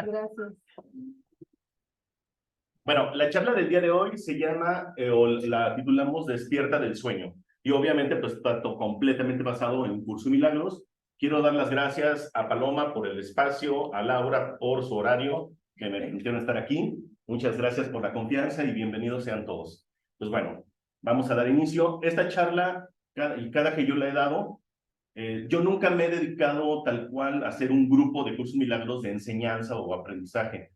Gracias. Bueno, la charla del día de hoy se llama, o la titulamos Despierta del Sueño. Y obviamente, pues está completamente basado en Curso Milagros. Quiero dar las gracias a Paloma por el espacio, a Laura por su horario, que me permitieron estar aquí. Muchas gracias por la confianza y bienvenidos sean todos. Pues bueno, vamos a dar inicio. Esta charla, cada que yo la he dado, yo nunca me he dedicado tal cual a hacer un grupo de Cursos Milagros de enseñanza o aprendizaje.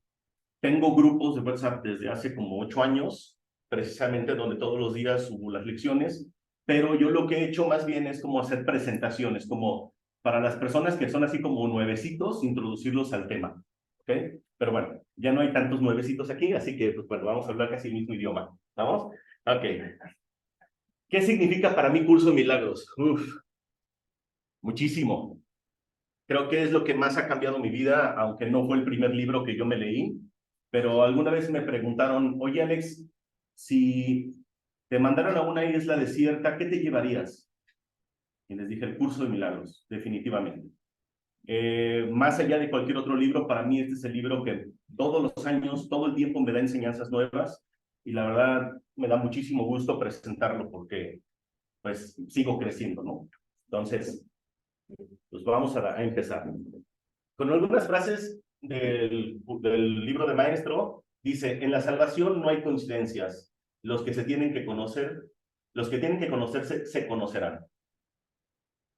Tengo grupos de WhatsApp desde hace como 8 años, precisamente donde todos los días subo las lecciones, pero yo lo que he hecho más bien es como hacer presentaciones, como para las personas que son así como nuevecitos, introducirlos al tema, ¿ok? Pero bueno, ya no hay tantos nuevecitos aquí, así que pues bueno, vamos a hablar casi el mismo idioma, ¿vamos? Ok. ¿Qué significa para mí Curso de Milagros? Muchísimo. Creo que es lo que más ha cambiado mi vida, aunque no fue el primer libro que yo me leí, pero alguna vez me preguntaron, oye Alex, si te mandaran a una isla desierta, ¿qué te llevarías? Y les dije, el Curso de Milagros, definitivamente. Más allá de cualquier otro libro, para mí este es el libro que todos los años, todo el tiempo me da enseñanzas nuevas y la verdad me da muchísimo gusto presentarlo porque pues sigo creciendo, ¿no? Entonces, pues vamos a empezar. Con algunas frases del libro de Maestro, dice, en la salvación no hay coincidencias. Los que se tienen que conocer, los que tienen que conocerse, se conocerán.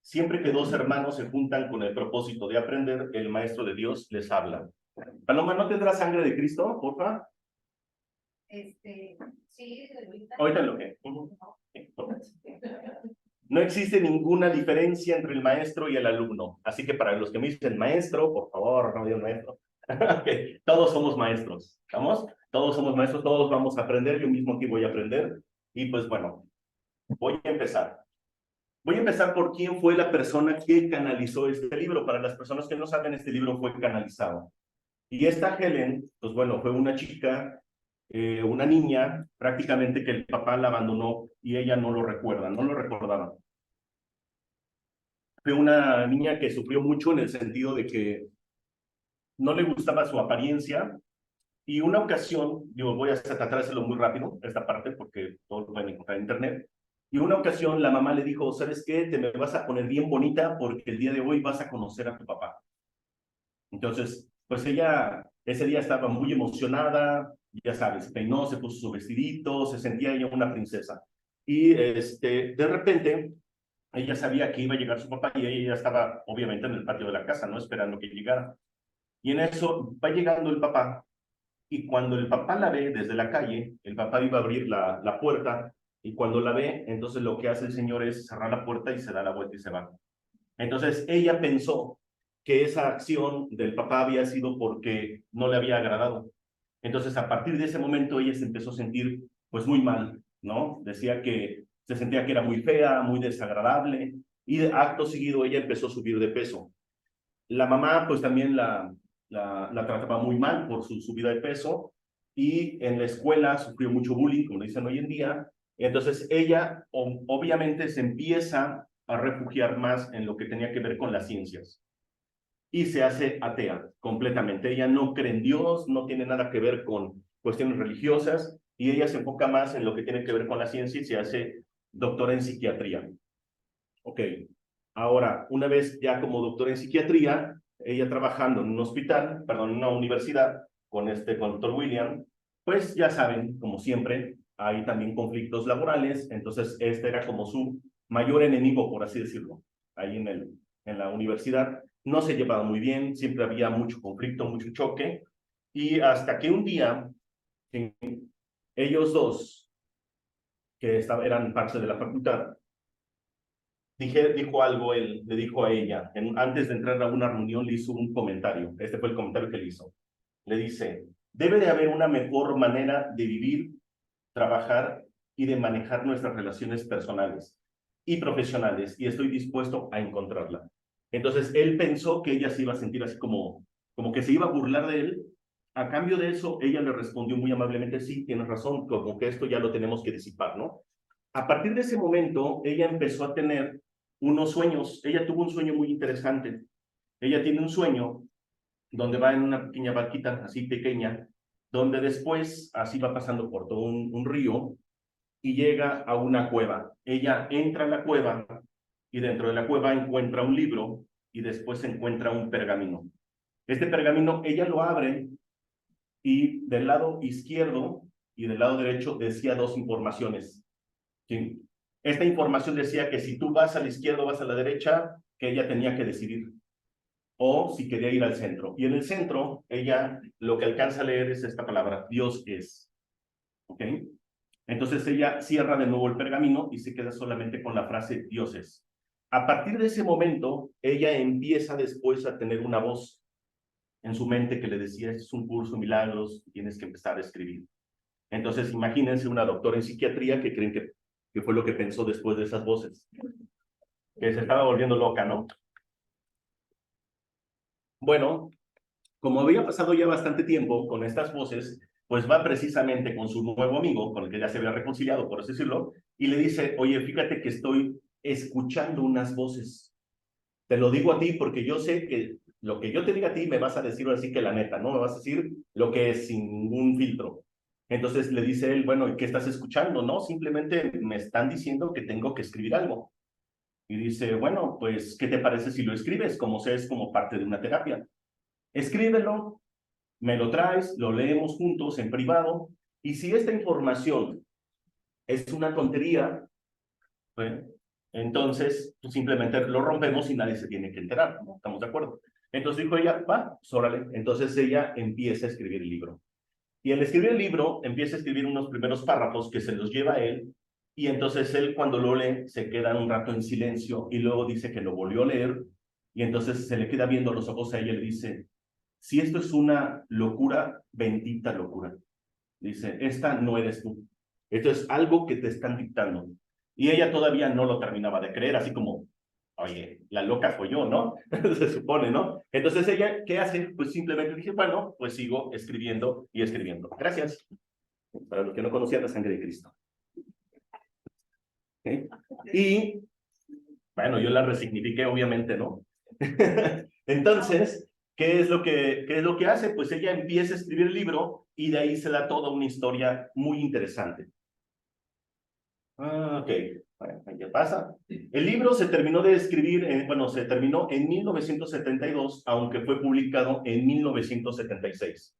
Siempre que dos hermanos se juntan con el propósito de aprender, el Maestro de Dios les habla. Paloma, ¿no tendrá sangre de Cristo, porfa? Sí, Ahorita lo que. No existe ninguna diferencia entre el maestro y el alumno. Así que para los que me dicen maestro, por favor, no digan maestro. Okay. Todos somos maestros, ¿estamos? Todos somos maestros, todos vamos a aprender. Yo mismo aquí voy a aprender. Y pues bueno, voy a empezar. Voy a empezar por quién fue la persona que canalizó este libro. Para las personas que no saben, este libro fue canalizado. Y esta Helen, pues bueno, fue una chica, una niña, prácticamente que el papá la abandonó y ella no lo recuerda, no lo recordaba. Fue una niña que sufrió mucho en el sentido de que no le gustaba su apariencia y una ocasión, yo voy a tratar de hacerlo muy rápido, esta parte, porque todo lo pueden encontrar en internet, y una ocasión la mamá le dijo, ¿sabes qué? Te me vas a poner bien bonita porque el día de hoy vas a conocer a tu papá. Entonces, pues ella ese día estaba muy emocionada, ya sabes, se peinó, se puso su vestidito, se sentía ella una princesa. Y de repente ella sabía que iba a llegar su papá y ella ya estaba obviamente en el patio de la casa, ¿no? Esperando que llegara. Y en eso va llegando el papá y cuando el papá la ve desde la calle, el papá iba a abrir la puerta y cuando la ve, entonces lo que hace el señor es cerrar la puerta y se da la vuelta y se va. Entonces ella pensó que esa acción del papá había sido porque no le había agradado. Entonces a partir de ese momento ella se empezó a sentir pues muy mal, ¿no? Decía que se sentía que era muy fea, muy desagradable y de acto seguido ella empezó a subir de peso. La mamá pues también la trataba muy mal por su subida de peso y en la escuela sufrió mucho bullying, como dicen hoy en día. Entonces ella obviamente se empieza a refugiar más en lo que tenía que ver con las ciencias y se hace atea completamente. Ella no cree en Dios, no tiene nada que ver con cuestiones religiosas y ella se enfoca más en lo que tiene que ver con la ciencia y se hace doctora en psiquiatría. Ok, ahora, una vez ya como doctora en psiquiatría, ella trabajando en un hospital, perdón, en una universidad con con el doctor William, pues ya saben, como siempre, hay también conflictos laborales, entonces este era como su mayor enemigo, por así decirlo, ahí en la universidad. No se llevaba muy bien, siempre había mucho conflicto, mucho choque, y hasta que un día, ellos dos, que eran parte de la facultad, dijo algo, él le dijo a ella, antes de entrar a una reunión le hizo un comentario, este fue el comentario que le hizo. Le dice, debe de haber una mejor manera de vivir, trabajar y de manejar nuestras relaciones personales y profesionales y estoy dispuesto a encontrarla. Entonces él pensó que ella se iba a sentir así como que se iba a burlar de él. A cambio de eso, ella le respondió muy amablemente, sí, tienes razón, como que esto ya lo tenemos que disipar, ¿no? A partir de ese momento, ella empezó a tener unos sueños. Ella tuvo un sueño muy interesante. Ella tiene un sueño donde va en una pequeña barquita así pequeña, donde después así va pasando por todo un río y llega a una cueva. Ella entra a la cueva y dentro de la cueva encuentra un libro y después encuentra un pergamino. Este pergamino ella lo abre y del lado izquierdo y del lado derecho decía dos informaciones. ¿Sí? Esta información decía que si tú vas a la izquierda o vas a la derecha, que ella tenía que decidir, o si quería ir al centro. Y en el centro, ella lo que alcanza a leer es esta palabra, Dios es. ¿Ok? Entonces ella cierra de nuevo el pergamino y se queda solamente con la frase Dios es. A partir de ese momento, ella empieza después a tener una voz en su mente que le decía, este es un curso de milagros, tienes que empezar a escribir. Entonces imagínense una doctora en psiquiatría que creen que fue lo que pensó después de esas voces, que se estaba volviendo loca, ¿no? Bueno, como había pasado ya bastante tiempo con estas voces, pues va precisamente con su nuevo amigo, con el que ya se había reconciliado, por así decirlo, y le dice, oye, fíjate que estoy escuchando unas voces. Te lo digo a ti porque yo sé que lo que yo te diga a ti me vas a decir así que la neta, ¿no? Me vas a decir lo que es sin ningún filtro. Entonces le dice él, bueno, ¿y qué estás escuchando? No, simplemente me están diciendo que tengo que escribir algo. Y dice, bueno, pues, ¿qué te parece si lo escribes? Como sea, es como parte de una terapia. Escríbelo, me lo traes, lo leemos juntos en privado, y si esta información es una tontería, pues, entonces pues, simplemente lo rompemos y nadie se tiene que enterar, ¿no? ¿Estamos de acuerdo? Entonces dijo ella, va, pues, órale. Entonces ella empieza a escribir el libro. Y al escribir el libro, empieza a escribir unos primeros párrafos que se los lleva a él, y entonces él cuando lo lee se queda un rato en silencio y luego dice que lo volvió a leer, y entonces se le queda viendo a los ojos a ella y le dice, si esto es una locura, bendita locura. Dice, esta no eres tú. Esto es algo que te están dictando. Y ella todavía no lo terminaba de creer, así como, oye, la loca fue yo, ¿no? Se supone, ¿no? Entonces ella, ¿qué hace? Pues simplemente dije, bueno, pues sigo escribiendo y escribiendo. Gracias. Para los que no conocían la sangre de Cristo. ¿Okay? Y, bueno, yo la resignifiqué, obviamente, ¿no? Entonces, qué es lo que hace? Pues ella empieza a escribir el libro y de ahí se da toda una historia muy interesante. Ok, bueno, ya pasa. El libro se terminó de escribir, bueno, se terminó en 1972, aunque fue publicado en 1976.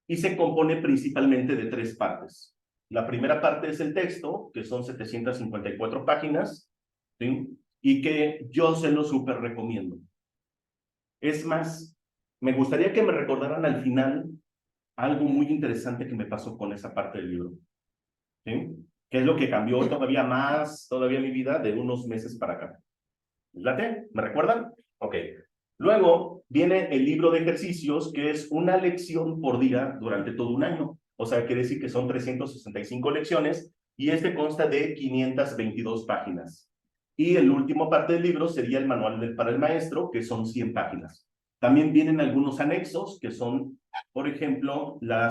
Y se compone principalmente de tres partes. La primera parte es el texto, que son 754 páginas, ¿sí? Y que yo se lo súper recomiendo. Es más, me gustaría que me recordaran al final algo muy interesante que me pasó con esa parte del libro. ¿Sí? ¿Qué es lo que cambió todavía más, todavía mi vida de unos meses para acá? ¿Late? ¿Me recuerdan? Ok. Luego viene el libro de ejercicios, que es una lección por día durante todo un año. O sea, quiere decir que son 365 lecciones y este consta de 522 páginas. Y el último parte del libro sería el manual para el maestro, que son 100 páginas. También vienen algunos anexos, que son, por ejemplo, la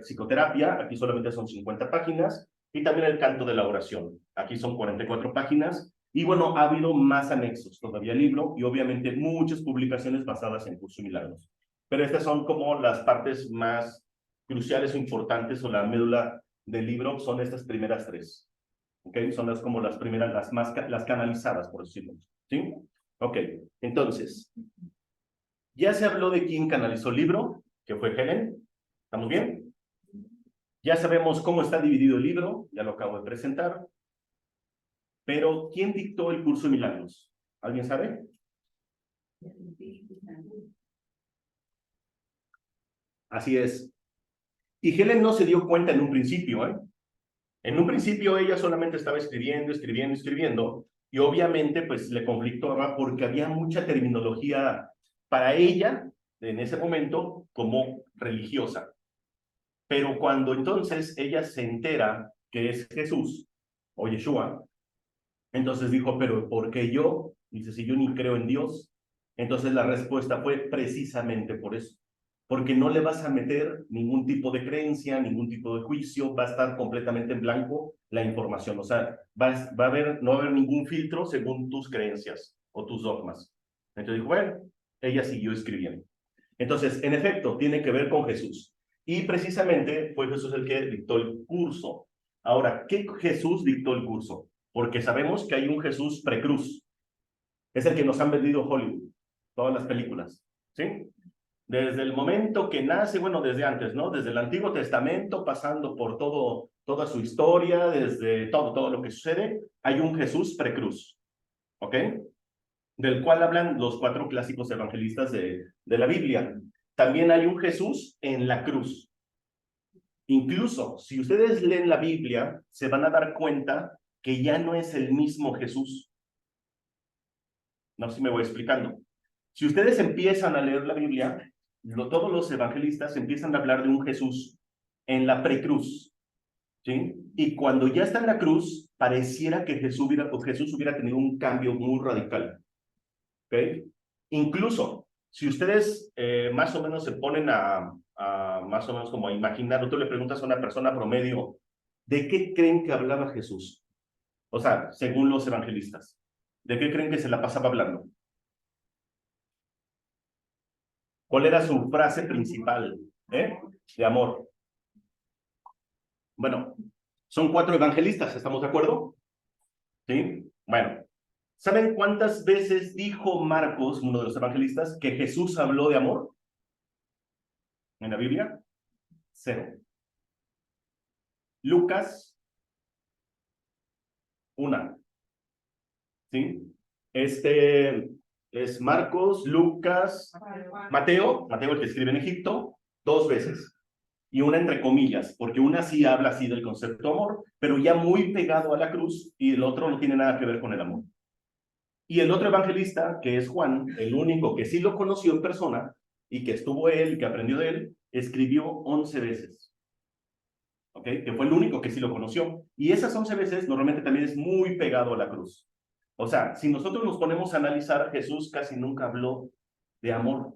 psicoterapia, aquí solamente son 50 páginas, y también el canto de la oración, aquí son 44 páginas, y bueno, ha habido más anexos todavía al libro, y obviamente muchas publicaciones basadas en Curso de Milagros. Pero estas son como las partes más cruciales o importantes, o la médula del libro, son estas primeras tres. ¿Ok? Son las como las primeras, las canalizadas, por decirlo. ¿Sí? Ok, entonces, ya se habló de quién canalizó el libro, que fue Helen. ¿Estamos bien? Ya sabemos cómo está dividido el libro, ya lo acabo de presentar. Pero, ¿quién dictó el curso de milagros? ¿Alguien sabe? Así es. Y Helen no se dio cuenta en un principio, ¿eh? En un principio ella solamente estaba escribiendo, escribiendo, escribiendo, y obviamente pues le conflictaba porque había mucha terminología para ella en ese momento como religiosa. Pero cuando entonces ella se entera que es Jesús o Yeshua, entonces dijo, pero ¿por qué yo? Dice, si yo ni creo en Dios. Entonces la respuesta fue precisamente por eso. Porque no le vas a meter ningún tipo de creencia, ningún tipo de juicio, va a estar completamente en blanco la información. O sea, no va a haber ningún filtro según tus creencias o tus dogmas. Entonces dijo, bueno, ella siguió escribiendo. Entonces, en efecto, tiene que ver con Jesús. Y precisamente fue Jesús el que dictó el curso. Ahora, ¿qué Jesús dictó el curso? Porque sabemos que hay un Jesús precruz. Es el que nos han vendido Hollywood, todas las películas, ¿sí? Desde el momento que nace, bueno, desde antes, ¿no? Desde el Antiguo Testamento, pasando por toda su historia, desde todo lo que sucede, hay un Jesús precruz, ¿ok? Del cual hablan los 4 clásicos evangelistas de la Biblia. También hay un Jesús en la cruz. Incluso, si ustedes leen la Biblia, se van a dar cuenta que ya no es el mismo Jesús. No sé si me voy explicando. Si ustedes empiezan a leer la Biblia, todos los evangelistas empiezan a hablar de un Jesús en la precruz, ¿sí? Y cuando ya está en la cruz, pareciera que Jesús hubiera tenido un cambio muy radical, ¿ok? Incluso, si ustedes más o menos se ponen más o menos como a imaginar, o tú le preguntas a una persona promedio, ¿de qué creen que hablaba Jesús? O sea, según los evangelistas, ¿de qué creen que se la pasaba hablando? ¿Cuál era su frase principal? De amor. Bueno, son 4 evangelistas, ¿estamos de acuerdo? ¿Sí? Bueno, ¿saben cuántas veces dijo Marcos, uno de los evangelistas, que Jesús habló de amor en la Biblia? 0. Lucas, 1. ¿Sí? Es Marcos, Lucas, Mateo el que escribe en Egipto, 2 veces. Y una entre comillas, porque una sí habla así del concepto de amor, pero ya muy pegado a la cruz, y el otro no tiene nada que ver con el amor. Y el otro evangelista, que es Juan, el único que sí lo conoció en persona, y que estuvo él, y que aprendió de él, escribió 11 veces. ¿Ok? Que fue el único que sí lo conoció. Y esas 11 veces normalmente también es muy pegado a la cruz. O sea, si nosotros nos ponemos a analizar, Jesús casi nunca habló de amor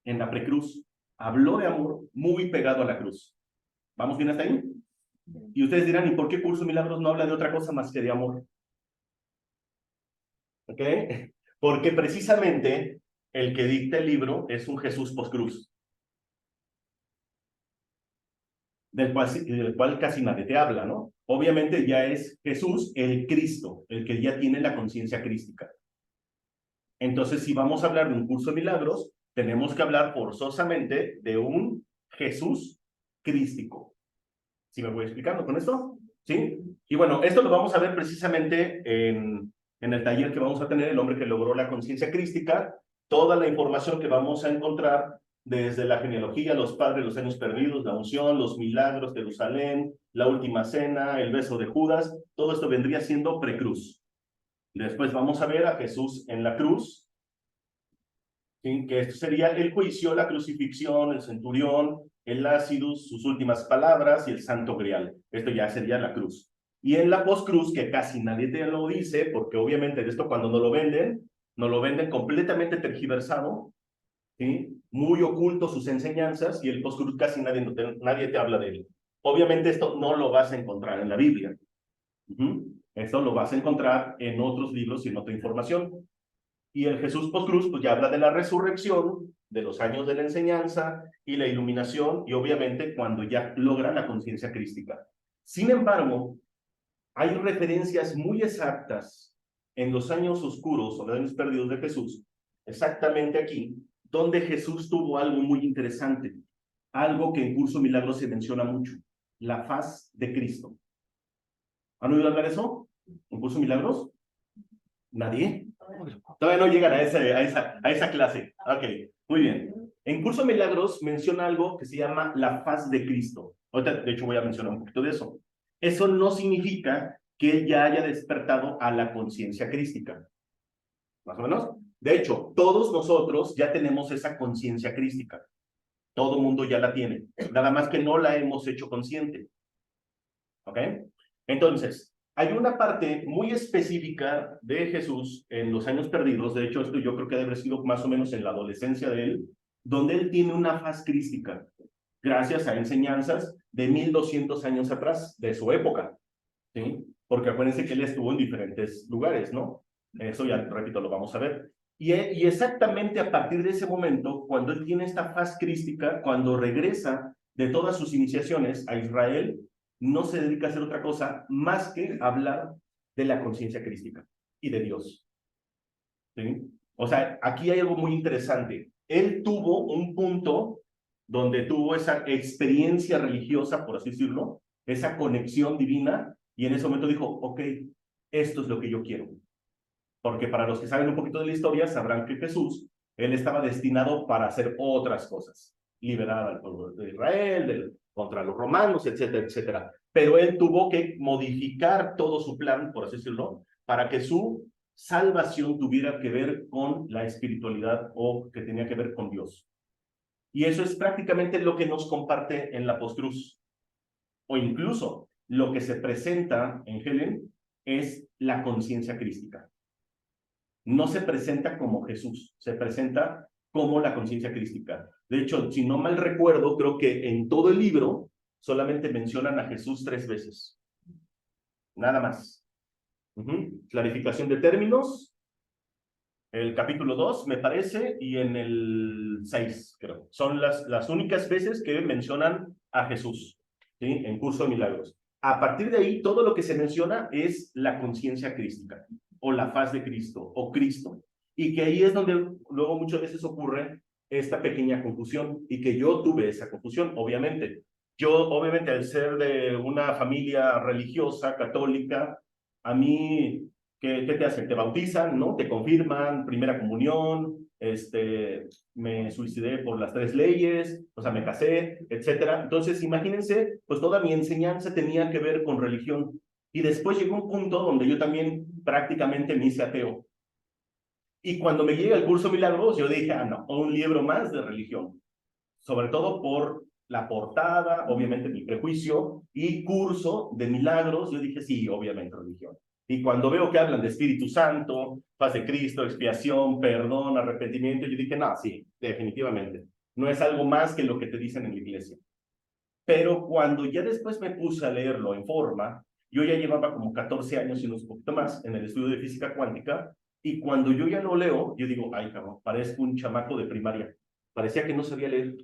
en la precruz. Habló de amor muy pegado a la cruz. ¿Vamos bien hasta ahí? Y ustedes dirán, ¿y por qué Curso de Milagros no habla de otra cosa más que de amor? ¿Ok? Porque precisamente el que dicta el libro es un Jesús postcruz, del cual casi nadie te habla, ¿no? Obviamente ya es Jesús el Cristo, el que ya tiene la conciencia crística. Entonces, si vamos a hablar de un curso de milagros, tenemos que hablar forzosamente de un Jesús crístico. ¿Sí me voy explicando con esto? ¿Sí? Y bueno, esto lo vamos a ver precisamente en el taller que vamos a tener, el hombre que logró la conciencia crística, toda la información que vamos a encontrar desde la genealogía, los padres, los años perdidos, la unción, los milagros, Jerusalén, la última cena, el beso de Judas, todo esto vendría siendo precruz. Después vamos a ver a Jesús en la cruz, ¿sí? Que esto sería el juicio, la crucifixión, el centurión, el Lácidus, sus últimas palabras y el Santo Grial. Esto ya sería la cruz. Y en la postcruz, que casi nadie te lo dice, porque obviamente de esto cuando nos lo venden completamente tergiversado, ¿sí? Muy oculto sus enseñanzas, y el postcruz casi nadie te habla de él. Obviamente esto no lo vas a encontrar en la Biblia. Esto lo vas a encontrar en otros libros y en otra información. Y el Jesús postcruz, pues ya habla de la resurrección, de los años de la enseñanza y la iluminación, y obviamente cuando ya logra la conciencia crística. Sin embargo, hay referencias muy exactas en los años oscuros o los años perdidos de Jesús, exactamente aquí, donde Jesús tuvo algo muy interesante, algo que en Curso Milagros se menciona mucho, la faz de Cristo. ¿Han oído hablar de eso? ¿En Curso Milagros? ¿Nadie? Todavía no llegan a esa clase. Ok, muy bien. En Curso de Milagros menciona algo que se llama la faz de Cristo. Ahorita, de hecho, voy a mencionar un poquito de eso. Eso no significa que él ya haya despertado a la conciencia crística. ¿Más o menos? De hecho, todos nosotros ya tenemos esa conciencia crística. Todo mundo ya la tiene. Nada más que no la hemos hecho consciente. ¿Ok? Entonces, hay una parte muy específica de Jesús en los años perdidos, de hecho esto yo creo que debe haber sido más o menos en la adolescencia de él, donde él tiene una faz crística, gracias a enseñanzas de 1200 años atrás, de su época, ¿sí? Porque acuérdense que él estuvo en diferentes lugares, ¿no? Eso ya, repito, lo vamos a ver. Y exactamente a partir de ese momento, cuando él tiene esta faz crística, cuando regresa de todas sus iniciaciones a Israel, no se dedica a hacer otra cosa más que hablar de la conciencia crística y de Dios. ¿Sí? O sea, aquí hay algo muy interesante. Él tuvo un punto donde tuvo esa experiencia religiosa, por así decirlo, esa conexión divina, y en ese momento dijo, ok, esto es lo que yo quiero. Porque para los que saben un poquito de la historia, sabrán que Jesús, él estaba destinado para hacer otras cosas, liberar al pueblo de Israel, contra los romanos, etcétera, etcétera. Pero él tuvo que modificar todo su plan, por así decirlo, para que su salvación tuviera que ver con la espiritualidad o que tenía que ver con Dios. Y eso es prácticamente lo que nos comparte en la postcruz. O incluso lo que se presenta en Helen es la conciencia crística. No se presenta como Jesús, se presenta como la conciencia crística. De hecho, si no mal recuerdo, creo que en todo el libro solamente mencionan a Jesús 3 veces. Nada más. Clarificación de términos, el capítulo 2, me parece, y en el 6, creo. Son las únicas veces que mencionan a Jesús, ¿sí? En Curso de Milagros. A partir de ahí, todo lo que se menciona es la conciencia crística, o la faz de Cristo, o Cristo. Y que ahí es donde luego muchas veces ocurre esta pequeña confusión, y que yo tuve esa confusión, obviamente. Yo, obviamente, al ser de una familia religiosa, católica, a mí ¿qué te hacen? Te bautizan, ¿no? Te confirman, primera comunión, me suicidé por las 3 leyes, o sea, me casé, etcétera. Entonces, imagínense, pues toda mi enseñanza tenía que ver con religión. Y después llegó un punto donde yo también prácticamente me hice ateo. Y cuando me llega el curso Milagros, yo dije, ah, no, un libro más de religión. Sobre todo por la portada, obviamente mi prejuicio, y curso de milagros, yo dije, sí, obviamente religión. Y cuando veo que hablan de Espíritu Santo, paz de Cristo, expiación, perdón, arrepentimiento, yo dije, no, sí, definitivamente. No es algo más que lo que te dicen en la iglesia. Pero cuando ya después me puse a leerlo en forma, yo ya llevaba como 14 años y unos poquito más en el estudio de física cuántica, y cuando yo ya lo leo, yo digo, ay, cabrón, parezco un chamaco de primaria. Parecía que no sabía leer.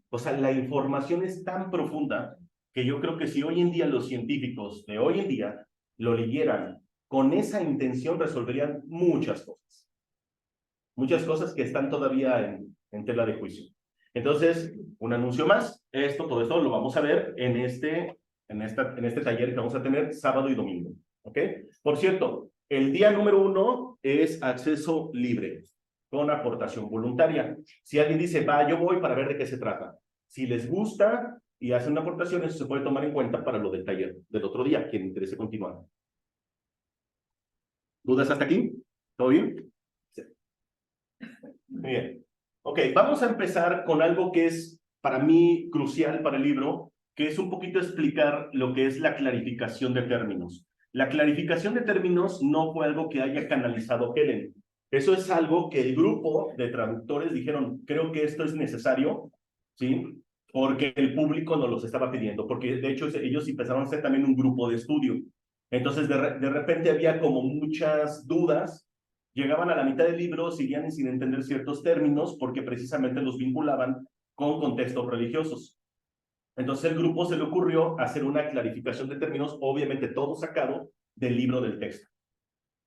O sea, la información es tan profunda que yo creo que si hoy en día los científicos de hoy en día lo leyeran con esa intención, resolverían muchas cosas que están todavía en tela de juicio. Entonces, un anuncio más, todo esto lo vamos a ver en este taller que vamos a tener sábado y domingo, ¿ok? Por cierto, el día número 1 es acceso libre, con aportación voluntaria. Si alguien dice, va, yo voy para ver de qué se trata. Si les gusta y hacen una aportación, eso se puede tomar en cuenta para lo del taller del otro día, quien interese continuar. ¿Dudas hasta aquí? ¿Todo bien? Sí. Bien. Ok, vamos a empezar con algo que es para mí crucial para el libro, que es un poquito explicar lo que es la clarificación de términos. La clarificación de términos no fue algo que haya canalizado Helen. Eso es algo que el grupo de traductores dijeron, creo que esto es necesario, ¿sí? Porque el público nos los estaba pidiendo, porque de hecho ellos empezaron a hacer también un grupo de estudio. Entonces de repente había como muchas dudas, llegaban a la mitad del libro, seguían sin entender ciertos términos porque precisamente los vinculaban con contextos religiosos. Entonces el grupo se le ocurrió hacer una clarificación de términos, obviamente todo sacado del libro del texto,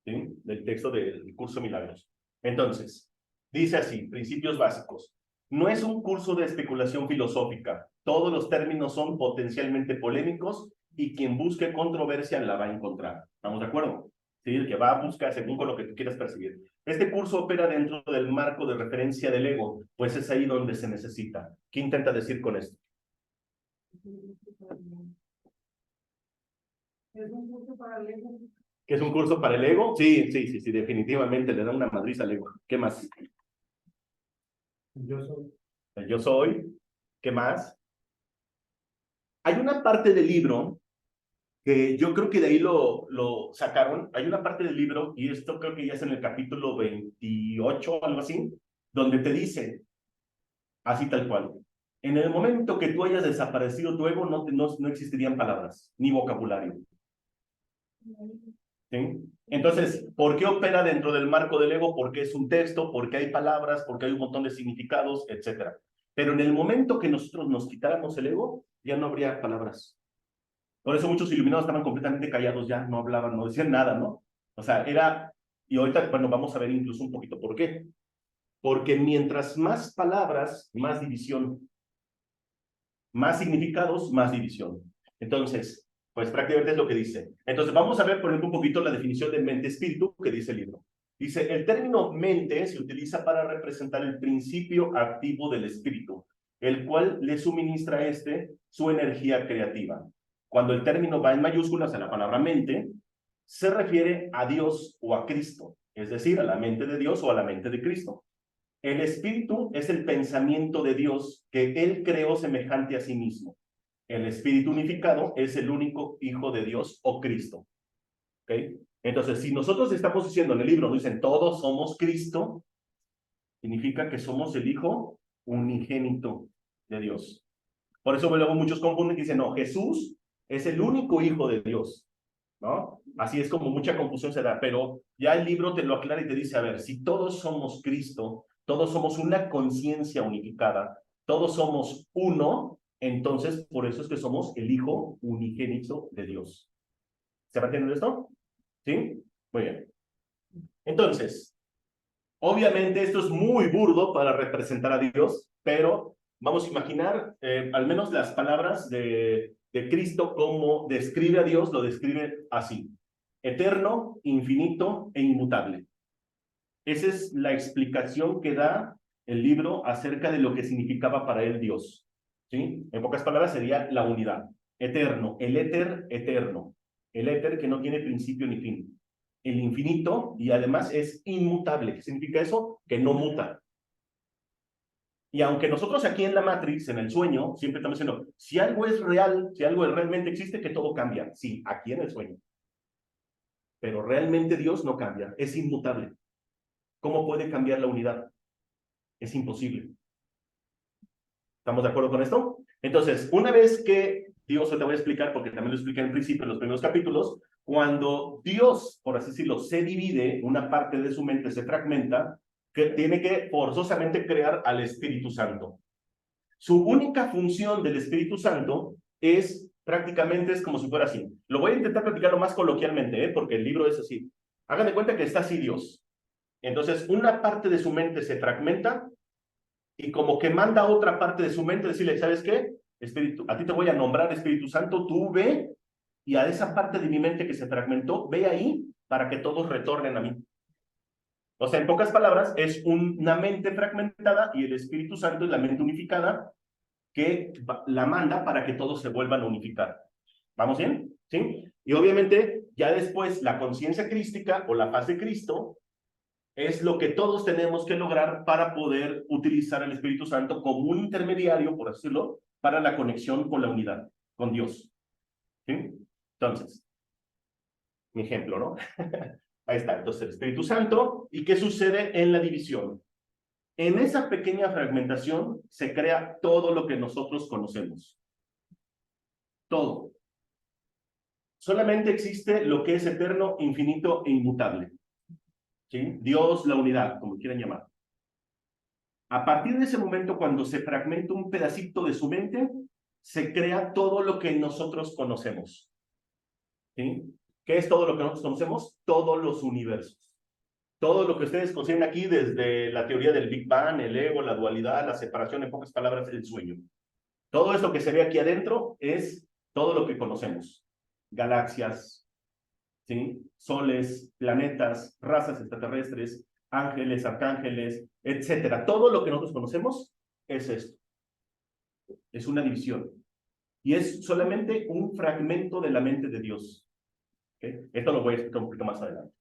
¿sí? Del texto del curso Milagros. Entonces, dice así, principios básicos. No es un curso de especulación filosófica. Todos los términos son potencialmente polémicos y quien busque controversia la va a encontrar. ¿Estamos de acuerdo? ¿Sí? El que va a buscar según con lo que tú quieras percibir. Este curso opera dentro del marco de referencia del ego, pues es ahí donde se necesita. ¿Qué intenta decir con esto? ¿Es un curso para el ego? ¿Que es un curso para el ego? Sí, sí, sí, sí, definitivamente le da una madriz al ego. ¿Qué más? Yo soy. El yo soy. ¿Qué más? Hay una parte del libro que yo creo que de ahí lo sacaron. Hay una parte del libro, y esto creo que ya es en el capítulo 28, algo así, donde te dice, así tal cual, en el momento que tú hayas desaparecido tu ego, no existirían palabras, ni vocabulario. ¿Sí? Entonces, ¿por qué opera dentro del marco del ego? Porque es un texto, porque hay palabras, porque hay un montón de significados, etcétera. Pero en el momento que nosotros nos quitáramos el ego, ya no habría palabras. Por eso muchos iluminados estaban completamente callados ya, no hablaban, no decían nada, ¿no? O sea, era, y ahorita, bueno, vamos a ver incluso un poquito por qué. Porque mientras más palabras, más división, más significados, más división. Entonces, pues prácticamente es lo que dice. Entonces, vamos a ver, por ejemplo, un poquito la definición de mente-espíritu que dice el libro. Dice, el término mente se utiliza para representar el principio activo del espíritu, el cual le suministra a este su energía creativa. Cuando el término va en mayúsculas a la palabra mente, se refiere a Dios o a Cristo, es decir, a la mente de Dios o a la mente de Cristo. El espíritu es el pensamiento de Dios que Él creó semejante a sí mismo. El espíritu unificado es el único Hijo de Dios o Cristo. ¿Okay? Entonces, si nosotros estamos diciendo en el libro, dicen todos somos Cristo, significa que somos el Hijo unigénito de Dios. Por eso luego muchos confunden y dicen, no, Jesús es el único Hijo de Dios, ¿no? Así es como mucha confusión se da, pero ya el libro te lo aclara y te dice, a ver, si todos somos Cristo, todos somos una conciencia unificada, todos somos uno, entonces por eso es que somos el Hijo unigénito de Dios. ¿Se va entendiendo esto? ¿Sí? Muy bien. Entonces, obviamente esto es muy burdo para representar a Dios, pero vamos a imaginar al menos las palabras de Cristo como describe a Dios, lo describe así: eterno, infinito e inmutable. Esa es la explicación que da el libro acerca de lo que significaba para él Dios. ¿Sí? En pocas palabras sería la unidad. Eterno, el éter eterno, el éter que no tiene principio ni fin. El infinito y además es inmutable. ¿Qué significa eso? Que no muta. Y aunque nosotros aquí en la Matrix, en el sueño, siempre estamos diciendo, si algo es real, si algo realmente existe, que todo cambia. Sí, aquí en el sueño. Pero realmente Dios no cambia, es inmutable. ¿Cómo puede cambiar la unidad? Es imposible. ¿Estamos de acuerdo con esto? Entonces, una vez que Dios, te voy a explicar, porque también lo expliqué en principio en los primeros capítulos, cuando Dios, por así decirlo, se divide, una parte de su mente se fragmenta, que tiene que forzosamente crear al Espíritu Santo. Su única función del Espíritu Santo es prácticamente es como si fuera así. Lo voy a intentar platicarlo más coloquialmente, porque el libro es así. Hagan de cuenta que está así Dios. Entonces, una parte de su mente se fragmenta y como que manda a otra parte de su mente decirle, ¿sabes qué? Espíritu, a ti te voy a nombrar Espíritu Santo, tú ve y a esa parte de mi mente que se fragmentó, ve ahí para que todos retornen a mí. O sea, en pocas palabras, es una mente fragmentada y el Espíritu Santo es la mente unificada que la manda para que todos se vuelvan a unificar. ¿Vamos bien? ¿Sí? Y obviamente, ya después, la conciencia crística o la paz de Cristo es lo que todos tenemos que lograr para poder utilizar el Espíritu Santo como un intermediario, por decirlo, para la conexión con la unidad, con Dios. ¿Sí? Entonces, mi ejemplo, ¿no? Ahí está, entonces el Espíritu Santo. ¿Y qué sucede en la división? En esa pequeña fragmentación se crea todo lo que nosotros conocemos. Todo. Solamente existe lo que es eterno, infinito e inmutable. ¿Sí? Dios, la unidad, como quieran llamar. A partir de ese momento, cuando se fragmenta un pedacito de su mente, se crea todo lo que nosotros conocemos. ¿Sí? ¿Qué es todo lo que nosotros conocemos? Todos los universos. Todo lo que ustedes conocen aquí, desde la teoría del Big Bang, el ego, la dualidad, la separación, en pocas palabras, el sueño. Todo esto que se ve aquí adentro es todo lo que conocemos. Galaxias, ¿sí? Soles, planetas, razas extraterrestres, ángeles, arcángeles, etcétera. Todo lo que nosotros conocemos es esto. Es una división. Y es solamente un fragmento de la mente de Dios. ¿Okay? Esto lo voy a explicar un poquito más adelante.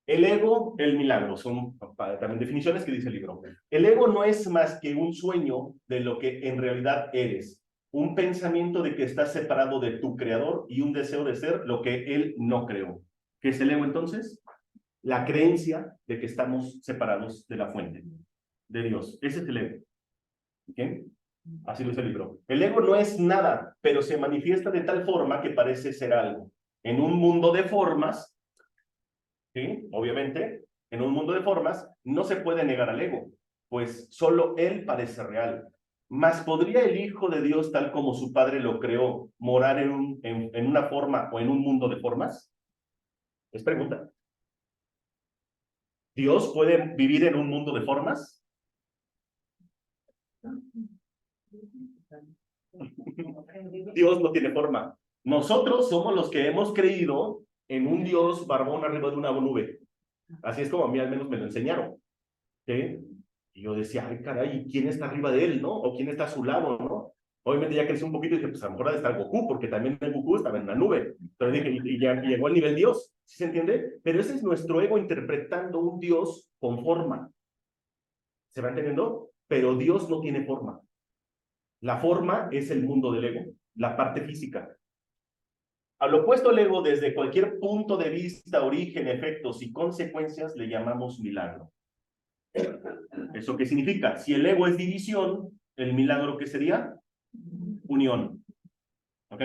El ego, el milagro, son también definiciones que dice el libro. El ego no es más que un sueño de lo que en realidad eres, un pensamiento de que estás separado de tu creador y un deseo de ser lo que él no creó. ¿Qué es el ego entonces? La creencia de que estamos separados de la fuente, de Dios. Ese es el ego. ¿Okay? Así lo dice el libro. El ego no es nada, pero se manifiesta de tal forma que parece ser algo. En un mundo de formas, ¿sí? Obviamente, en un mundo de formas, no se puede negar al ego, pues solo él parece real. Mas ¿podría el Hijo de Dios, tal como su Padre lo creó, morar en una forma o en un mundo de formas? Es pregunta. ¿Dios puede vivir en un mundo de formas? Dios no tiene forma. Nosotros somos los que hemos creído en un Dios barbón arriba de una nube. Así es como a mí al menos me lo enseñaron. ¿Sí? Y yo decía, ay, caray, ¿quién está arriba de él, no? ¿O quién está a su lado, no? Obviamente ya crecí un poquito y dije, pues a lo mejor ha de estar Goku, porque también el Goku estaba en la nube. Pero dije, y ya llegó al nivel Dios, ¿sí se entiende? Pero ese es nuestro ego interpretando un Dios con forma. ¿Se va entendiendo? Pero Dios no tiene forma. La forma es el mundo del ego, la parte física. Al opuesto al ego, desde cualquier punto de vista, origen, efectos y consecuencias, le llamamos milagro. ¿Eso qué significa? Si el ego es división, ¿el milagro qué sería? Unión. ¿Ok?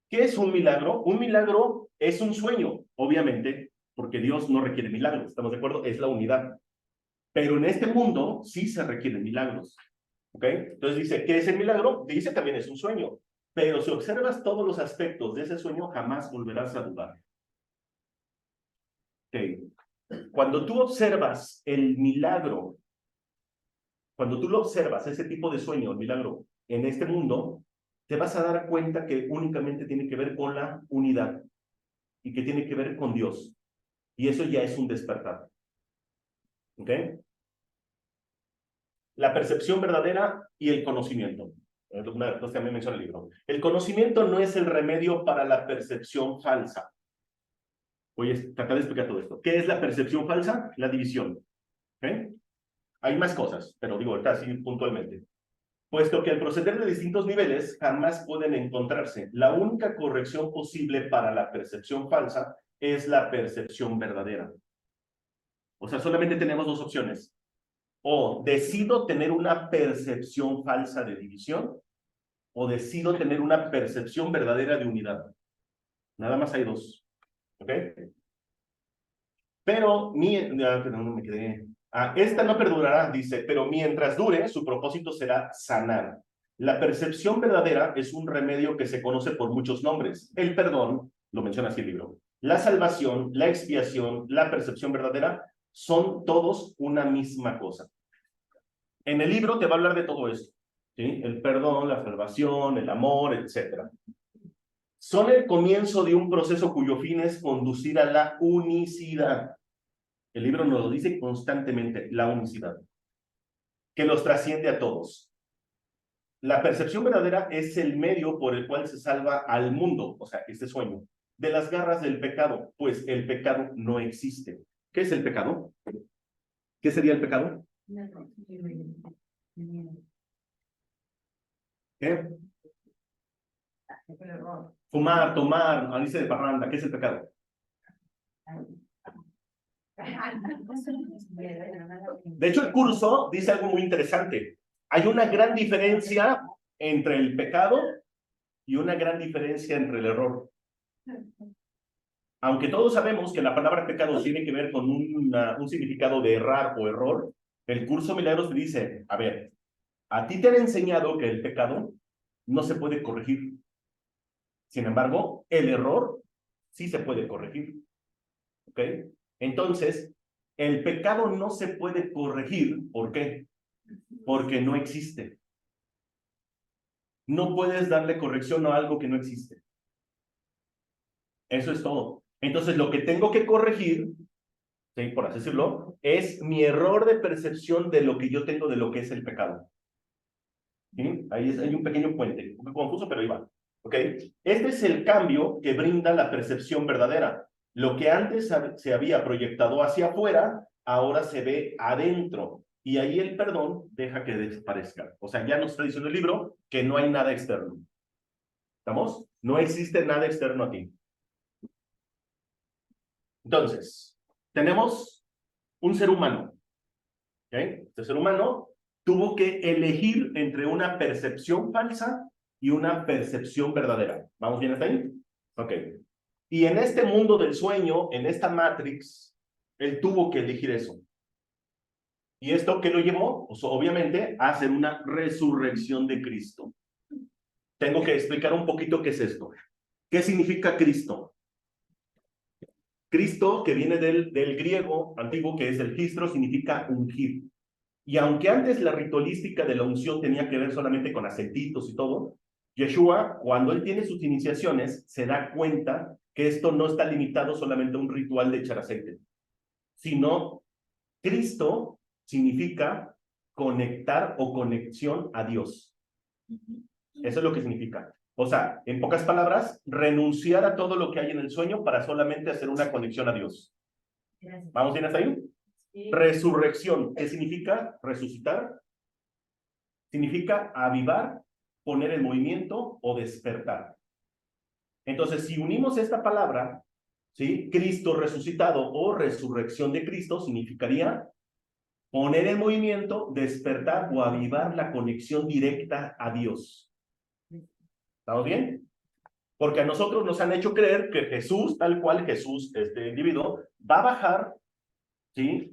¿Qué es un milagro? Un milagro es un sueño, obviamente, porque Dios no requiere milagros, ¿estamos de acuerdo? Es la unidad. Pero en este mundo sí se requieren milagros. ¿Ok? Entonces dice, ¿qué es el milagro? Dice también es un sueño. Pero si observas todos los aspectos de ese sueño, jamás volverás a dudar. ¿Ok? Cuando tú observas el milagro, cuando tú lo observas, ese tipo de sueño, el milagro, en este mundo, te vas a dar cuenta que únicamente tiene que ver con la unidad y que tiene que ver con Dios. Y eso ya es un despertar. ¿Ok? La percepción verdadera y el conocimiento. Una de las cosas que también menciona el libro. El conocimiento no es el remedio para la percepción falsa. Voy a tratar de explicar todo esto. ¿Qué es la percepción falsa? La división. ¿Ok? Hay más cosas, pero digo ahorita así puntualmente. Puesto que al proceder de distintos niveles jamás pueden encontrarse. La única corrección posible para la percepción falsa es la percepción verdadera. O sea, solamente tenemos dos opciones. O decido tener una percepción falsa de división, o decido tener una percepción verdadera de unidad. Nada más hay dos. ¿Ok? Pero, no me quedé. Esta no perdurará, dice, pero mientras dure, su propósito será sanar. La percepción verdadera es un remedio que se conoce por muchos nombres. El perdón, lo menciona así el libro. La salvación, la expiación, la percepción verdadera, son todos una misma cosa. En el libro te va a hablar de todo esto, ¿sí? El perdón, la salvación, el amor, etc. Son el comienzo de un proceso cuyo fin es conducir a la unicidad. El libro nos lo dice constantemente, la unicidad, que los trasciende a todos. La percepción verdadera es el medio por el cual se salva al mundo, o sea, este sueño, de las garras del pecado, pues el pecado no existe. ¿Qué es el pecado? ¿Qué sería el pecado? ¿Qué? Fumar, tomar, salirse de parranda, ¿qué es el pecado? De hecho, el curso dice algo muy interesante. Hay una gran diferencia entre el pecado y una gran diferencia entre el error. Aunque todos sabemos que la palabra pecado tiene que ver con un significado de errar o error, el curso Milagros dice, a ver, a ti te han enseñado que el pecado no se puede corregir. Sin embargo, el error sí se puede corregir. ¿Ok? Entonces, el pecado no se puede corregir. ¿Por qué? Porque no existe. No puedes darle corrección a algo que no existe. Eso es todo. Entonces, lo que tengo que corregir, ¿sí? Por así decirlo, es mi error de percepción de lo que yo tengo de lo que es el pecado. ¿Sí? Hay un pequeño puente, un poco confuso, pero ahí va. ¿Ok? Este es el cambio que brinda la percepción verdadera. Lo que antes se había proyectado hacia afuera, ahora se ve adentro. Y ahí el perdón deja que desaparezca. O sea, ya nos está diciendo el libro que no hay nada externo. ¿Estamos? No existe nada externo a ti. Entonces, tenemos un ser humano. ¿Ok? Este ser humano tuvo que elegir entre una percepción falsa y una percepción verdadera. ¿Vamos bien hasta ahí? Ok. Y en este mundo del sueño, en esta Matrix, él tuvo que elegir eso. ¿Y esto qué lo llevó? Pues, obviamente, a hacer una resurrección de Cristo. Tengo que explicar un poquito qué es esto. ¿Qué significa Cristo? Cristo, que viene del griego antiguo, que es el gistro, significa ungir. Y aunque antes la ritualística de la unción tenía que ver solamente con aceititos y todo, Yeshua, cuando él tiene sus iniciaciones, se da cuenta que esto no está limitado solamente a un ritual de echar aceite, sino Cristo significa conectar o conexión a Dios. Eso es lo que significa. O sea, en pocas palabras, renunciar a todo lo que hay en el sueño para solamente hacer una conexión a Dios. ¿Vamos bien hasta ahí? Sí. Resurrección, ¿qué significa? Resucitar. Significa avivar, poner en movimiento o despertar. Entonces, si unimos esta palabra, ¿sí? Cristo resucitado o resurrección de Cristo significaría poner en movimiento, despertar o avivar la conexión directa a Dios. ¿Estamos bien? Porque a nosotros nos han hecho creer que Jesús, tal cual Jesús, este individuo, va a bajar, ¿sí?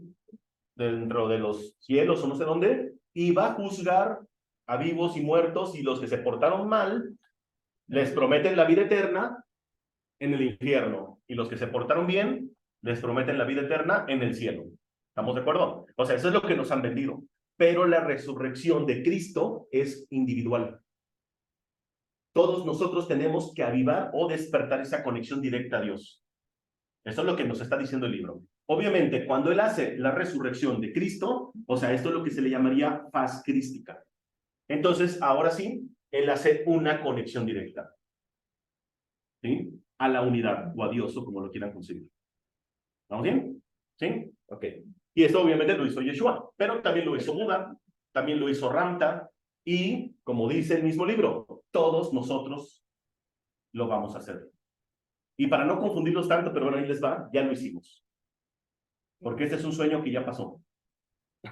Dentro de los cielos o no sé dónde, y va a juzgar a vivos y muertos, y los que se portaron mal, les prometen la vida eterna en el infierno, y los que se portaron bien, les prometen la vida eterna en el cielo. ¿Estamos de acuerdo? O sea, eso es lo que nos han vendido. Pero la resurrección de Cristo es individual. Todos nosotros tenemos que avivar o despertar esa conexión directa a Dios. Eso es lo que nos está diciendo el libro. Obviamente, cuando él hace la resurrección de Cristo, o sea, esto es lo que se le llamaría faz crística. Entonces, ahora sí, él hace una conexión directa, ¿sí? A la unidad, o a Dios, o como lo quieran concebir. ¿Vamos bien? ¿Sí? Ok. Y esto obviamente lo hizo Yeshua, pero también lo hizo Buda, también lo hizo Ramta, y como dice el mismo libro, todos nosotros lo vamos a hacer. Y para no confundirlos tanto, pero bueno, ahí les va, ya lo hicimos. Porque este es un sueño que ya pasó.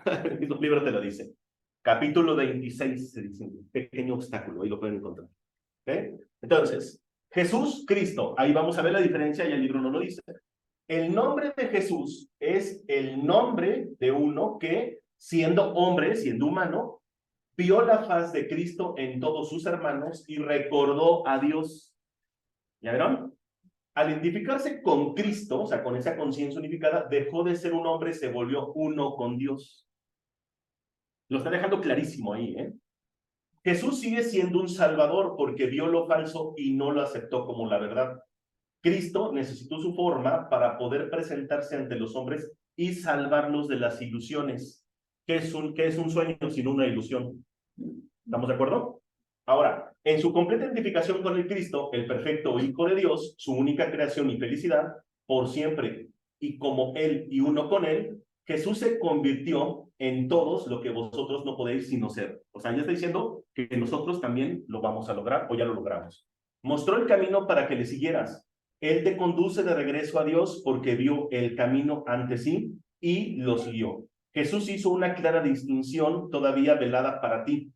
El mismo libro te lo dice. Capítulo 26, se dice, pequeño obstáculo, ahí lo pueden encontrar. ¿Okay? Entonces, Jesús, Cristo, ahí vamos a ver la diferencia y el libro no lo dice. El nombre de Jesús es el nombre de uno que, siendo hombre, siendo humano, vio la faz de Cristo en todos sus hermanos y recordó a Dios. ¿Ya vieron? Al identificarse con Cristo, o sea, con esa conciencia unificada, dejó de ser un hombre y se volvió uno con Dios. Lo está dejando clarísimo ahí, ¿eh? Jesús sigue siendo un salvador porque vio lo falso y no lo aceptó como la verdad. Cristo necesitó su forma para poder presentarse ante los hombres y salvarlos de las ilusiones. ¿Qué es un sueño sino una ilusión? ¿Estamos de acuerdo? Ahora, en su completa identificación con el Cristo, el perfecto Hijo de Dios, su única creación y felicidad, por siempre, y como Él y uno con Él, Jesús se convirtió en todos lo que vosotros no podéis sino ser. O sea, ya está diciendo que nosotros también lo vamos a lograr o ya lo logramos. Mostró el camino para que le siguieras. Él te conduce de regreso a Dios porque vio el camino ante sí y lo siguió. Jesús hizo una clara distinción todavía velada para ti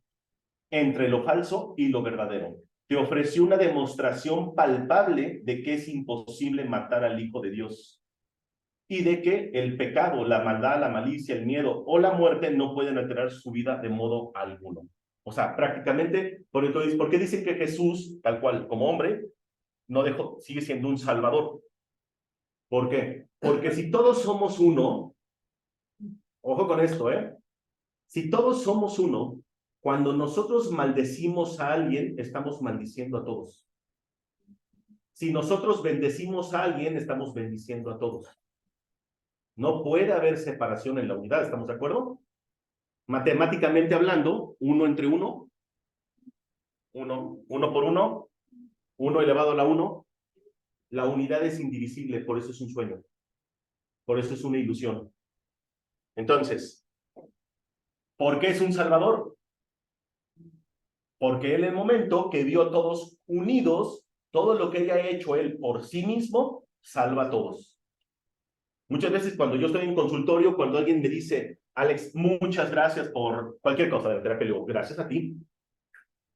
entre lo falso y lo verdadero. Te ofreció una demostración palpable de que es imposible matar al Hijo de Dios y de que el pecado, la maldad, la malicia, el miedo o la muerte no pueden alterar su vida de modo alguno. O sea, prácticamente, ¿por qué dicen que Jesús, tal cual como hombre, no dejó, sigue siendo un salvador? ¿Por qué? Porque si todos somos uno, ojo con esto, si todos somos uno, cuando nosotros maldecimos a alguien, estamos maldiciendo a todos. Si nosotros bendecimos a alguien, estamos bendiciendo a todos. No puede haber separación en la unidad, ¿estamos de acuerdo? Matemáticamente hablando, uno entre uno, uno por uno, uno elevado a la uno, la unidad es indivisible, por eso es un sueño, por eso es una ilusión. Entonces, ¿por qué es un salvador? Porque él en el momento que vio a todos unidos, todo lo que haya hecho él por sí mismo, salva a todos. Muchas veces cuando yo estoy en consultorio, cuando alguien me dice, Alex, muchas gracias por cualquier cosa de la terapia, le digo, gracias a ti,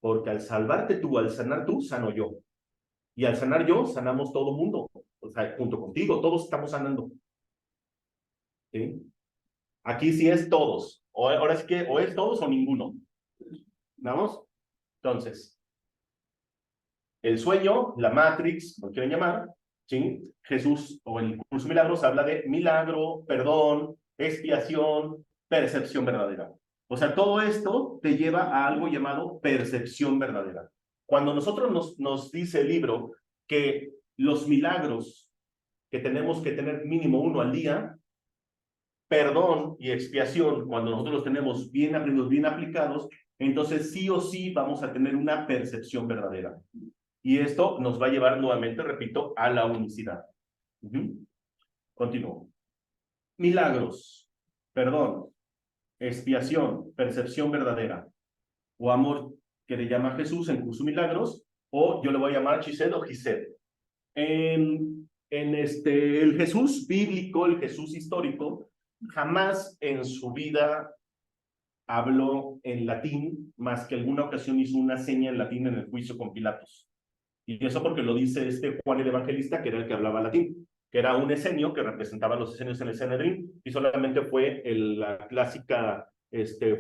porque al salvarte tú, al sanar tú, sano yo. Y al sanar yo, sanamos todo el mundo. O sea, junto contigo, todos estamos sanando. ¿Sí? Aquí sí es todos. Ahora sí que o es todos o ninguno. ¿Vamos? Entonces, el sueño, la Matrix, como quieren llamar, ¿sí? Jesús o el curso de milagros habla de milagro, perdón, expiación, percepción verdadera. O sea, todo esto te lleva a algo llamado percepción verdadera. Cuando nosotros nos dice el libro que los milagros que tenemos que tener mínimo uno al día, perdón y expiación, cuando nosotros los tenemos bien aprendidos, bien aplicados, entonces sí o sí vamos a tener una percepción verdadera. Y esto nos va a llevar nuevamente, repito, a la unicidad. Continúo. Milagros, perdón, expiación, percepción verdadera, o amor que le llama Jesús en curso milagros, o yo le voy a llamar Chised o Gised. El Jesús bíblico, el Jesús histórico, jamás en su vida habló en latín, más que alguna ocasión hizo una seña en latín en el juicio con Pilatos. Y eso porque lo dice Juan el Evangelista, que era el que hablaba latín, que era un esenio que representaba a los esenios en el Sanedrín, y solamente fue la clásica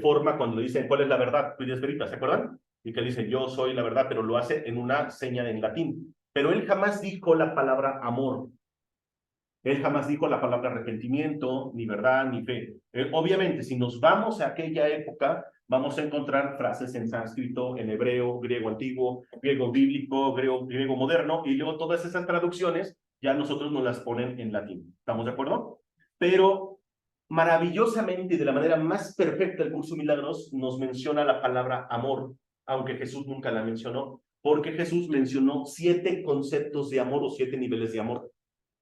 forma cuando le dicen cuál es la verdad, Fides Veritas, ¿se acuerdan? Y que dice yo soy la verdad, pero lo hace en una seña en latín. Pero él jamás dijo la palabra amor. Él jamás dijo la palabra arrepentimiento, ni verdad, ni fe. Obviamente, si nos vamos a aquella época, vamos a encontrar frases en sánscrito, en hebreo, griego antiguo, griego bíblico, griego moderno, y luego todas esas traducciones ya nosotros nos las ponen en latín. ¿Estamos de acuerdo? Pero maravillosamente, de la manera más perfecta, el curso Milagros nos menciona la palabra amor, aunque Jesús nunca la mencionó, porque Jesús mencionó 7 conceptos de amor o 7 niveles de amor.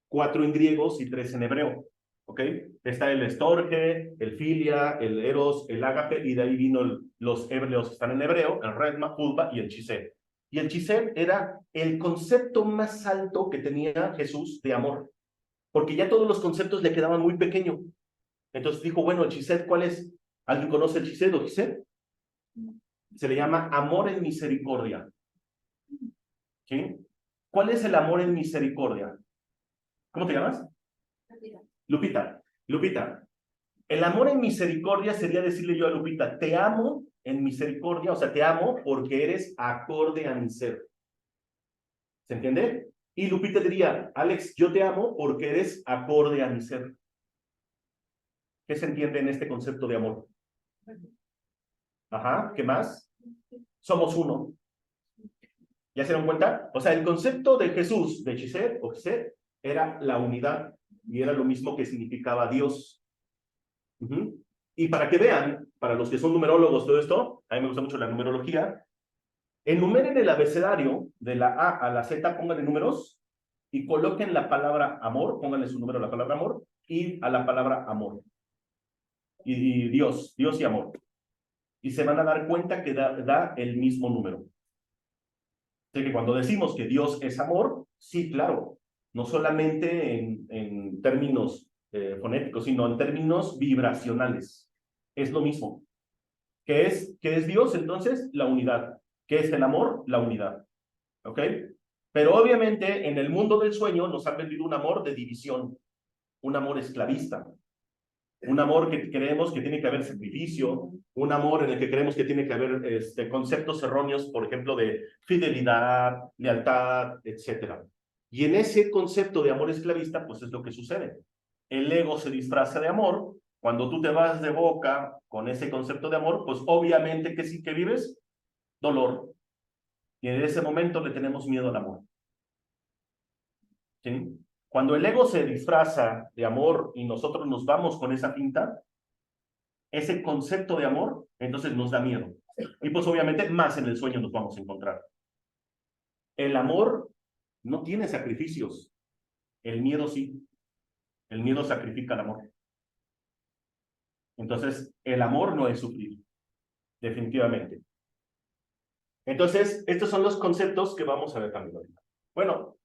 4 en griegos y 3 en hebreo. ¿Ok? Está el estorge, el filia, el eros, el ágape, y de ahí vino los hebreos que están en hebreo, el redma, pulpa y el chised. Y el chised era el concepto más alto que tenía Jesús de amor, porque ya todos los conceptos le quedaban muy pequeños. Entonces dijo, bueno, el chised, ¿cuál es? ¿Alguien conoce el chised o chised? Se le llama amor en misericordia. ¿Sí? ¿Cuál es el amor en misericordia? ¿Cómo te llamas? Lupita. Lupita, el amor en misericordia sería decirle yo a Lupita, te amo en misericordia, o sea, te amo porque eres acorde a mi ser. ¿Se entiende? Y Lupita diría, Alex, yo te amo porque eres acorde a mi ser. ¿Qué se entiende en este concepto de amor? Ajá, ¿qué más? Somos uno. ¿Ya se dan cuenta? O sea, el concepto de Jesús, de Chised o Gised, era la unidad y era lo mismo que significaba Dios. Y para que vean, para los que son numerólogos, todo esto, a mí me gusta mucho la numerología, enumeren el abecedario de la A a la Z, pónganle números y coloquen la palabra amor, pónganle su número a la palabra amor y a la palabra amor. Y Dios y amor. Y se van a dar cuenta que da el mismo número. Así que cuando decimos que Dios es amor, sí, claro, no solamente en términos fonéticos, sino en términos vibracionales. Es lo mismo. ¿Qué es Dios? Entonces, la unidad. ¿Qué es el amor? La unidad. ¿Ok? Pero obviamente en el mundo del sueño nos han vendido un amor de división, un amor esclavista, un amor que creemos que tiene que haber sacrificio, un amor en el que creemos que tiene que haber conceptos erróneos, por ejemplo, de fidelidad, lealtad, etc. Y en ese concepto de amor esclavista, pues es lo que sucede. El ego se disfraza de amor. Cuando tú te vas de boca con ese concepto de amor, pues obviamente que sí que vives dolor. Y en ese momento le tenemos miedo al amor. ¿Sí? Cuando el ego se disfraza de amor y nosotros nos vamos con esa pinta, ese concepto de amor, entonces nos da miedo. Y pues obviamente más en el sueño nos vamos a encontrar. El amor no tiene sacrificios. El miedo sí. El miedo sacrifica el amor. Entonces, el amor no es sufrir, definitivamente. Entonces, estos son los conceptos que vamos a ver también ahorita. Bueno,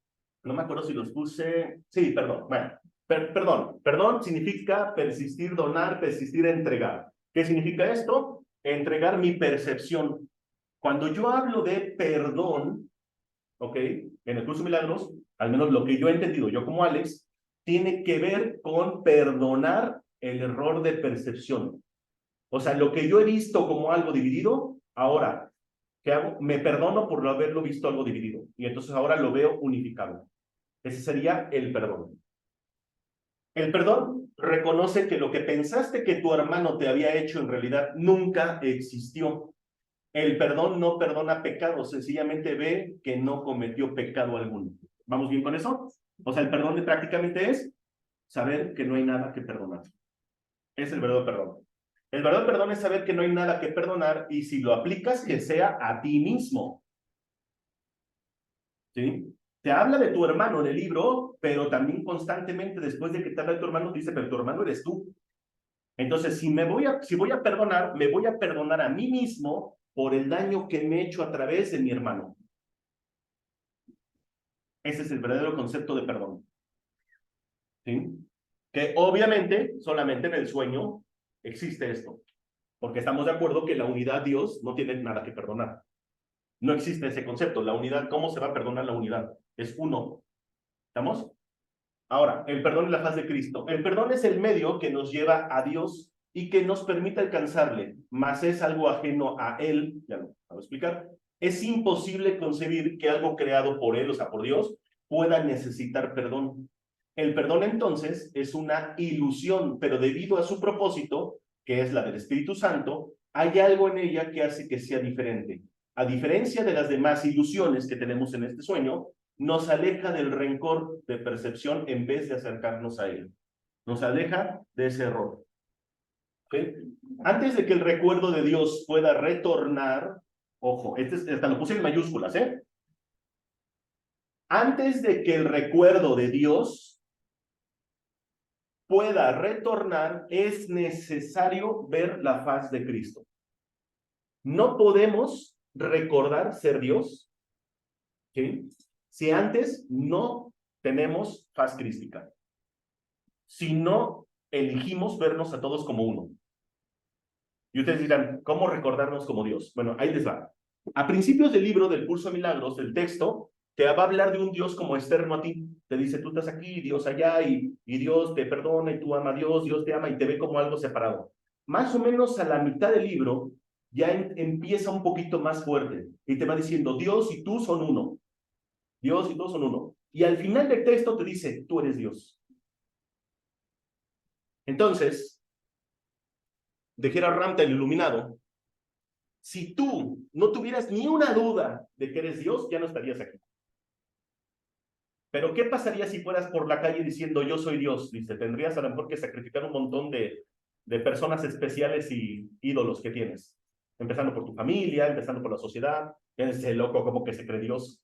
no me acuerdo si los puse. Sí, perdón. Bueno, perdón significa persistir, donar, persistir, entregar. ¿Qué significa esto? Entregar mi percepción. Cuando yo hablo de perdón, ¿ok? en el curso de milagros, al menos lo que yo he entendido, yo como Alex, tiene que ver con perdonar el error de percepción. O sea, lo que yo he visto como algo dividido, ahora, ¿qué hago? Me perdono por no haberlo visto algo dividido. Y entonces ahora lo veo unificado. Ese sería el perdón. El perdón reconoce que lo que pensaste que tu hermano te había hecho en realidad nunca existió. El perdón no perdona pecados, sencillamente ve que no cometió pecado alguno. ¿Vamos bien con eso? O sea, el perdón prácticamente es saber que no hay nada que perdonar. Es el verdadero perdón. El verdadero perdón es saber que no hay nada que perdonar y si lo aplicas, que sea a ti mismo. ¿Sí? Te habla de tu hermano en el libro, pero también constantemente después de que te habla de tu hermano, dice, pero tu hermano eres tú. Entonces, si voy a perdonar, me voy a perdonar a mí mismo por el daño que me he hecho a través de mi hermano. Ese es el verdadero concepto de perdón. ¿Sí? Que obviamente solamente en el sueño existe esto, porque estamos de acuerdo que la unidad Dios no tiene nada que perdonar. No existe ese concepto. La unidad, ¿cómo se va a perdonar la unidad? Es uno. ¿Estamos? Ahora, el perdón es la faz de Cristo. El perdón es el medio que nos lleva a Dios y que nos permite alcanzarle, mas es algo ajeno a Él. Ya lo voy a explicar. Es imposible concebir que algo creado por Él, o sea, por Dios, pueda necesitar perdón. El perdón entonces es una ilusión, pero debido a su propósito, que es la del Espíritu Santo, hay algo en ella que hace que sea diferente. A diferencia de las demás ilusiones que tenemos en este sueño, nos aleja del rencor de percepción en vez de acercarnos a él. Nos aleja de ese error. ¿Sí? Antes de que el recuerdo de Dios pueda retornar, ojo, hasta lo puse en mayúsculas, ¿eh? Antes de que el recuerdo de Dios pueda retornar, es necesario ver la faz de Cristo. No podemos recordar ser Dios, ¿sí? Si antes no tenemos faz crística. Si no elegimos vernos a todos como uno. Y ustedes dirán, ¿cómo recordarnos como Dios? Bueno, ahí les va. A principios del libro del Curso de Milagros, el texto te va a hablar de un Dios como externo a ti. Te dice, tú estás aquí, Dios allá, y Dios te perdona, y tú amas a Dios, Dios te ama, y te ve como algo separado. Más o menos a la mitad del libro, ya empieza un poquito más fuerte, y te va diciendo, Dios y tú son uno. Dios y tú son uno. Y al final del texto te dice, tú eres Dios. Entonces, dijera Ramta el iluminado, si tú no tuvieras ni una duda de que eres Dios, ya no estarías aquí. Pero ¿qué pasaría si fueras por la calle diciendo yo soy Dios? Dice, tendrías a lo mejor que sacrificar un montón de personas especiales y ídolos que tienes. Empezando por tu familia, empezando por la sociedad. Ese loco como que se cree Dios.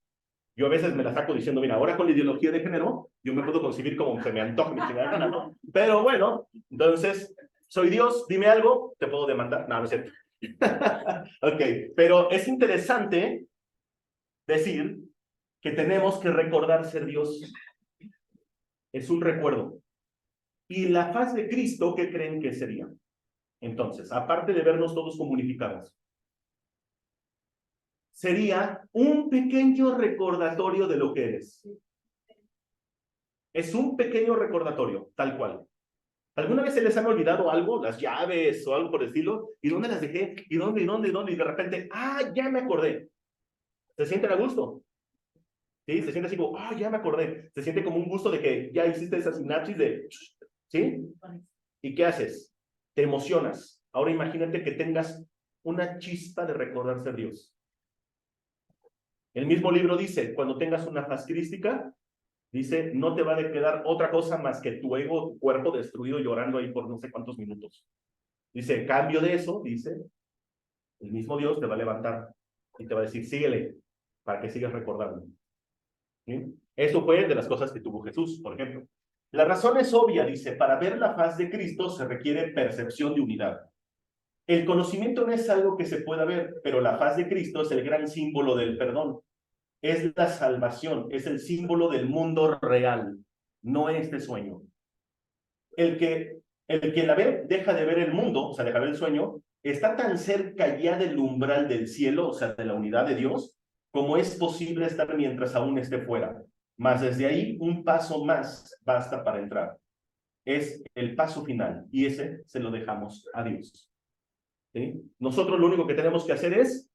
Yo a veces me la saco diciendo, mira, ahora con la ideología de género, yo me puedo concebir como se me antoja, me chingada gana, ¿no? Pero bueno, entonces, soy Dios, dime algo, te puedo demandar. No, no es cierto. Ok, pero es interesante decir que tenemos que recordar ser Dios. Es un recuerdo. Y la faz de Cristo, ¿qué creen que sería? Entonces, aparte de vernos todos como unificados, sería un pequeño recordatorio de lo que eres. Es un pequeño recordatorio, tal cual. ¿Alguna vez se les han olvidado algo, las llaves o algo por el estilo? ¿Y dónde las dejé? ¿Y dónde? ¿Y dónde? ¿Y dónde? Y de repente, ya me acordé. ¿Se sienten a gusto? ¿Sí? Se siente así como, ya me acordé. Se siente como un gusto de que ya hiciste esa sinapsis de, ¿sí? ¿Y qué haces? Te emocionas. Ahora imagínate que tengas una chispa de recordar ser Dios. El mismo libro dice, cuando tengas una faz crística, dice, no te va a quedar otra cosa más que tu ego, tu cuerpo destruido llorando ahí por no sé cuántos minutos. Dice, cambio de eso, dice, el mismo Dios te va a levantar y te va a decir, síguele, para que sigas recordando. ¿Sí? Eso fue de las cosas que tuvo Jesús, por ejemplo. La razón es obvia, dice, para ver la faz de Cristo se requiere percepción de unidad. El conocimiento no es algo que se pueda ver, pero la faz de Cristo es el gran símbolo del perdón. Es la salvación, es el símbolo del mundo real, no este sueño. El que la ve deja de ver el mundo, o sea, deja de ver el sueño, está tan cerca ya del umbral del cielo, o sea, de la unidad de Dios, como es posible estar mientras aún esté fuera. Mas desde ahí, un paso más basta para entrar. Es el paso final, y ese se lo dejamos a Dios. ¿Sí? Nosotros lo único que tenemos que hacer es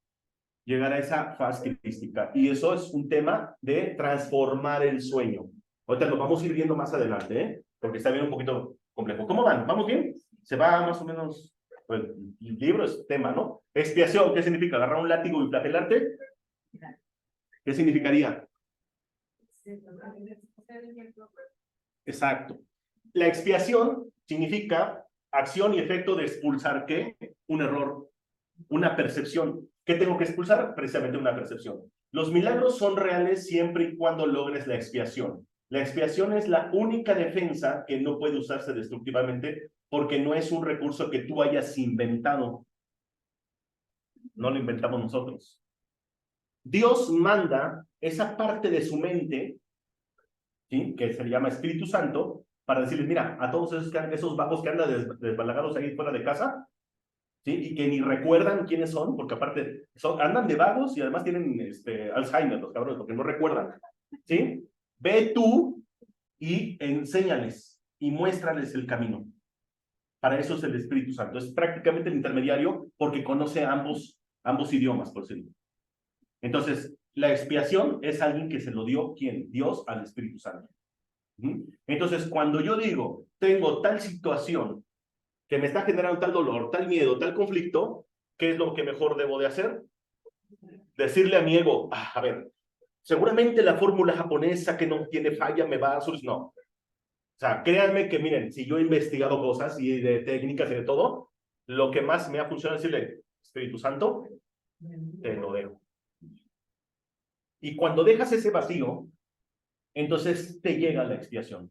llegar a esa faz crística, y eso es un tema de transformar el sueño. Ahorita lo vamos a ir viendo más adelante, ¿eh? Porque está bien un poquito complejo. ¿Cómo van? ¿Vamos bien? Se va más o menos, pues, el libro es tema, ¿no? Expiación, ¿qué significa? ¿Agarrar un látigo y flagelarte? ¿Qué significaría? Exacto. La expiación significa acción y efecto de expulsar, ¿qué? Un error, una percepción. ¿Qué tengo que expulsar? Precisamente una percepción. Los milagros son reales siempre y cuando logres la expiación. La expiación es la única defensa que no puede usarse destructivamente porque no es un recurso que tú hayas inventado. No lo inventamos nosotros. Dios manda esa parte de su mente, ¿sí?, que se llama Espíritu Santo, para decirles, mira, a todos esos vagos que andan desbalagados ahí fuera de casa, ¿sí?, y que ni recuerdan quiénes son, porque aparte andan de vagos y además tienen Alzheimer, los cabrones, porque no recuerdan, ¿sí? Ve tú y enséñales y muéstrales el camino. Para eso es el Espíritu Santo. Es prácticamente el intermediario porque conoce ambos idiomas, por decirlo. Entonces, la expiación es alguien que se lo dio, ¿quién? Dios al Espíritu Santo. Entonces, cuando yo digo, tengo tal situación que me está generando tal dolor, tal miedo, tal conflicto, ¿qué es lo que mejor debo de hacer? Decirle a mi ego, a ver, seguramente la fórmula japonesa que no tiene falla me va a solucionar. No. O sea, créanme que, miren, si yo he investigado cosas y de técnicas y de todo, lo que más me ha funcionado es decirle, Espíritu Santo, te lo dejo. Y cuando dejas ese vacío, entonces te llega la expiación.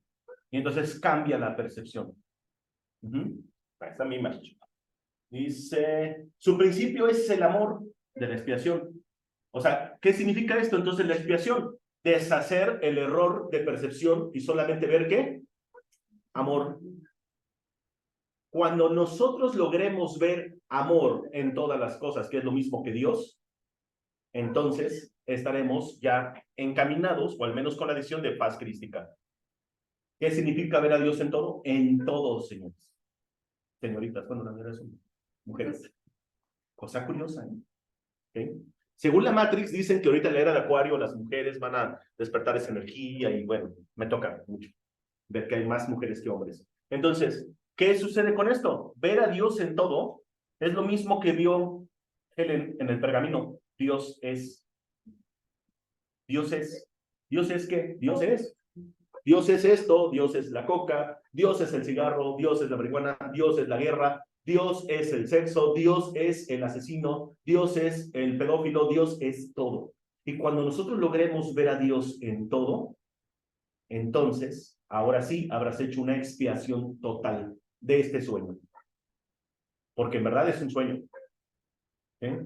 Y entonces cambia la percepción. Esta misma. Dice, su principio es el amor de la expiación. O sea, ¿qué significa esto entonces la expiación? Deshacer el error de percepción y solamente ver ¿qué? Amor. Cuando nosotros logremos ver amor en todas las cosas, que es lo mismo que Dios, entonces estaremos ya encaminados, o al menos con la visión de paz crística. ¿Qué significa ver a Dios en todo? En todo, señores. Señoritas, cuando también eso, mujeres. Cosa curiosa, ¿eh? ¿Okay? Según la Matrix, dicen que ahorita en la era de Acuario las mujeres van a despertar esa energía y bueno, me toca mucho ver que hay más mujeres que hombres. Entonces, ¿qué sucede con esto? Ver a Dios en todo es lo mismo que vio Helen en el pergamino. Dios es. Dios es. ¿Dios es qué? Dios es. Dios es esto, Dios es la coca, Dios es el cigarro, Dios es la marihuana, Dios es la guerra, Dios es el sexo, Dios es el asesino, Dios es el pedófilo, Dios es todo. Y cuando nosotros logremos ver a Dios en todo, entonces, ahora sí, habrás hecho una expiación total de este sueño. Porque en verdad es un sueño. ¿Eh?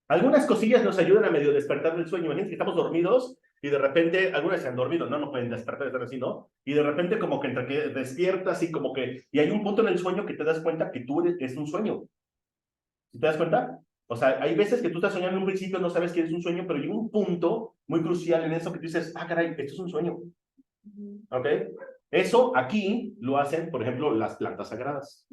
Algunas cosillas nos ayudan a medio despertar del sueño. Imagínense que estamos dormidos y de repente, algunas se han dormido, no pueden despertar, estar así, ¿no? Y de repente como que entre que despiertas y como que, y hay un punto en el sueño que te das cuenta que tú es un sueño. ¿Sí te das cuenta? O sea, hay veces que tú estás soñando en un principio, no sabes que es un sueño, pero hay un punto muy crucial en eso que tú dices, caray, esto es un sueño. ¿Ok? Eso aquí lo hacen, por ejemplo, las plantas sagradas.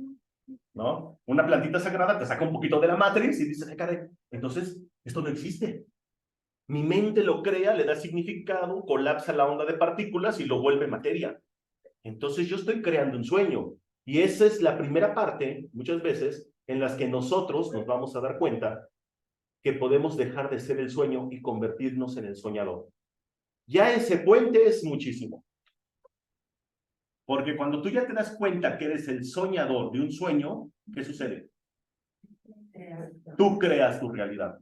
¿No? Una plantita sagrada te saca un poquito de la matriz y dices, caray, entonces esto no existe. Mi mente lo crea, le da significado, colapsa la onda de partículas y lo vuelve materia. Entonces yo estoy creando un sueño. Y esa es la primera parte, muchas veces, en las que nosotros nos vamos a dar cuenta que podemos dejar de ser el sueño y convertirnos en el soñador. Ya ese puente es muchísimo. Porque cuando tú ya te das cuenta que eres el soñador de un sueño, ¿qué sucede? Tú creas tu realidad.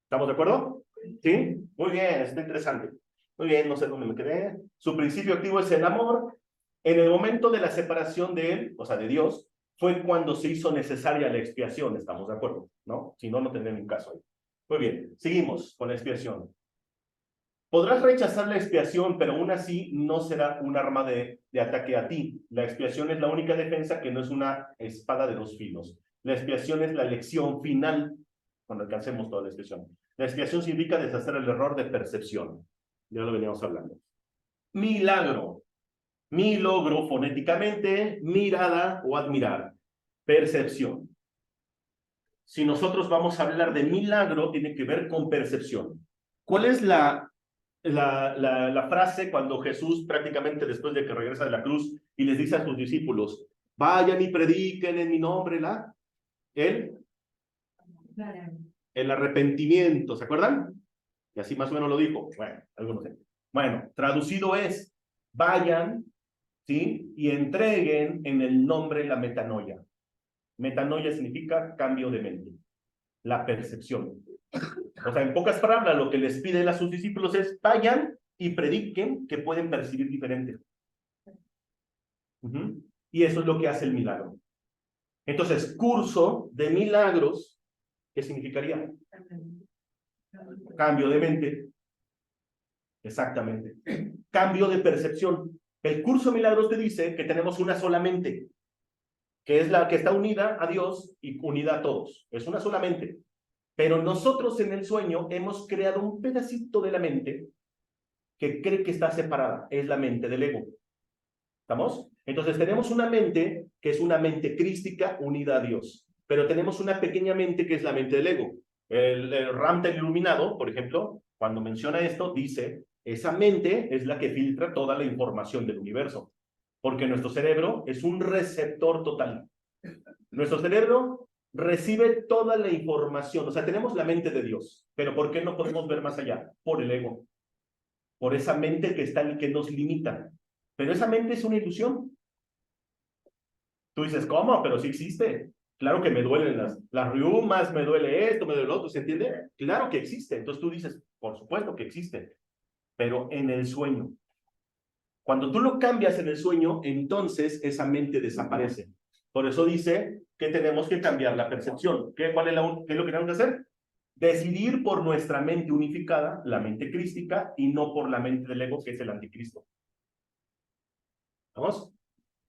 ¿Estamos de acuerdo? ¿Sí? Muy bien, está interesante. Muy bien, no sé dónde me quedé. Su principio activo es el amor. En el momento de la separación de él, o sea, de Dios, fue cuando se hizo necesaria la expiación, ¿estamos de acuerdo? ¿No? Si no, no tendría ningún caso ahí. Muy bien, seguimos con la expiación. Podrás rechazar la expiación, pero aún así no será un arma de ataque a ti. La expiación es la única defensa que no es una espada de dos filos. La expiación es la lección final cuando alcancemos toda la expiación. La expiación significa deshacer el error de percepción. Ya lo veníamos hablando. Milagro. Mi logro fonéticamente, mirada o admirar. Percepción. Si nosotros vamos a hablar de milagro, tiene que ver con percepción. ¿Cuál es la frase cuando Jesús prácticamente después de que regresa de la cruz y les dice a sus discípulos, vayan y prediquen en mi nombre el arrepentimiento, ¿se acuerdan? Y así más o menos lo dijo. Bueno, algunos sé. Bueno, traducido es, vayan, ¿sí? Y entreguen en el nombre la metanoia. Metanoia significa cambio de mente, la percepción. O sea, en pocas palabras, lo que les pide a sus discípulos es, vayan y prediquen que pueden percibir diferente. Y eso es lo que hace el milagro. Entonces, curso de milagros, ¿qué significaría? Cambio de mente. Exactamente. Cambio de percepción. El curso de milagros te dice que tenemos una sola mente, que es la que está unida a Dios y unida a todos. Es una sola mente. Pero nosotros en el sueño hemos creado un pedacito de la mente que cree que está separada. Es la mente del ego. ¿Estamos? Entonces tenemos una mente que es una mente crística unida a Dios. Pero tenemos una pequeña mente que es la mente del ego. El Ramtel iluminado, por ejemplo, cuando menciona esto, dice, esa mente es la que filtra toda la información del universo. Porque nuestro cerebro es un receptor total. Nuestro cerebro recibe toda la información. O sea, tenemos la mente de Dios. Pero ¿por qué no podemos ver más allá? Por el ego. Por esa mente que está que nos limita. Pero esa mente es una ilusión. Tú dices, ¿cómo? Pero sí existe. Claro que me duelen las riumas, me duele esto, me duele lo otro, ¿se entiende? Claro que existe. Entonces tú dices, por supuesto que existe. Pero en el sueño. Cuando tú lo cambias en el sueño, entonces esa mente desaparece. Por eso dice que tenemos que cambiar la percepción. ¿Qué es lo que tenemos que hacer? Decidir por nuestra mente unificada, la mente crística, y no por la mente del ego, que es el anticristo. ¿Vamos?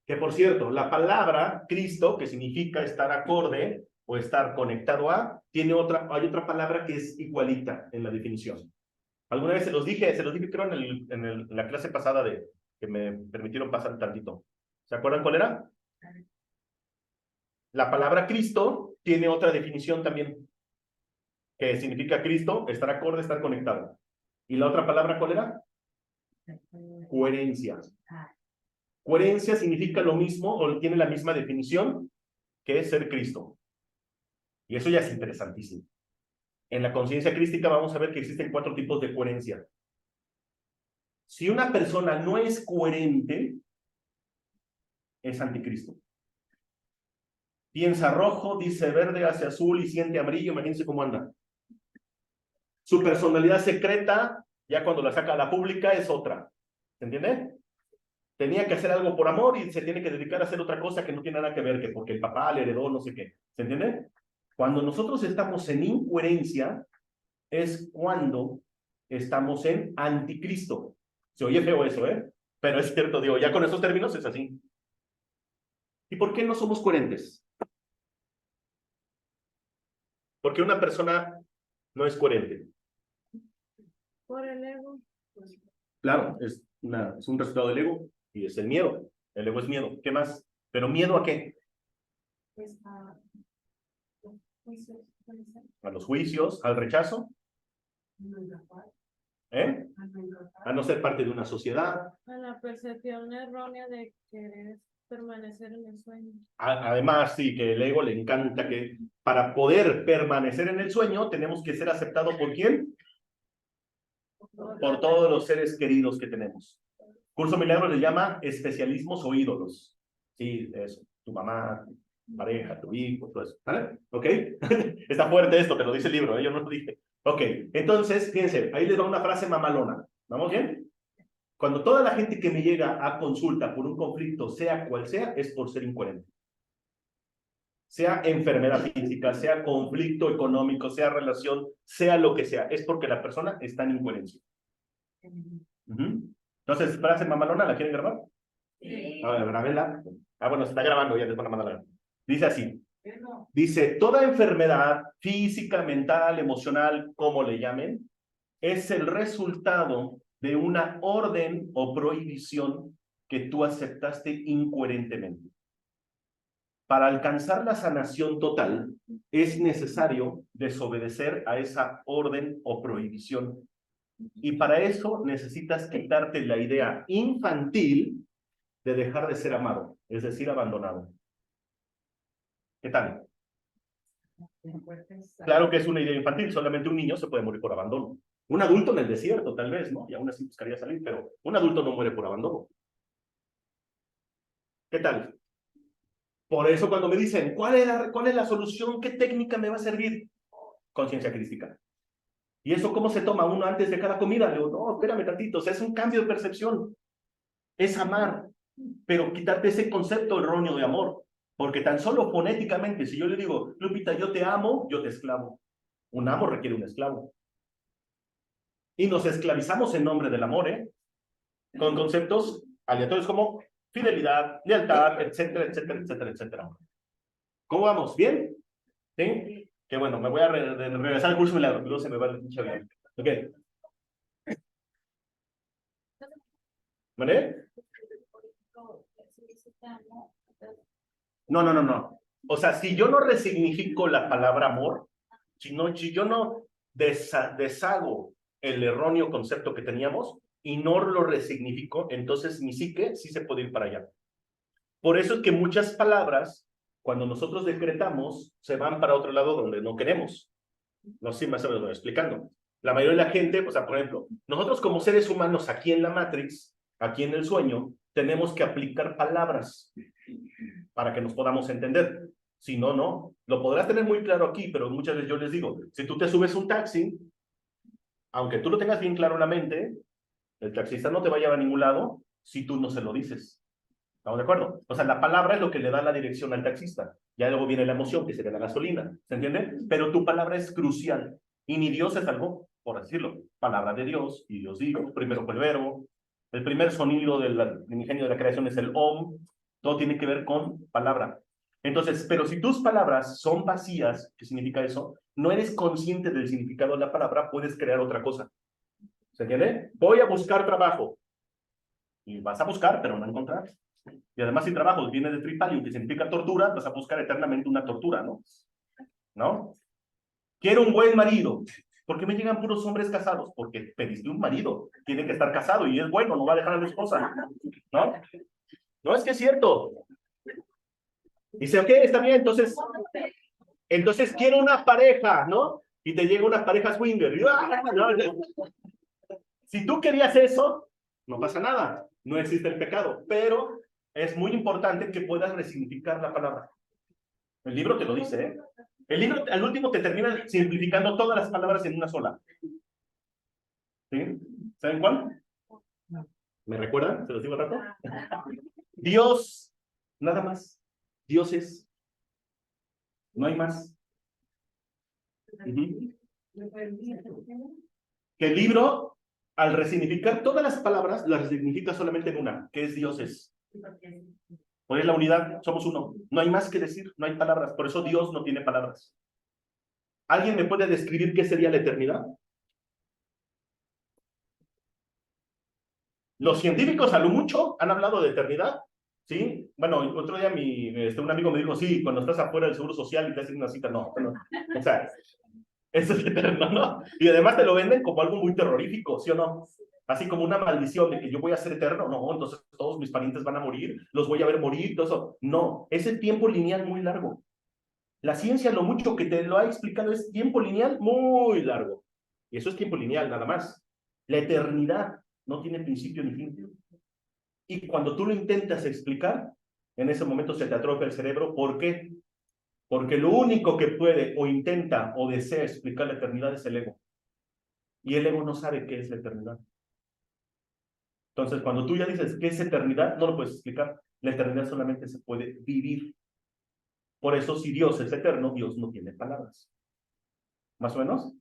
Que por cierto, la palabra Cristo, que significa estar acorde o estar conectado a, hay otra palabra que es igualita en la definición. Alguna vez se los dije creo en la clase pasada que me permitieron pasar tantito. ¿Se acuerdan cuál era? La palabra Cristo tiene otra definición también, que significa Cristo, estar acorde, estar conectado. ¿Y la otra palabra cuál era? Coherencia. Coherencia significa lo mismo o tiene la misma definición que es ser Cristo. Y eso ya es interesantísimo. En la conciencia crística vamos a ver que existen 4 tipos de coherencia. Si una persona no es coherente, es anticristo. Piensa rojo, dice verde, hace azul y siente amarillo, imagínense cómo anda. Su personalidad secreta, ya cuando la saca a la pública, es otra. ¿Se entiende? Tenía que hacer algo por amor y se tiene que dedicar a hacer otra cosa que no tiene nada que ver, que porque el papá le heredó no sé qué. ¿Se entiende? Cuando nosotros estamos en incoherencia, es cuando estamos en anticristo. Se oye feo eso, ¿eh? Pero es cierto, digo, ya con esos términos es así. ¿Y por qué no somos coherentes? ¿Por qué una persona no es coherente? Por el ego. Claro, es un resultado del ego y es el miedo. El ego es miedo. ¿Qué más? ¿Pero miedo a qué? Pues a los juicios. A los juicios, al rechazo, ¿eh? A no ser parte de una sociedad. A la percepción errónea de querer permanecer en el sueño. Además, sí, que el ego le encanta que para poder permanecer en el sueño tenemos que ser aceptados ¿por quién? Por todos los seres queridos que tenemos. Curso Milagro le llama especialismos o ídolos. Sí, eso. Tu mamá, tu pareja, tu hijo, todo eso. ¿Vale? ¿Ok? Está fuerte esto, te lo dice el libro, ¿eh? Yo no lo dije. Ok, entonces, fíjense, ahí les va una frase mamalona. ¿Vamos bien? Cuando toda la gente que me llega a consulta por un conflicto, sea cual sea, es por ser incoherente. Sea enfermedad física, sea conflicto económico, sea relación, sea lo que sea, es porque la persona está en incoherencia. Entonces, frase mamalona, ¿la quieren grabar? Sí. A ver, grábenla. Ah, bueno, se está grabando, ya les van a mandar. Dice así, Dice, toda enfermedad física, mental, emocional, como le llamen, es el resultado de una orden o prohibición que tú aceptaste incoherentemente. Para alcanzar la sanación total, es necesario desobedecer a esa orden o prohibición. Y para eso necesitas quitarte la idea infantil de dejar de ser amado, es decir, abandonado. ¿Qué tal? Claro que es una idea infantil, solamente un niño se puede morir por abandono. Un adulto en el desierto, tal vez, ¿no? Y aún así buscaría salir, pero un adulto no muere por abandono. ¿Qué tal? Por eso cuando me dicen, ¿cuál es la solución? ¿Qué técnica me va a servir? Conciencia crística. ¿Y eso cómo se toma uno antes de cada comida? Le digo, no, espérame tantito, o sea, es un cambio de percepción. Es amar, pero quitarte ese concepto erróneo de amor. Porque tan solo fonéticamente, si yo le digo, Lupita, yo te amo, yo te esclavo. Un amo requiere un esclavo. Y nos esclavizamos en nombre del amor, ¿eh? Con conceptos aleatorios como fidelidad, lealtad, etcétera, etcétera, etcétera, etcétera. ¿Cómo vamos? ¿Bien? ¿Sí? Que bueno, me voy a regresar al curso de milagro, luego se me va el pinche avión. ¿Ok? ¿Vale? No, no, no, no. O sea, si yo no resignifico la palabra amor, si yo no deshago el erróneo concepto que teníamos y no lo resignifico, entonces mi psique sí se puede ir para allá. Por eso es que muchas palabras, cuando nosotros decretamos, se van para otro lado donde no queremos. No sé si más o menos lo estoy explicando. La mayoría de la gente, o sea, por ejemplo, nosotros como seres humanos aquí en la Matrix, aquí en el sueño, tenemos que aplicar palabras para que nos podamos entender. Si no, no. Lo podrás tener muy claro aquí, pero muchas veces yo les digo, si tú te subes un taxi, aunque tú lo tengas bien claro en la mente, el taxista no te va a llevar a ningún lado si tú no se lo dices. ¿Estamos de acuerdo? O sea, la palabra es lo que le da la dirección al taxista. Ya luego viene la emoción, que sería la gasolina. ¿Se entiende? Pero tu palabra es crucial. Y ni Dios es algo, por decirlo, palabra de Dios, y Dios dijo, primero fue el verbo. El primer sonido del ingenio de la creación es el Om. Todo tiene que ver con palabra. Entonces, pero si tus palabras son vacías, ¿qué significa eso? No eres consciente del significado de la palabra, puedes crear otra cosa. ¿Se entiende? Voy a buscar trabajo. Y vas a buscar, pero no encontrar. Y además, si trabajo viene de tripalium, que significa tortura, vas a buscar eternamente una tortura, ¿no? ¿No? Quiero un buen marido. ¿Por qué me llegan puros hombres casados? Porque pediste un marido. Tiene que estar casado y es bueno, no va a dejar a la esposa. ¿No? No, es que es cierto. Dice, ok, está bien, entonces quiero una pareja, ¿no? Y te llega una pareja swinger. Si tú querías eso, no pasa nada. No existe el pecado. Pero es muy importante que puedas resignificar la palabra. El libro te lo dice, ¿eh? El libro al último te termina simplificando todas las palabras en una sola. ¿Sí? ¿Saben cuál? ¿Me recuerdan? ¿Se los digo al rato? Dios, nada más. Dios es. No hay más. Que el libro, al resignificar todas las palabras, las resignifica solamente en una, que es Dios es. Por es la unidad, somos uno. No hay más que decir, no hay palabras. Por eso Dios no tiene palabras. ¿Alguien me puede describir qué sería la eternidad? Los científicos a lo mucho han hablado de eternidad, ¿sí? Bueno, otro día un amigo me dijo, sí, cuando estás afuera del Seguro Social y te hacen una cita, no. O sea, eso es eterno, ¿no? Y además te lo venden como algo muy terrorífico, ¿sí o no? Así como una maldición de que yo voy a ser eterno, no, entonces todos mis parientes van a morir, los voy a ver morir, todo eso. No, es el tiempo lineal muy largo. La ciencia lo mucho que te lo ha explicado es tiempo lineal muy largo. Y eso es tiempo lineal, nada más. La eternidad no tiene principio ni fin. Y cuando tú lo intentas explicar, en ese momento se te atrofia el cerebro. ¿Por qué? Porque lo único que puede o intenta o desea explicar la eternidad es el ego. Y el ego no sabe qué es la eternidad. Entonces, cuando tú ya dices qué es eternidad, no lo puedes explicar. La eternidad solamente se puede vivir. Por eso, si Dios es eterno, Dios no tiene palabras. ¿Más o menos?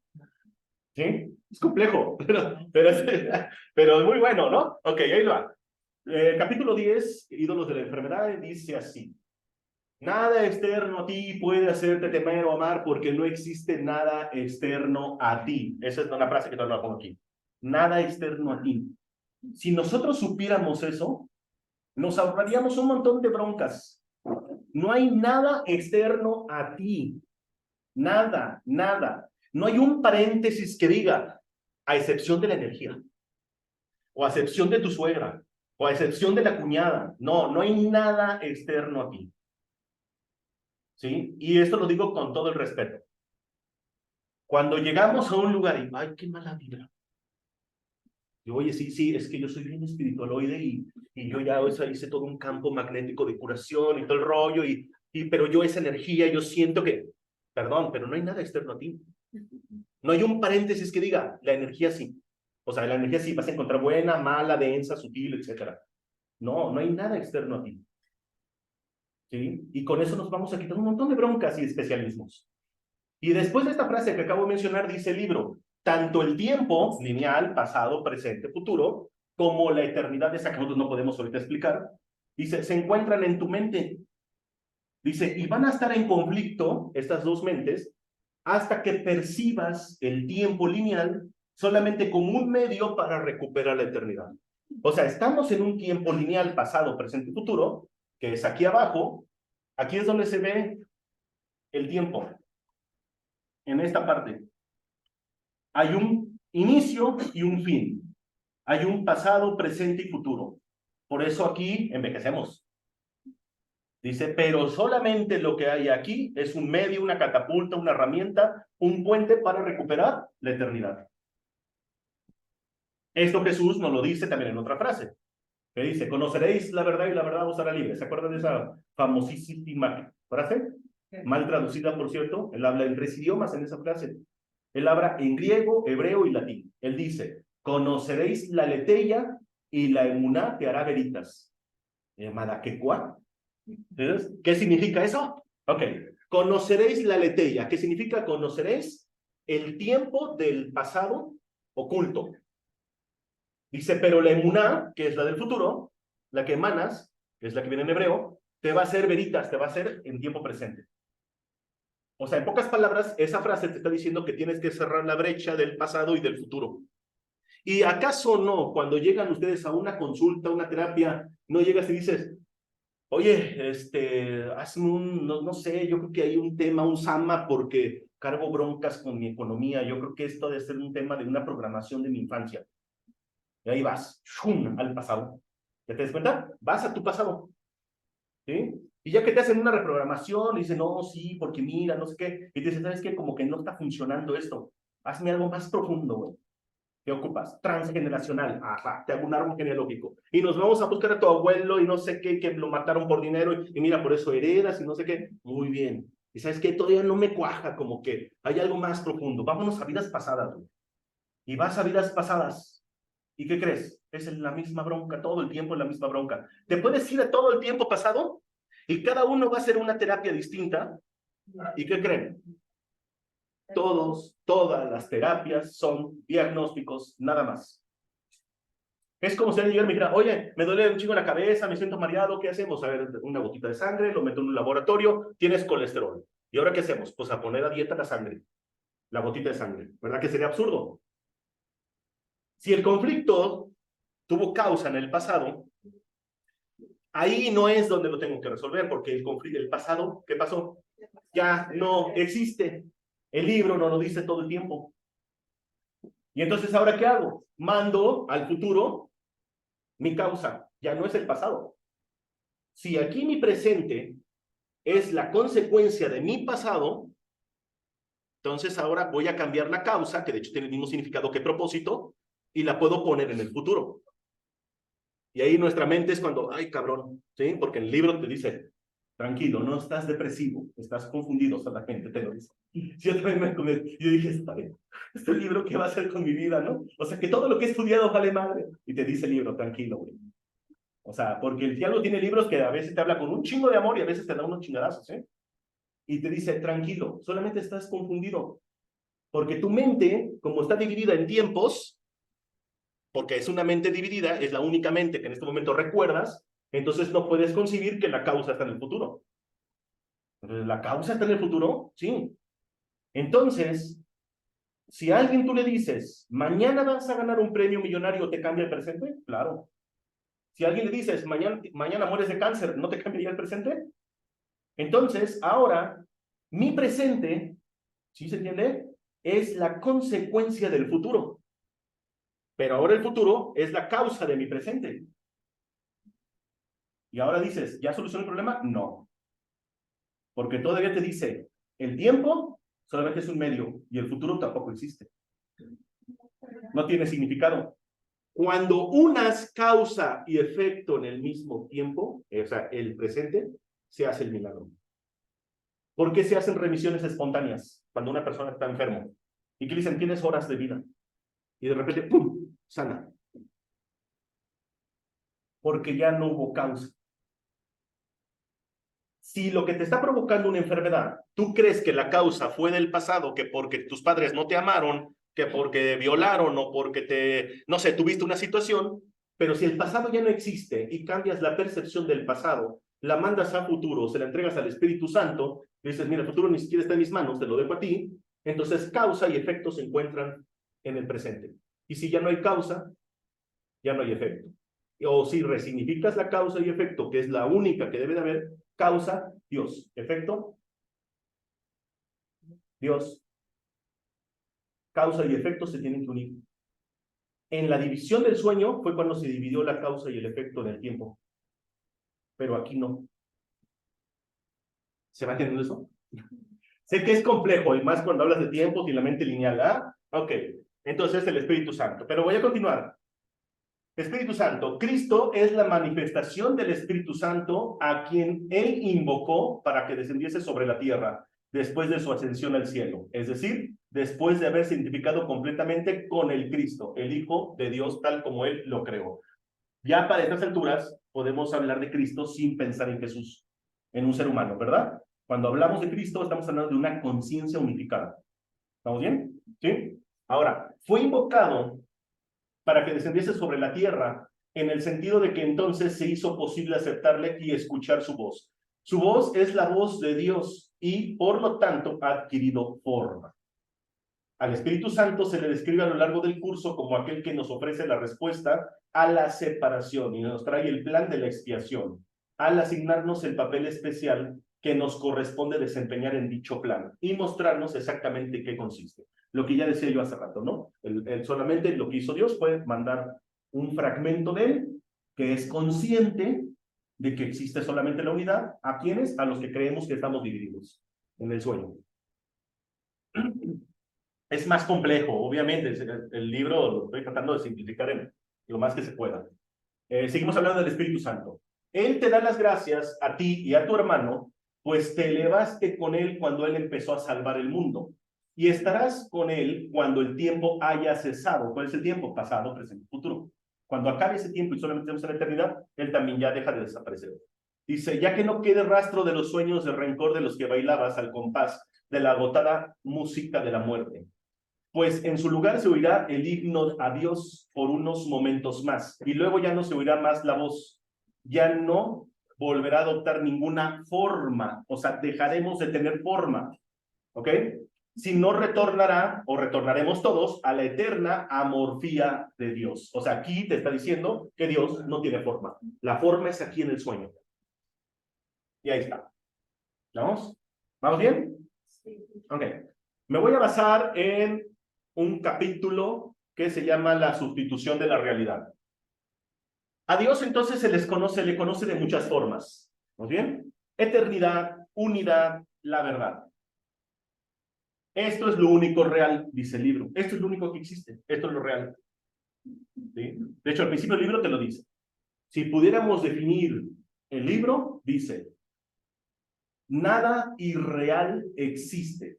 ¿Sí? Es complejo, pero es muy bueno, ¿no? Ok, ahí va. Capítulo 10, ídolos de la enfermedad, dice así. Nada externo a ti puede hacerte temer o amar porque no existe nada externo a ti. Esa es una frase que todavía no la pongo aquí. Nada externo a ti. Si nosotros supiéramos eso, nos ahorraríamos un montón de broncas. No hay nada externo a ti. Nada, nada. No hay un paréntesis que diga, a excepción de la energía, o a excepción de tu suegra, o a excepción de la cuñada. No, no hay nada externo a ti. ¿Sí? Y esto lo digo con todo el respeto. Cuando llegamos a un lugar y, ay, qué mala vibra. Y oye, sí, sí, es que yo soy bien espiritualoide y yo ya hice todo un campo magnético de curación y todo el rollo, pero yo esa energía, yo siento que, perdón, pero no hay nada externo a ti. No hay un paréntesis que diga, la energía sí. O sea, la energía sí, vas a encontrar buena, mala, densa, sutil, etcétera. No, no hay nada externo a ti. ¿Sí? Y con eso nos vamos a quitar un montón de broncas y especialismos. Y después de esta frase que acabo de mencionar, dice el libro, tanto el tiempo lineal, pasado, presente, futuro, como la eternidad, esa que nosotros no podemos ahorita explicar, dice, se encuentran en tu mente. Dice, y van a estar en conflicto, estas dos mentes, hasta que percibas el tiempo lineal solamente como un medio para recuperar la eternidad. O sea, estamos en un tiempo lineal, pasado, presente y futuro, que es aquí abajo. Aquí es donde se ve el tiempo, en esta parte. Hay un inicio y un fin. Hay un pasado, presente y futuro. Por eso aquí envejecemos. Dice, pero solamente lo que hay aquí es un medio, una catapulta, una herramienta, un puente para recuperar la eternidad. Esto Jesús nos lo dice también en otra frase, que dice, conoceréis la verdad y la verdad os hará libre. ¿Se acuerdan de esa famosísima frase? Mal traducida, por cierto. Él habla en 3 idiomas en esa frase. Él habla en griego, hebreo y latín. Él dice, conoceréis la leteia y la emuná te hará veritas. Madaquecua. ¿Qué significa eso? Ok. Conoceréis la leteia. ¿Qué significa? Conoceréis el tiempo del pasado oculto. Dice, pero la emuná, que es la del futuro, la que emanas, que es la que viene en hebreo, te va a hacer veritas, te va a hacer en tiempo presente. O sea, en pocas palabras, esa frase te está diciendo que tienes que cerrar la brecha del pasado y del futuro. ¿Y acaso no, cuando llegan ustedes a una consulta, una terapia, no llegas y dices, oye, hazme no sé, yo creo que hay un tema, un sama, porque cargo broncas con mi economía, yo creo que esto debe ser un tema de una programación de mi infancia. Y ahí vas, ¡shum!, al pasado. ¿Ya te das cuenta? Vas a tu pasado. ¿Sí? Y ya que te hacen una reprogramación, dicen, no, sí, porque mira, no sé qué, y te dicen, ¿sabes qué? Como que no está funcionando esto. Hazme algo más profundo, güey. ¿Qué ocupas? Transgeneracional. Ajá, te hago un árbol genealógico. Y nos vamos a buscar a tu abuelo y no sé qué, que lo mataron por dinero y mira, por eso heredas y no sé qué. Muy bien. Y sabes qué, todavía no me cuaja, como que hay algo más profundo. Vámonos a vidas pasadas, güey. Y vas a vidas pasadas. ¿Y qué crees? Es la misma bronca, todo el tiempo es la misma bronca. Te puedes ir a todo el tiempo pasado y cada uno va a hacer una terapia distinta. ¿Y qué creen? Todas las terapias son diagnósticos, nada más. Es como si alguien llegara y me dijera, oye, me duele un chingo la cabeza, me siento mareado, ¿qué hacemos? A ver, una gotita de sangre, lo meto en un laboratorio, tienes colesterol. ¿Y ahora qué hacemos? Pues a poner a dieta la sangre, la gotita de sangre. ¿Verdad que sería absurdo? Si el conflicto tuvo causa en el pasado, ahí no es donde lo tengo que resolver, porque el pasado, ¿qué pasó? Ya no existe. El libro no lo dice todo el tiempo. Y entonces, ¿ahora qué hago? Mando al futuro mi causa. Ya no es el pasado. Si aquí mi presente es la consecuencia de mi pasado, entonces ahora voy a cambiar la causa, que de hecho tiene el mismo significado que propósito, y la puedo poner en el futuro. Y ahí nuestra mente es cuando, ay, cabrón, ¿sí? Porque el libro te dice, tranquilo, no estás depresivo, estás confundido, o sea, la gente te lo dice. Yo también yo dije, está bien, este libro, ¿qué va a hacer con mi vida, no? O sea, que todo lo que he estudiado vale madre. Y te dice el libro, tranquilo, güey. O sea, porque el diablo tiene libros que a veces te habla con un chingo de amor y a veces te da unos chingadazos, ¿eh? Y te dice, tranquilo, solamente estás confundido. Porque tu mente, como está dividida en tiempos, porque es una mente dividida, es la única mente que en este momento recuerdas, entonces no puedes concebir que la causa está en el futuro. ¿La causa está en el futuro? Sí. Entonces, si a alguien tú le dices, mañana vas a ganar un premio millonario, ¿te cambia el presente? Claro. Si a alguien le dices, mañana mueres de cáncer, ¿no te cambiaría el presente? Entonces, ahora, mi presente, ¿sí se entiende? Es la consecuencia del futuro. Pero ahora el futuro es la causa de mi presente. Y ahora dices, ¿ya solucionó el problema? No. Porque todavía te dice, el tiempo solamente es un medio y el futuro tampoco existe. No tiene significado. Cuando unas causa y efecto en el mismo tiempo, o sea, el presente, se hace el milagro. ¿Por qué se hacen remisiones espontáneas cuando una persona está enferma? Y que dicen, tienes horas de vida. Y de repente, ¡pum!, sana. Porque ya no hubo causa. Si lo que te está provocando una enfermedad, tú crees que la causa fue del pasado, que porque tus padres no te amaron, que porque violaron o porque no sé, tuviste una situación, pero si el pasado ya no existe y cambias la percepción del pasado, la mandas a futuro, se la entregas al Espíritu Santo, y dices, mira, el futuro ni siquiera está en mis manos, te lo dejo a ti, entonces causa y efecto se encuentran en el presente. Y si ya no hay causa, ya no hay efecto. O si resignificas la causa y efecto, que es la única que debe de haber, causa, Dios, efecto, Dios. Causa y efecto se tienen que unir. En la división del sueño fue cuando se dividió la causa y el efecto en el tiempo. Pero aquí no. ¿Se va entendiendo eso? Sé que es complejo, y más cuando hablas de tiempos y la mente lineal. ¿Ah? Ok. Entonces el Espíritu Santo. Pero voy a continuar. Espíritu Santo. Cristo es la manifestación del Espíritu Santo a quien Él invocó para que descendiese sobre la tierra después de su ascensión al cielo. Es decir, después de haberse identificado completamente con el Cristo, el Hijo de Dios, tal como Él lo creó. Ya para estas alturas podemos hablar de Cristo sin pensar en Jesús, en un ser humano, ¿verdad? Cuando hablamos de Cristo estamos hablando de una conciencia unificada. ¿Estamos bien? ¿Sí? Ahora, fue invocado para que descendiese sobre la tierra, en el sentido de que entonces se hizo posible aceptarle y escuchar su voz. Su voz es la voz de Dios y, por lo tanto, ha adquirido forma. Al Espíritu Santo se le describe a lo largo del curso como aquel que nos ofrece la respuesta a la separación y nos trae el plan de la expiación, al asignarnos el papel especial que nos corresponde desempeñar en dicho plan y mostrarnos exactamente qué consiste. Lo que ya decía yo hace rato, ¿no? Solamente lo que hizo Dios fue mandar un fragmento de él que es consciente de que existe solamente la unidad. ¿A quiénes? A los que creemos que estamos divididos en el sueño. Es más complejo, obviamente. El libro lo estoy tratando de simplificar en lo más que se pueda. Seguimos hablando del Espíritu Santo. Él te da las gracias a ti y a tu hermano, pues te elevaste con él cuando él empezó a salvar el mundo. Y estarás con él cuando el tiempo haya cesado. ¿Cuál es el tiempo? Pasado, presente, futuro. Cuando acabe ese tiempo y solamente estamos en la eternidad, él también ya deja de desaparecer. Dice, ya que no quede rastro de los sueños de rencor de los que bailabas al compás de la agotada música de la muerte. Pues en su lugar se oirá el himno a Dios por unos momentos más, y luego ya no se oirá más la voz, ya no volverá a adoptar ninguna forma, o sea, dejaremos de tener forma, ¿ok? Si no retornará, o retornaremos todos, a la eterna amorfía de Dios. O sea, aquí te está diciendo que Dios no tiene forma. La forma es aquí en el sueño. Y ahí está. ¿Vamos? ¿Vamos bien? Sí. Ok. Me voy a basar en un capítulo que se llama La sustitución de la realidad. A Dios entonces se le conoce de muchas formas. ¿Muy bien? Eternidad, unidad, la verdad. Esto es lo único real, dice el libro. Esto es lo único que existe. Esto es lo real. ¿Sí? De hecho, al principio del libro te lo dice. Si pudiéramos definir el libro, dice, nada irreal existe.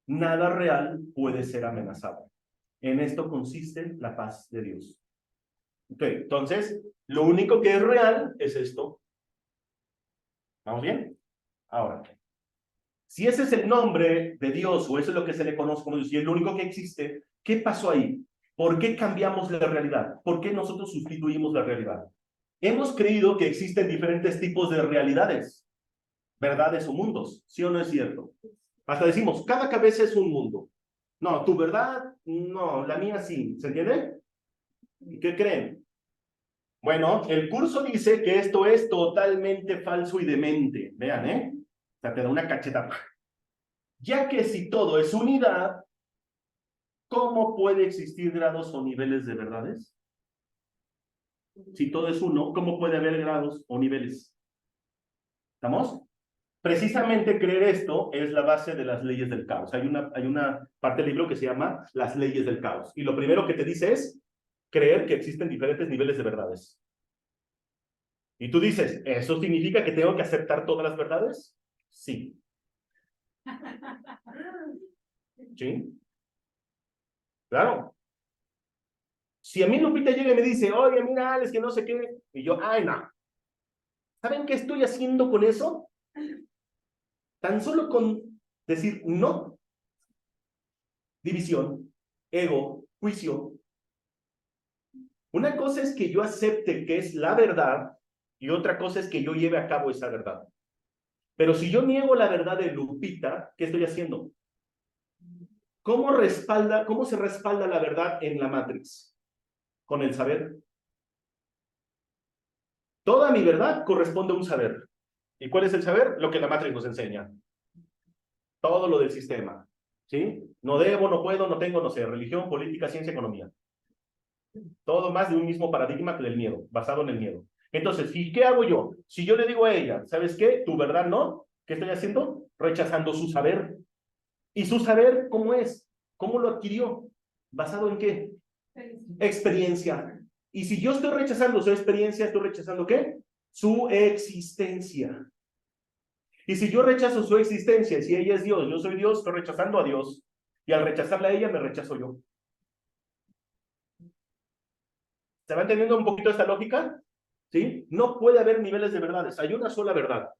Nada real puede ser amenazado. En esto consiste la paz de Dios. Ok, entonces, lo único que es real es esto. ¿Vamos bien? Ahora, si ese es el nombre de Dios, o eso es lo que se le conoce como Dios, y es lo único que existe, ¿qué pasó ahí? ¿Por qué cambiamos la realidad? ¿Por qué nosotros sustituimos la realidad? Hemos creído que existen diferentes tipos de realidades, verdades o mundos, ¿sí o no es cierto? Hasta decimos, cada cabeza es un mundo. No, tu verdad, no, la mía sí, ¿se entiende? ¿Y qué creen? Bueno, el curso dice que esto es totalmente falso y demente. Vean, ¿eh? O sea, te da una cachetada. Ya que si todo es unidad, ¿cómo puede existir grados o niveles de verdades? Si todo es uno, ¿cómo puede haber grados o niveles? ¿Estamos? Precisamente creer esto es la base de las leyes del caos. Hay una parte del libro que se llama Las leyes del caos. Y lo primero que te dice es creer que existen diferentes niveles de verdades. Y tú dices, ¿eso significa que tengo que aceptar todas las verdades? Sí. ¿Sí? Claro. Si a mí Lupita llega y me dice, oye, mira, Alex, que no sé qué, y yo, ay, no. ¿Saben qué estoy haciendo con eso? Tan solo con decir no, división, ego, juicio. Una cosa es que yo acepte que es la verdad y otra cosa es que yo lleve a cabo esa verdad. Pero si yo niego la verdad de Lupita, ¿qué estoy haciendo? ¿Cómo se respalda la verdad en la Matrix? Con el saber. Toda mi verdad corresponde a un saber. ¿Y cuál es el saber? Lo que la Matrix nos enseña. Todo lo del sistema. ¿Sí? No debo, no puedo, no tengo, no sé. Religión, política, ciencia, economía. Todo más de un mismo paradigma que del miedo, basado en el miedo. Entonces, ¿y qué hago yo? Si yo le digo a ella, ¿sabes qué? Tu verdad no. ¿Qué estoy haciendo? Rechazando su saber. ¿Y su saber cómo es? ¿Cómo lo adquirió? ¿Basado en qué? Experiencia. Y si yo estoy rechazando su experiencia, ¿estoy rechazando qué? Su existencia. Y si yo rechazo su existencia, si ella es Dios, yo soy Dios, estoy rechazando a Dios. Y al rechazarla a ella, me rechazo yo. ¿Se va entendiendo un poquito esta lógica? ¿Sí? No puede haber niveles de verdades. Hay una sola verdad.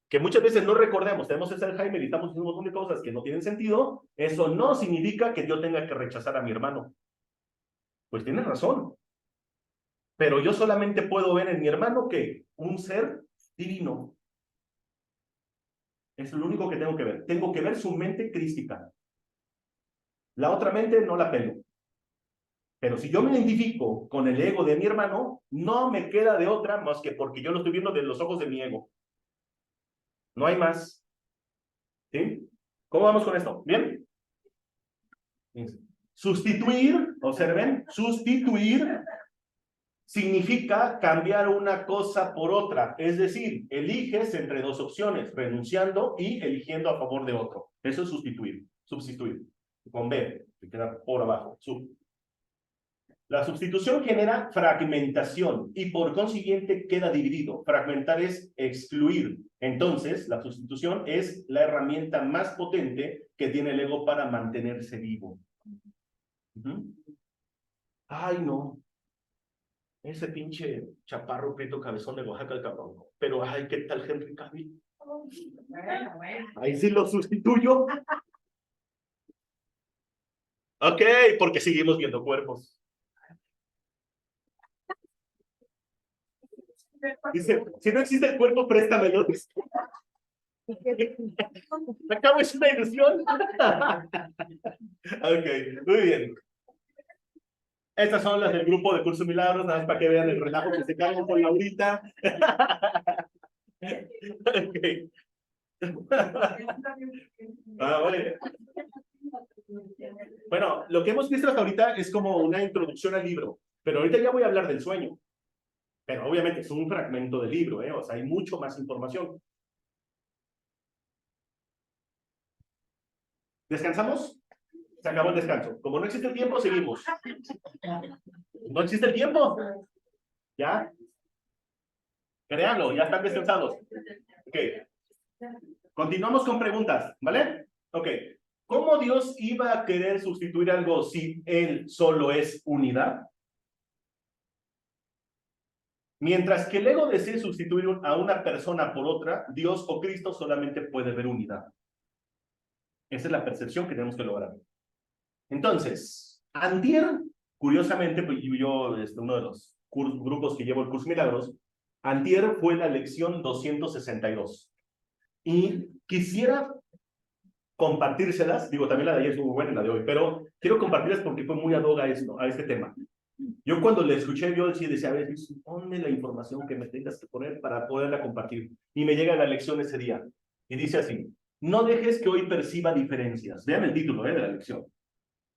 Que muchas veces no recordemos. Tenemos ese Alzheimer y estamos haciendo un montón de cosas que no tienen sentido. Eso no significa que yo tenga que rechazar a mi hermano. Pues tienes razón. Pero yo solamente puedo ver en mi hermano que un ser divino. Es lo único que tengo que ver. Tengo que ver su mente crística. La otra mente no la pelo. Pero si yo me identifico con el ego de mi hermano, no me queda de otra más que porque yo lo estoy viendo de los ojos de mi ego. No hay más. ¿Sí? ¿Cómo vamos con esto? ¿Bien? Sustituir, observen, sustituir significa cambiar una cosa por otra. Es decir, eliges entre dos opciones, renunciando y eligiendo a favor de otro. Eso es sustituir, sustituir. Con B, que queda por abajo. La sustitución genera fragmentación y por consiguiente queda dividido. Fragmentar es excluir. Entonces, la sustitución es la herramienta más potente que tiene el ego para mantenerse vivo. Ay, no. Ese pinche chaparro prieto cabezón de Oaxaca, el cabrón. Pero, ay, ¿qué tal Henry Cavill? Ahí sí lo sustituyo. Ok, porque seguimos viendo cuerpos. Dice, si no existe el cuerpo, préstamelo. Acabo es una ilusión. Ok, muy bien. Estas son las del grupo de Curso Milagros, nada más para que vean el relajo que se cargan con Laurita. Okay. Vale. Bueno, lo que hemos visto hasta ahorita es como una introducción al libro, pero ahorita ya voy a hablar del sueño. Pero obviamente es un fragmento del libro, o sea, hay mucho más información. ¿Descansamos? Se acabó el descanso. Como no existe el tiempo, seguimos. ¿No existe el tiempo? ¿Ya? Créanlo, ya están descansados. Ok. Continuamos con preguntas, ¿vale? Ok. ¿Cómo Dios iba a querer sustituir algo si Él solo es unidad? Mientras que el ego desee sustituir a una persona por otra, Dios o Cristo solamente puede ver unidad. Esa es la percepción que tenemos que lograr. Entonces, antier, curiosamente, pues yo, uno de los grupos que llevo el curso Milagros, antier fue la lección 262. Y quisiera compartírselas, digo, también la de ayer estuvo buena y la de hoy, pero quiero compartirlas porque fue muy ad hoc a esto, a este tema. Yo cuando le escuché, yo decía, a ver, ponme la información que me tengas que poner para poderla compartir. Y me llega la lección ese día. Y dice así, no dejes que hoy perciba diferencias. Vean el título de la lección.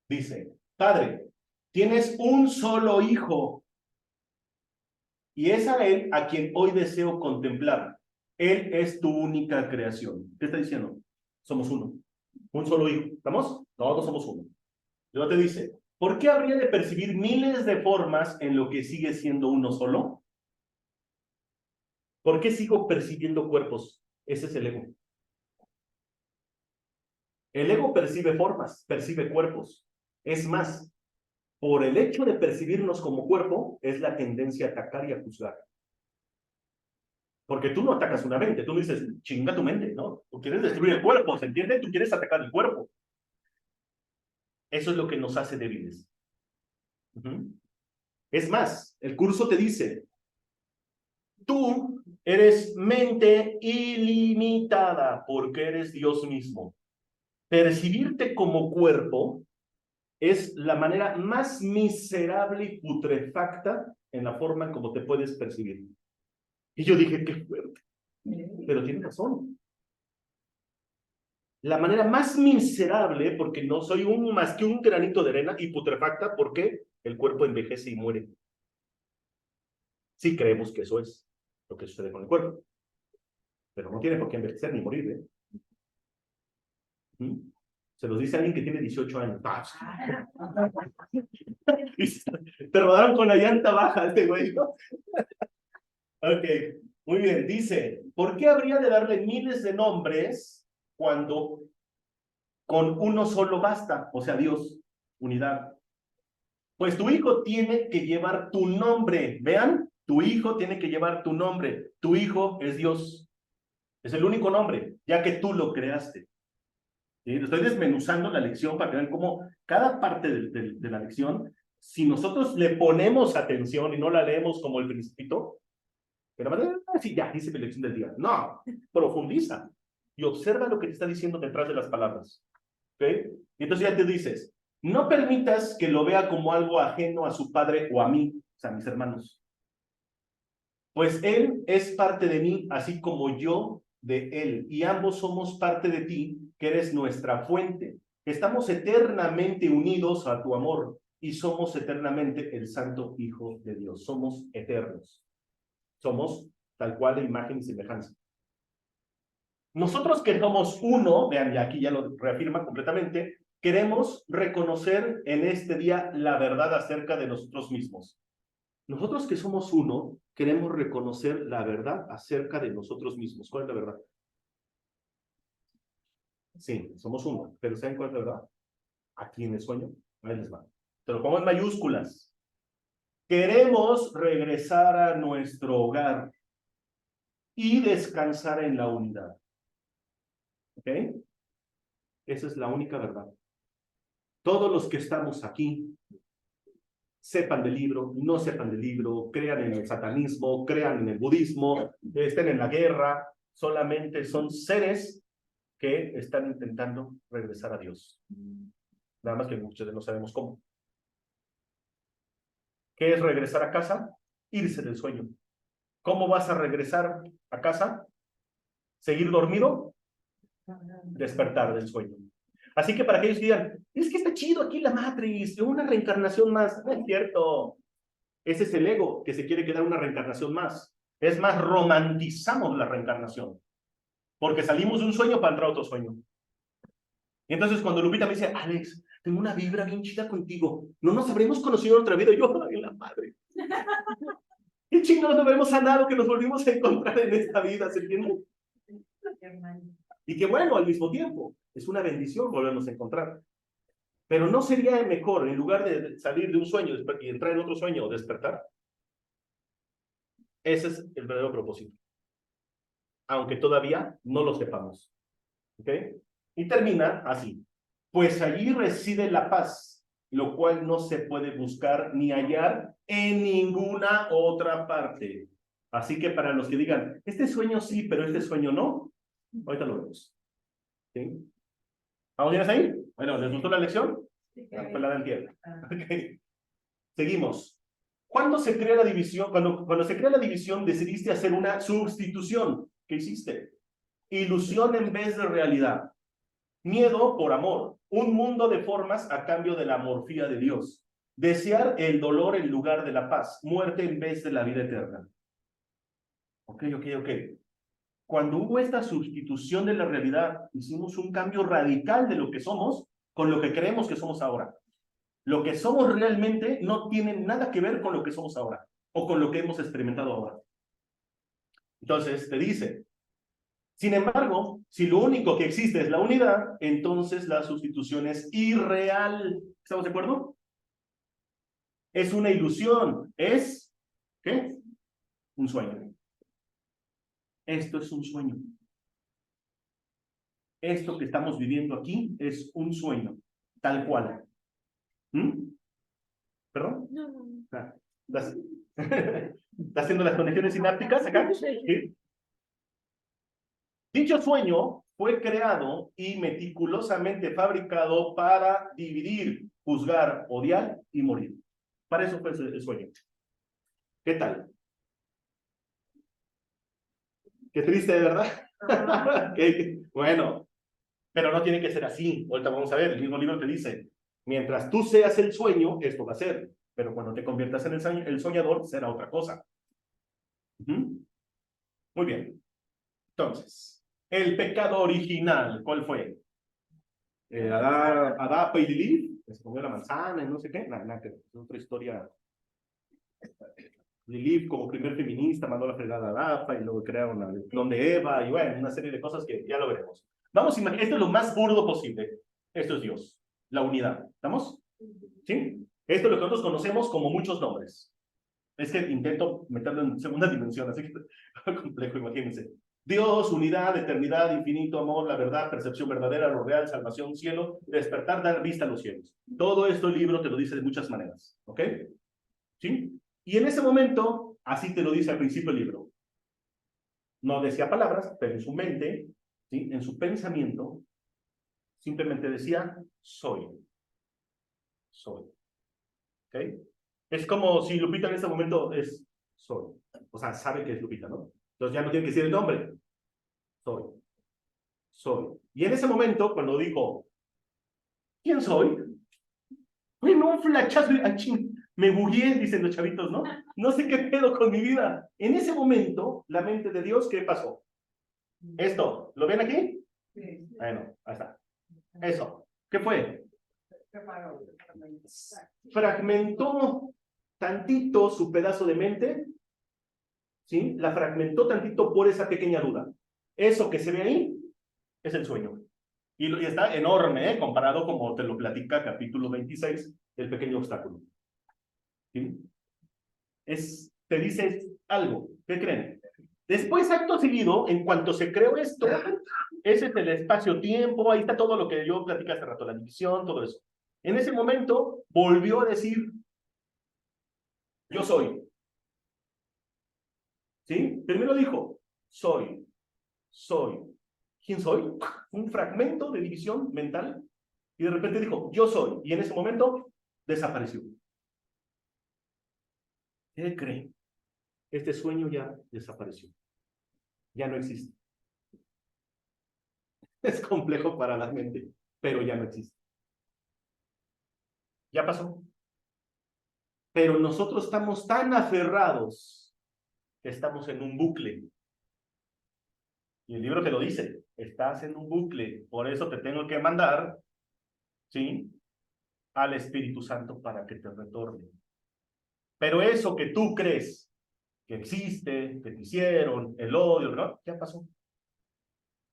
Dice, Padre, tienes un solo hijo y es a él a quien hoy deseo contemplar. Él es tu única creación. ¿Qué está diciendo? Somos uno. Un solo hijo. ¿Estamos? Todos somos uno. Luego te dice, ¿por qué habría de percibir miles de formas en lo que sigue siendo uno solo? ¿Por qué sigo percibiendo cuerpos? Ese es el ego. El ego percibe formas, percibe cuerpos. Es más, por el hecho de percibirnos como cuerpo, es la tendencia a atacar y a juzgar. Porque tú no atacas una mente, tú no dices, chinga tu mente, ¿no? Tú quieres destruir el cuerpo, ¿se entiende? Tú quieres atacar el cuerpo. Eso es lo que nos hace débiles. Es más, el curso te dice, tú eres mente ilimitada porque eres Dios mismo. Percibirte como cuerpo es la manera más miserable y putrefacta en la forma en cómo te puedes percibir. Y yo dije, qué fuerte. Pero tiene razón. La manera más miserable, porque no soy más que un granito de arena y putrefacta, porque el cuerpo envejece y muere. Sí creemos que eso es lo que sucede con el cuerpo. Pero no tiene por qué envejecer ni morir, ¿eh? Se los dice alguien que tiene 18 años. Te rodaron con la llanta baja este güey, ¿no? Ok, muy bien. Dice, ¿por qué habría de darle miles de nombres cuando con uno solo basta? O sea, Dios, unidad. Pues tu hijo tiene que llevar tu nombre. Vean, tu hijo tiene que llevar tu nombre. Tu hijo es Dios. Es el único nombre, ya que tú lo creaste. ¿Sí? Estoy desmenuzando la lección para que vean cómo cada parte de la lección, si nosotros le ponemos atención y no la leemos como el principito, pero sí, ya, dice mi lección del día. No, profundiza y observa lo que te está diciendo detrás de las palabras. ¿Ok? Y entonces ya te dices, no permitas que lo vea como algo ajeno a su padre o a mí, o sea, a mis hermanos. Pues él es parte de mí, así como yo de él, y ambos somos parte de ti, que eres nuestra fuente. Estamos eternamente unidos a tu amor y somos eternamente el Santo Hijo de Dios. Somos eternos. Somos tal cual de imagen y semejanza. Nosotros que somos uno, vean, y aquí ya lo reafirma completamente, queremos reconocer en este día la verdad acerca de nosotros mismos. Nosotros que somos uno, queremos reconocer la verdad acerca de nosotros mismos. ¿Cuál es la verdad? Sí, somos uno, pero ¿saben cuál es la verdad? Aquí en el sueño, ahí les va. Te lo pongo en mayúsculas. Queremos regresar a nuestro hogar y descansar en la unidad. ¿Ok? Esa es la única verdad. Todos los que estamos aquí, sepan del libro, no sepan del libro, crean en el satanismo, crean en el budismo, estén en la guerra, solamente son seres que están intentando regresar a Dios. Nada más que muchos no sabemos cómo. ¿Qué es regresar a casa? Irse del sueño. ¿Cómo vas a regresar a casa? ¿Seguir dormido? Despertar del sueño. Así que para aquellos que digan, es que está chido aquí la Matrix, una reencarnación más. No es cierto. Ese es el ego que se quiere quedar una reencarnación más. Es más, romantizamos la reencarnación. Porque salimos de un sueño para entrar a otro sueño. Y entonces cuando Lupita me dice, Alex, tengo una vibra bien chida contigo. No nos habremos conocido en otra vida. Y yo, ay, la madre. ¿Qué chingados no habremos sanado que nos volvimos a encontrar en esta vida? ¿Se entiende? Y que bueno, al mismo tiempo, es una bendición volvernos a encontrar. Pero ¿no sería mejor, en lugar de salir de un sueño y entrar en otro sueño o despertar? Ese es el verdadero propósito. Aunque todavía no lo sepamos. ¿Ok? Y termina así. Pues allí reside la paz, lo cual no se puede buscar ni hallar en ninguna otra parte. Así que para los que digan, este sueño sí, pero este sueño no, Ahorita lo vemos. ¿Sí? ¿Vamos bien hasta ahí? Bueno, ¿les gustó la lección? Pues la entiendo. Ok. Seguimos. ¿Cuándo se crea la división? Cuando se crea la división, decidiste hacer una sustitución. ¿Qué hiciste? Ilusión en vez de realidad. Miedo por amor. Un mundo de formas a cambio de la morfía de Dios. Desear el dolor en lugar de la paz. Muerte en vez de la vida eterna. Ok. Cuando hubo esta sustitución de la realidad, hicimos un cambio radical de lo que somos con lo que creemos que somos ahora. Lo que somos realmente no tiene nada que ver con lo que somos ahora o con lo que hemos experimentado ahora. Entonces te dice, sin embargo, si lo único que existe es la unidad, entonces la sustitución es irreal. ¿Estamos de acuerdo? Es una ilusión. Es, ¿qué? Un sueño. Esto es un sueño. Esto que estamos viviendo aquí es un sueño, tal cual. ¿Perdón? No. Ah, ¿estás haciendo las conexiones sinápticas acá? ¿Sí? Dicho sueño fue creado y meticulosamente fabricado para dividir, juzgar, odiar y morir. Para eso fue el sueño. ¿Qué tal? Qué triste, de verdad. Bueno, pero no tiene que ser así. Ahorita vamos a ver, el mismo libro te dice, mientras tú seas el sueño, esto va a ser. Pero cuando te conviertas en el soñador, será otra cosa. Muy bien. Entonces, el pecado original, ¿cuál fue? Adán y Lilith, que se comió la manzana y no sé qué. Nada, es otra historia. Lilith, como primer feminista, mandó la fregada a Adán y luego crearon el clon de Eva y bueno, una serie de cosas que ya lo veremos. Vamos a imaginar, esto es lo más burdo posible. Esto es Dios, la unidad. ¿Estamos? ¿Sí? Esto es lo que nosotros conocemos como muchos nombres. Es que intento meterlo en segunda dimensión, así que es complejo, imagínense. Dios, unidad, eternidad, infinito, amor, la verdad, percepción verdadera, lo real, salvación, cielo, despertar, dar vista a los cielos. Todo esto el libro te lo dice de muchas maneras, ¿ok? ¿Sí? Y en ese momento, así te lo dice al principio el libro. No decía palabras, pero en su mente, ¿sí? En su pensamiento, simplemente decía, soy. Soy. ¿Ok? Es como si Lupita en ese momento es soy. O sea, sabe que es Lupita, ¿no? Entonces ya no tiene que decir el nombre. Soy. Soy. Y en ese momento, cuando dijo, ¿quién soy? Bueno, un flachazo y me bugué, dicen los chavitos, ¿no? No sé qué pedo con mi vida. En ese momento, la mente de Dios, ¿qué pasó? Esto, ¿lo ven aquí? Sí. Bueno, ahí está. Eso. ¿Qué fue? Fragmentó tantito su pedazo de mente, ¿sí? La fragmentó tantito por esa pequeña duda. Eso que se ve ahí es el sueño. Y está enorme, ¿eh? Comparado como te lo platica capítulo 26, el pequeño obstáculo. ¿Sí? Te dice algo. ¿Qué creen? Después, acto seguido, en cuanto se creó esto, ese es el espacio-tiempo, ahí está todo lo que yo platicé hace rato, la división, todo eso. En ese momento, volvió a decir, yo soy. ¿Sí? Primero dijo, soy. ¿Quién soy? Un fragmento de división mental. Y de repente dijo, yo soy. Y en ese momento, desapareció. ¿Qué cree? Este sueño ya desapareció. Ya no existe. Es complejo para la mente, pero ya no existe. Ya pasó. Pero nosotros estamos tan aferrados que estamos en un bucle. Y el libro te lo dice, estás en un bucle, por eso te tengo que mandar, ¿sí? Al Espíritu Santo para que te retorne. Pero eso que tú crees que existe, que te hicieron, el odio, ¿no? Ya pasó.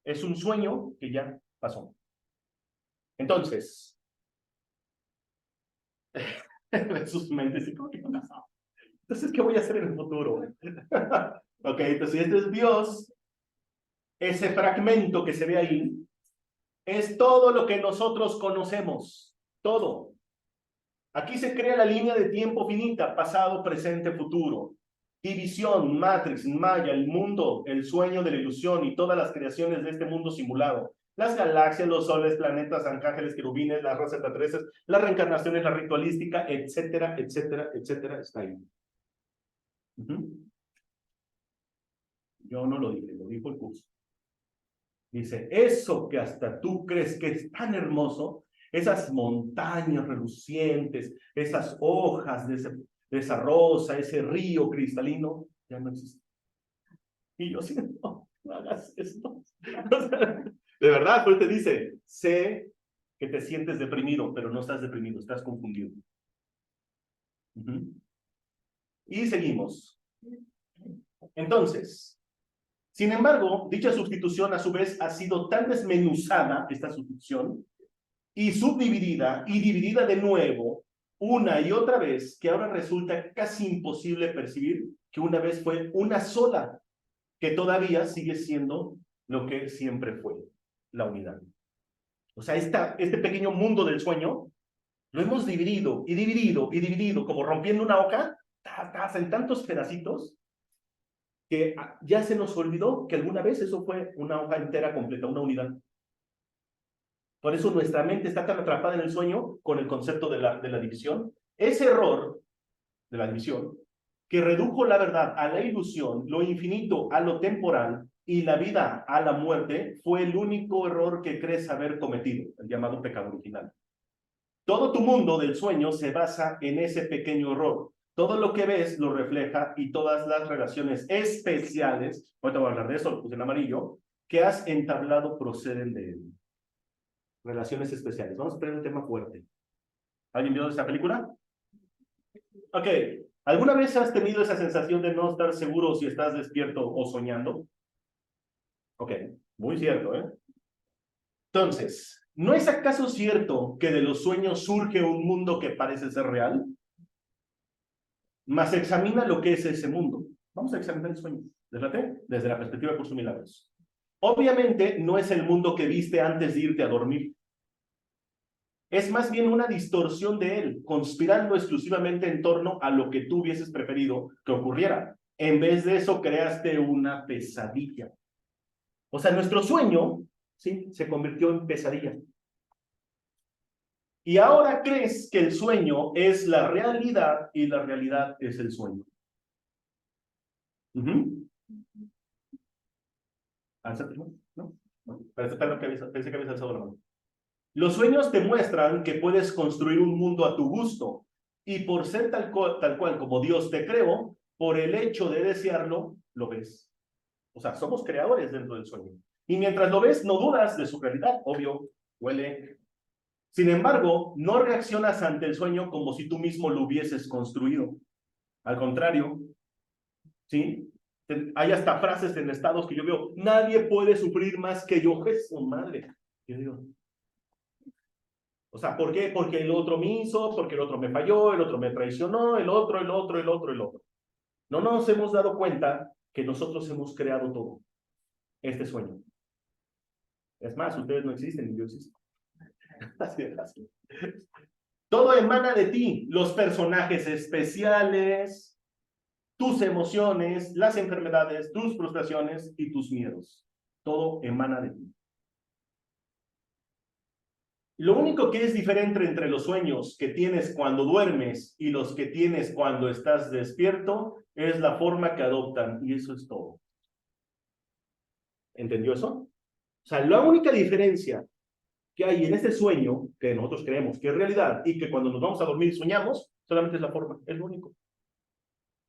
Es un sueño que ya pasó. Entonces, sus mentes, ¿y cómo que no pasó? Entonces, ¿qué voy a hacer en el futuro? Ok, entonces, si este es Dios, ese fragmento que se ve ahí, es todo lo que nosotros conocemos. Todo. Aquí se crea la línea de tiempo finita, pasado, presente, futuro. División, Matrix, Maya, el mundo, el sueño de la ilusión y todas las creaciones de este mundo simulado. Las galaxias, los soles, planetas, arcángeles, querubines, las razas extraterrestres, las reencarnaciones, la ritualística, etcétera, etcétera, etcétera, está ahí. Yo no lo dije, lo dijo el curso. Dice, eso que hasta tú crees que es tan hermoso, esas montañas relucientes, esas hojas de esa rosa, ese río cristalino, ya no existe. Y yo sí, no hagas esto. De verdad, pues te dice, sé que te sientes deprimido, pero no estás deprimido, estás confundido. Y seguimos. Entonces, sin embargo, dicha sustitución a su vez ha sido tan desmenuzada, esta sustitución, y subdividida y dividida de nuevo una y otra vez, que ahora resulta casi imposible percibir que una vez fue una sola, que todavía sigue siendo lo que siempre fue, la unidad. O sea, este pequeño mundo del sueño lo hemos dividido y dividido y dividido, como rompiendo una hoja, en tantos pedacitos, que ya se nos olvidó que alguna vez eso fue una hoja entera completa, una unidad. Por eso nuestra mente está tan atrapada en el sueño con el concepto de la división. Ese error de la división, que redujo la verdad a la ilusión, lo infinito a lo temporal y la vida a la muerte, fue el único error que crees haber cometido, el llamado pecado original. Todo tu mundo del sueño se basa en ese pequeño error. Todo lo que ves lo refleja y todas las relaciones especiales, ahorita voy a hablar de eso, lo puse en amarillo, que has entablado proceden de él. Relaciones especiales. Vamos a tener un tema fuerte. ¿Alguien vio esa película? Ok. ¿Alguna vez has tenido esa sensación de no estar seguro si estás despierto o soñando? Ok, muy cierto, ¿eh? Entonces, ¿no es acaso cierto que de los sueños surge un mundo que parece ser real? Mas examina lo que es ese mundo. Vamos a examinar el sueño. Desde la perspectiva de Curso Milagros. Obviamente, no es el mundo que viste antes de irte a dormir. Es más bien una distorsión de él, conspirando exclusivamente en torno a lo que tú hubieses preferido que ocurriera. En vez de eso, creaste una pesadilla. O sea, nuestro sueño, ¿sí?, se convirtió en pesadilla. Y ahora crees que el sueño es la realidad y la realidad es el sueño. ¿No? Pensé que habías alzado la mano. Los sueños te muestran que puedes construir un mundo a tu gusto, y por ser tal cual como Dios te creó, por el hecho de desearlo, lo ves. O sea, somos creadores dentro del sueño. Y mientras lo ves, no dudas de su realidad, obvio, huele. Sin embargo, no reaccionas ante el sueño como si tú mismo lo hubieses construido. Al contrario, ¿sí? Hay hasta frases en estados que yo veo, nadie puede sufrir más que yo, Jesús, madre. Yo digo, o sea, ¿por qué? Porque el otro me hizo, porque el otro me falló, el otro me traicionó, el otro. No nos hemos dado cuenta que nosotros hemos creado todo, este sueño. Es más, ustedes no existen ni yo existo. Así de fácil. Todo emana de ti, los personajes especiales, tus emociones, las enfermedades, tus frustraciones y tus miedos. Todo emana de ti. Lo único que es diferente entre los sueños que tienes cuando duermes y los que tienes cuando estás despierto es la forma que adoptan, y eso es todo. ¿Entendió eso? O sea, la única diferencia que hay en este sueño, que nosotros creemos que es realidad, y que cuando nos vamos a dormir soñamos, solamente es la forma, es lo único.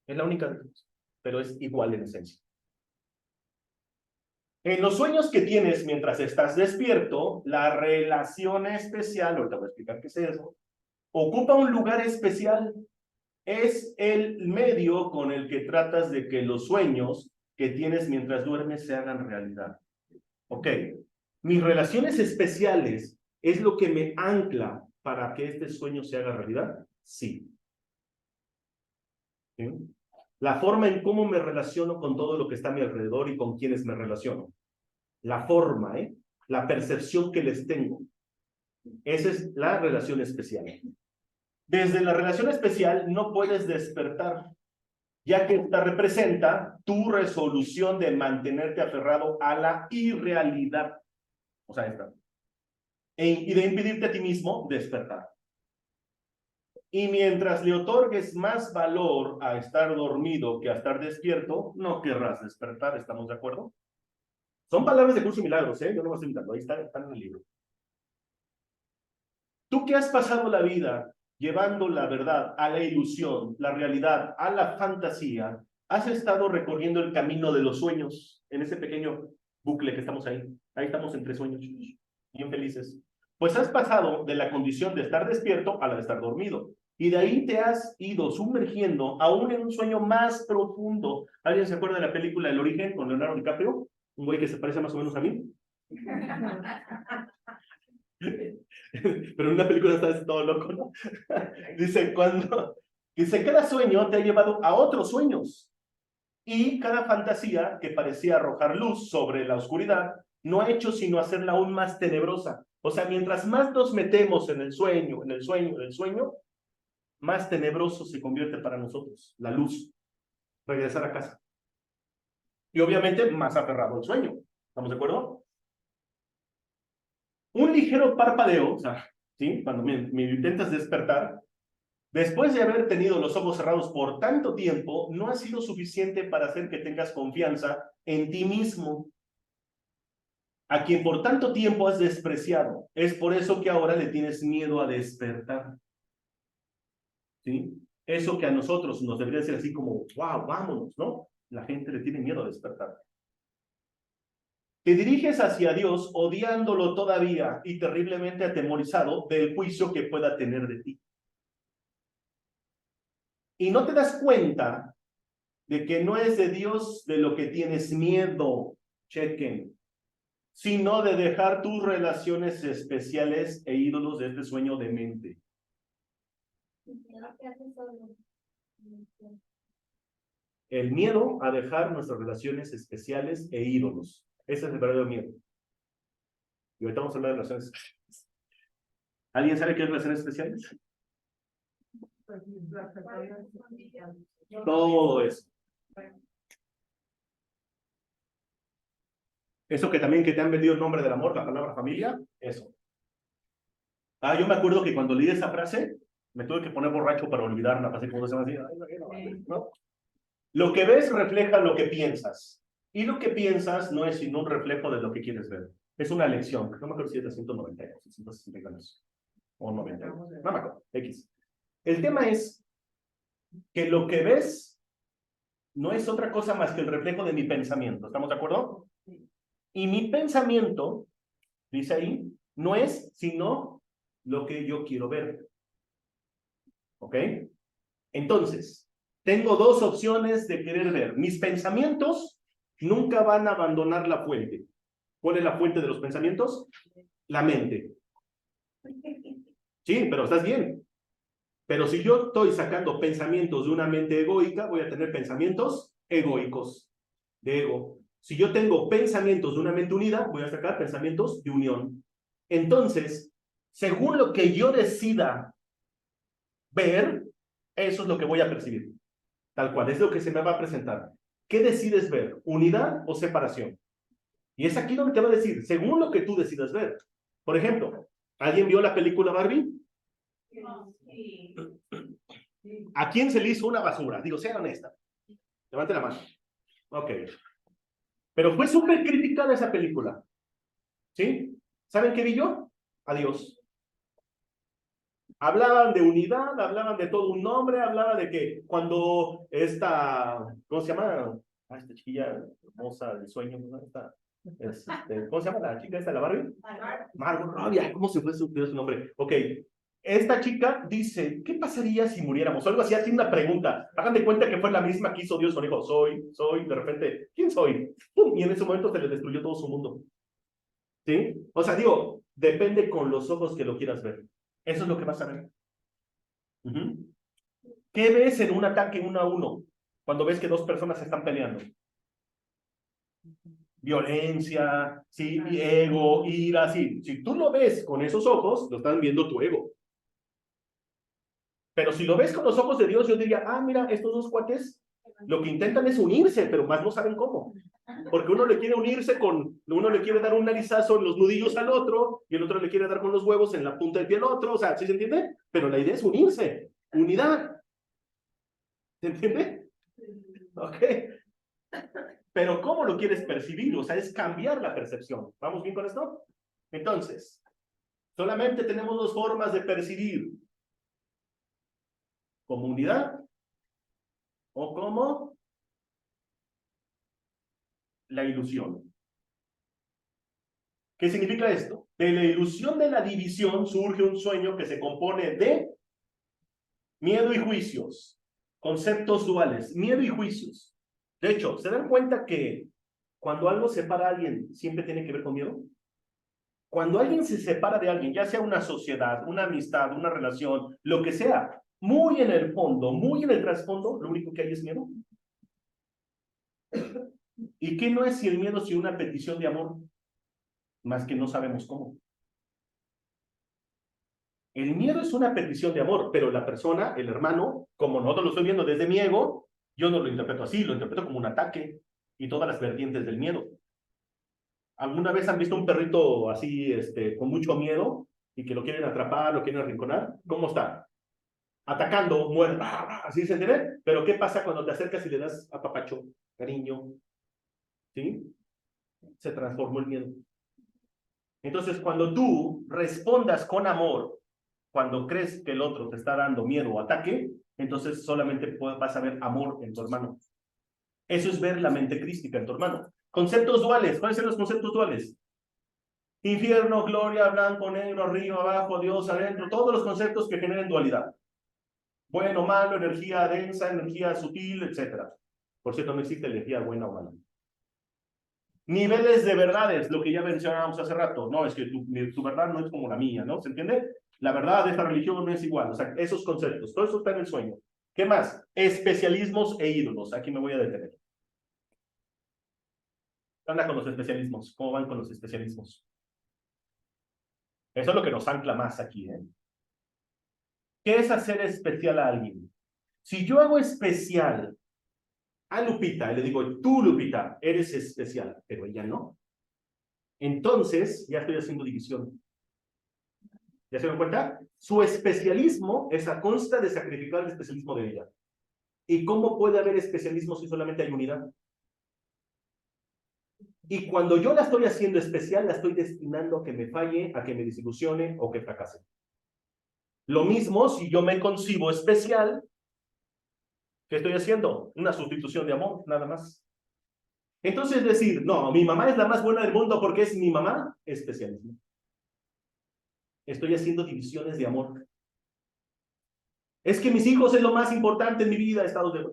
Es la única diferencia, pero es igual en esencia. En los sueños que tienes mientras estás despierto, la relación especial, ahorita voy a explicar qué es eso, ocupa un lugar especial. Es el medio con el que tratas de que los sueños que tienes mientras duermes se hagan realidad. Ok, mis relaciones especiales es lo que me ancla para que este sueño se haga realidad. Sí. ¿Sí? La forma en cómo me relaciono con todo lo que está a mi alrededor y con quienes me relaciono. La forma, la percepción que les tengo. Esa es la relación especial. Desde la relación especial no puedes despertar. ya que esta representa tu resolución de mantenerte aferrado a la irrealidad. O sea, esta. Y de impedirte a ti mismo despertar. Y mientras le otorgues más valor a estar dormido que a estar despierto, no querrás despertar, ¿estamos de acuerdo? Son palabras de Curso y Milagros, ¿eh? Yo no me estoy inventando, ahí están en el libro. Tú que has pasado la vida llevando la verdad a la ilusión, la realidad a la fantasía, has estado recorriendo el camino de los sueños, en ese pequeño bucle que estamos ahí. Ahí estamos entre sueños, bien felices. Pues has pasado de la condición de estar despierto a la de estar dormido. Y de ahí te has ido sumergiendo aún en un sueño más profundo. ¿Alguien se acuerda de la película El Origen con Leonardo DiCaprio? Un güey que se parece más o menos a mí. Pero en una película está todo loco, ¿no? Dice, cada sueño te ha llevado a otros sueños. Y cada fantasía que parecía arrojar luz sobre la oscuridad no ha hecho sino hacerla aún más tenebrosa. O sea, mientras más nos metemos en el sueño, más tenebroso se convierte para nosotros la luz. Regresar a casa. Y obviamente más aferrado al sueño. ¿Estamos de acuerdo? Un ligero parpadeo, o sea, ¿sí? Cuando me intentas despertar, después de haber tenido los ojos cerrados por tanto tiempo, no ha sido suficiente para hacer que tengas confianza en ti mismo, a quien por tanto tiempo has despreciado. Es por eso que ahora le tienes miedo a despertar. ¿Sí? Eso que a nosotros nos debería decir así como, wow, vámonos, ¿no? La gente le tiene miedo a despertar. Te diriges hacia Dios odiándolo todavía y terriblemente atemorizado del juicio que pueda tener de ti. Y no te das cuenta de que no es de Dios de lo que tienes miedo, chequen, sino de dejar tus relaciones especiales e ídolos de este sueño de mente. El miedo a dejar nuestras relaciones especiales e ídolos. Ese es el verdadero miedo. Y ahorita vamos a hablar de relaciones especiales. ¿Alguien sabe qué es relaciones especiales? Todo eso. Eso que también que te han vendido el nombre del amor, la palabra familia, eso. Yo me acuerdo que cuando leí esa frase, me tuve que poner borracho para olvidarla, así como se me decía, ¿no? Lo que ves refleja lo que piensas. Y lo que piensas no es sino un reflejo de lo que quieres ver. Es una lección. No me acuerdo si es de 190 o 160 años. O 90. No me acuerdo. X. El tema es que lo que ves no es otra cosa más que el reflejo de mi pensamiento. ¿Estamos de acuerdo? Y mi pensamiento, dice ahí, no es sino lo que yo quiero ver. ¿Ok? Entonces, tengo dos opciones de querer ver. Mis pensamientos nunca van a abandonar la fuente. ¿Cuál es la fuente de los pensamientos? La mente. Sí, pero estás bien. Pero si yo estoy sacando pensamientos de una mente egoica, voy a tener pensamientos egoicos, de ego. Si yo tengo pensamientos de una mente unida, voy a sacar pensamientos de unión. Entonces, según lo que yo decida ver, eso es lo que voy a percibir. Tal cual, es lo que se me va a presentar. ¿Qué decides ver? ¿Unidad o separación? Y es aquí donde te va a decir, según lo que tú decidas ver. Por ejemplo, ¿alguien vio la película Barbie? Sí. ¿A quién se le hizo una basura? Digo, sea honesta. Levante la mano. Ok. Pero fue súper criticada esa película. ¿Sí? ¿Saben qué vi yo? Adiós. Hablaban de unidad, hablaban de todo un nombre, hablaban de que cuando ¿cómo se llama? Esta chiquilla hermosa de sueño, ¿no? ¿Cómo se llama la chica esta, la Barbie? Margot Robbie, ¿cómo se fue su nombre? Ok, esta chica dice, ¿qué pasaría si muriéramos? O algo así, hace una pregunta. Hagan de cuenta que fue la misma que hizo Dios, cuando dijo, soy, de repente, ¿quién soy? ¡Pum! Y en ese momento se le destruyó todo su mundo. ¿Sí? O sea, digo, depende con los ojos que lo quieras ver. Eso es lo que vas a ver. ¿Qué ves en un ataque 1-1? Cuando ves que dos personas se están peleando. Violencia, sí, ego, ira, sí. Si tú lo ves con esos ojos, lo están viendo tu ego. Pero si lo ves con los ojos de Dios, yo diría, mira, estos dos cuates Lo que intentan es unirse, pero más no saben cómo. Porque uno le quiere unirse uno le quiere dar un narizazo en los nudillos al otro, y el otro le quiere dar con los huevos en la punta del pie al otro, o sea, ¿sí se entiende? Pero la idea es unirse, unidad. ¿Se entiende? Ok. Pero ¿cómo lo quieres percibir? O sea, es cambiar la percepción. ¿Vamos bien con esto? Entonces, solamente tenemos dos formas de percibir. Como unidad o como la ilusión. ¿Qué significa esto? De la ilusión de la división surge un sueño que se compone de miedo y juicios, conceptos duales, miedo y juicios. De hecho, ¿se dan cuenta que cuando algo separa a alguien, siempre tiene que ver con miedo? Cuando alguien se separa de alguien, ya sea una sociedad, una amistad, una relación, lo que sea, muy en el fondo, muy en el trasfondo, lo único que hay es miedo. ¿Y qué no es si el miedo, si una petición de amor? Más que no sabemos cómo. El miedo es una petición de amor, pero la persona, el hermano, como nosotros lo estoy viendo desde mi ego, yo no lo interpreto así, lo interpreto como un ataque y todas las vertientes del miedo. ¿Alguna vez han visto un perrito así, con mucho miedo y que lo quieren atrapar, lo quieren arrinconar? ¿Cómo está? Atacando, muerto, así se entiende. Pero ¿qué pasa cuando te acercas y le das apapacho, cariño? ¿Sí? Se transformó el miedo. Entonces, cuando tú respondas con amor, cuando crees que el otro te está dando miedo o ataque, entonces solamente vas a ver amor en tu hermano. Eso es ver la mente crística en tu hermano. Conceptos duales. ¿Cuáles son los conceptos duales? Infierno, gloria, blanco, negro, arriba, abajo, Dios, adentro. Todos los conceptos que generen dualidad. Bueno, malo, energía densa, energía sutil, etc. Por cierto, no existe energía buena o mala. Niveles de verdades, lo que ya mencionábamos hace rato. No, es que tu verdad no es como la mía, ¿no? ¿Se entiende? La verdad de esta religión no es igual. O sea, esos conceptos, todo eso está en el sueño. ¿Qué más? Especialismos e ídolos. Aquí me voy a detener. ¿Qué anda con los especialismos? ¿Cómo van con los especialismos? Eso es lo que nos ancla más aquí, ¿eh? ¿Qué es hacer especial a alguien? Si yo hago especial a Lupita, y le digo, tú, Lupita, eres especial, pero ella no, entonces ya estoy haciendo división. ¿Ya se dan cuenta? Su especialismo es a consta de sacrificar el especialismo de ella. ¿Y cómo puede haber especialismo si solamente hay unidad? Y cuando yo la estoy haciendo especial, la estoy destinando a que me falle, a que me desilusione o que fracase. Lo mismo si yo me concibo especial, ¿qué estoy haciendo? Una sustitución de amor, nada más. Entonces decir, no, mi mamá es la más buena del mundo porque es mi mamá, especialismo. Estoy haciendo divisiones de amor. Es que mis hijos es lo más importante en mi vida, estados de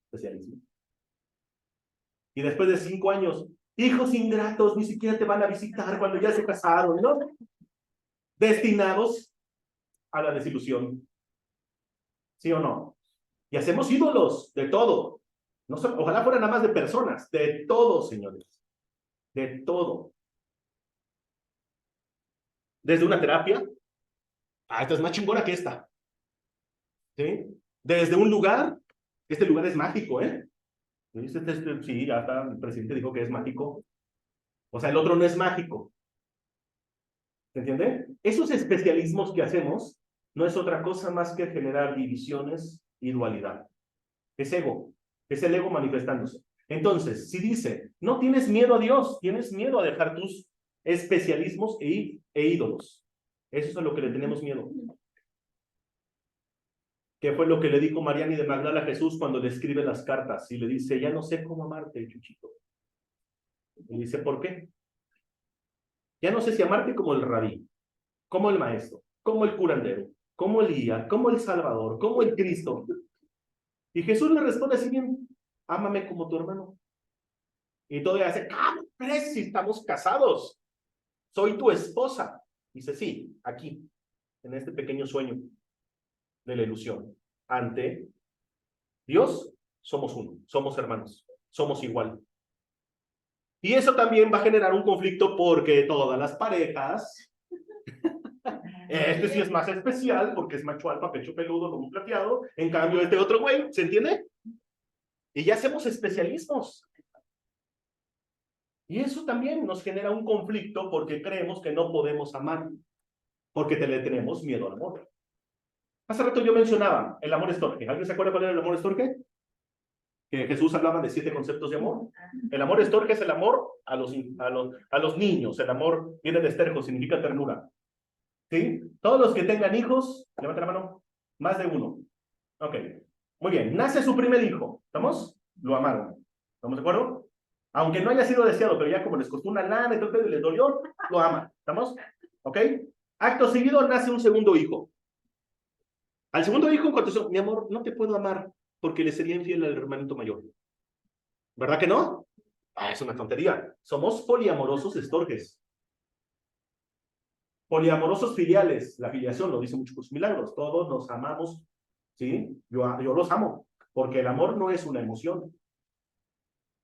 especialismo. Y después de 5 años, hijos ingratos, ni siquiera te van a visitar cuando ya se casaron, ¿no? Destinados a la desilusión. ¿Sí o no? Y hacemos ídolos de todo. No, ojalá fuera nada más de personas, de todo, señores. De todo. Desde una terapia, esta es más chingona que esta. ¿Sí? Desde un lugar, este lugar es mágico, ¿eh? Sí, ya está, el presidente dijo que es mágico. O sea, el otro no es mágico. ¿Se entiende? Esos especialismos que hacemos no es otra cosa más que generar divisiones y dualidad. Es ego, es el ego manifestándose. Entonces, si dice, no tienes miedo a Dios, tienes miedo a dejar tus especialismos e ídolos. Eso es a lo que le tenemos miedo. ¿Qué fue lo que le dijo Mariani de Magdala a Jesús cuando le escribe las cartas? Y le dice, ya no sé cómo amarte, Chuchito. Y dice, ¿por qué? Ya no sé si amarte como el rabí, como el maestro, como el curandero, como el guía, como el salvador, como el Cristo. Y Jesús le responde así bien, ámame como tu hermano. Y todavía dice, ¿cómo crees si estamos casados? Soy tu esposa. Dice, sí, aquí, en este pequeño sueño de la ilusión. Ante Dios, somos uno, somos hermanos, somos igual. Y eso también va a generar un conflicto porque todas las parejas, este sí es más especial porque es macho alfa, pecho peludo, lomo plateado, en cambio este otro güey, ¿se entiende? Y ya hacemos especialismos. Y eso también nos genera un conflicto porque creemos que no podemos amar, porque le tenemos miedo al amor. Hace rato yo mencionaba el amor estorque. ¿Alguien se acuerda cuál era el amor estorque? Que Jesús hablaba de 7 conceptos de amor. El amor estorque es el amor a los niños. El amor viene de esterco, significa ternura. ¿Sí? Todos los que tengan hijos, levanten la mano, más de uno. Ok, muy bien. Nace su primer hijo, ¿estamos? Lo amaron. ¿Estamos de acuerdo? Aunque no haya sido deseado, pero ya como les costó una lana y todo y les dolió, lo aman. ¿Estamos? ¿Ok? Acto seguido nace un segundo hijo. Al segundo hijo, en cuanto dice, mi amor, no te puedo amar porque le sería infiel al hermanito mayor. ¿Verdad que no? Ah, es una tontería. Somos poliamorosos estorges. Poliamorosos filiales. La filiación lo dice mucho por sus milagros. Todos nos amamos, ¿sí? Yo los amo, porque el amor no es una emoción.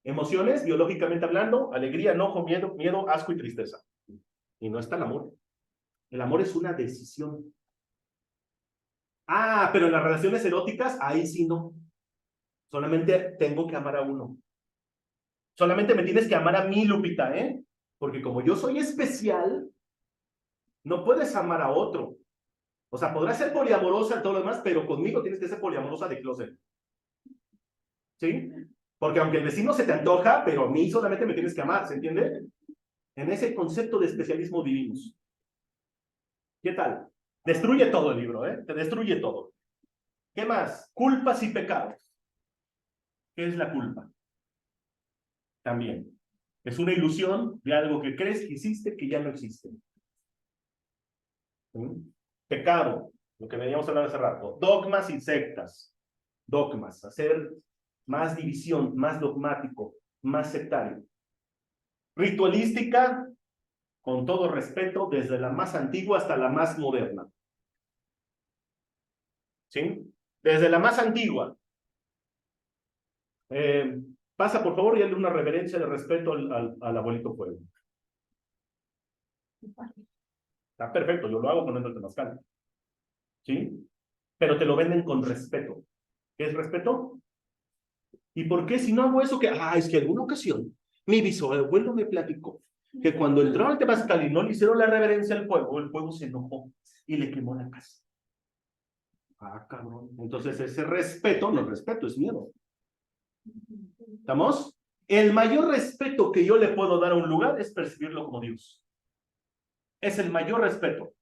Emociones, biológicamente hablando, alegría, enojo, miedo, asco y tristeza. Y no está el amor. El amor es una decisión. Ah, pero en las relaciones eróticas, ahí sí no. Solamente tengo que amar a uno. Solamente me tienes que amar a mí, Lupita, ¿eh? Porque como yo soy especial, no puedes amar a otro. O sea, podrás ser poliamorosa en todo lo demás, pero conmigo tienes que ser poliamorosa de closet. ¿Sí? Porque aunque el vecino se te antoja, pero a mí solamente me tienes que amar, ¿se entiende? En ese concepto de especialismo vivimos. ¿Qué tal? Destruye todo el libro, ¿eh? Te destruye todo. ¿Qué más? Culpas y pecados. ¿Qué es la culpa? También. Es una ilusión de algo que crees que hiciste que ya no existe. ¿Sí? Pecado, lo que veníamos a hablar hace rato. Dogmas y sectas. Dogmas, hacer más división, más dogmático, más sectario. Ritualística, con todo respeto, desde la más antigua hasta la más moderna. ¿Sí? Desde la más antigua. Pasa, por favor, y hazle una reverencia de respeto al abuelito pueblo. Está perfecto, yo lo hago poniendo el temazcal. ¿Sí? Pero te lo venden con respeto. ¿Qué es respeto? ¿Y por qué si no hago eso? Es que en alguna ocasión mi bisabuelo me platicó que cuando entraron al temazcal y no le hicieron la reverencia al pueblo, el pueblo se enojó y le quemó la casa. Ah, cabrón. Entonces ese respeto, no es respeto, es miedo. ¿Estamos? El mayor respeto que yo le puedo dar a un lugar es percibirlo como Dios. Es el mayor respeto.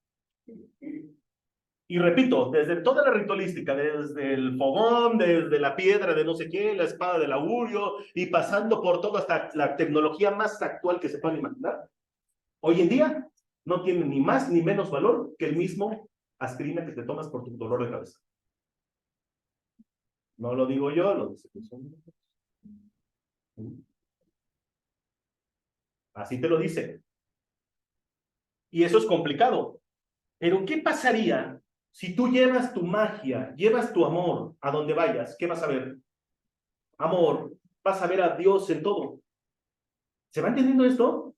Y repito, desde toda la ritualística, desde el fogón, desde la piedra de no sé qué, la espada del augurio, y pasando por todo hasta la tecnología más actual que se puedan imaginar, hoy en día no tiene ni más ni menos valor que el mismo aspirina que te tomas por tu dolor de cabeza. No lo digo yo, lo dice. Así te lo dice. Y eso es complicado. Pero ¿qué pasaría si tú llevas tu magia, llevas tu amor a donde vayas? ¿Qué vas a ver? Amor, vas a ver a Dios en todo. ¿Se va entendiendo esto?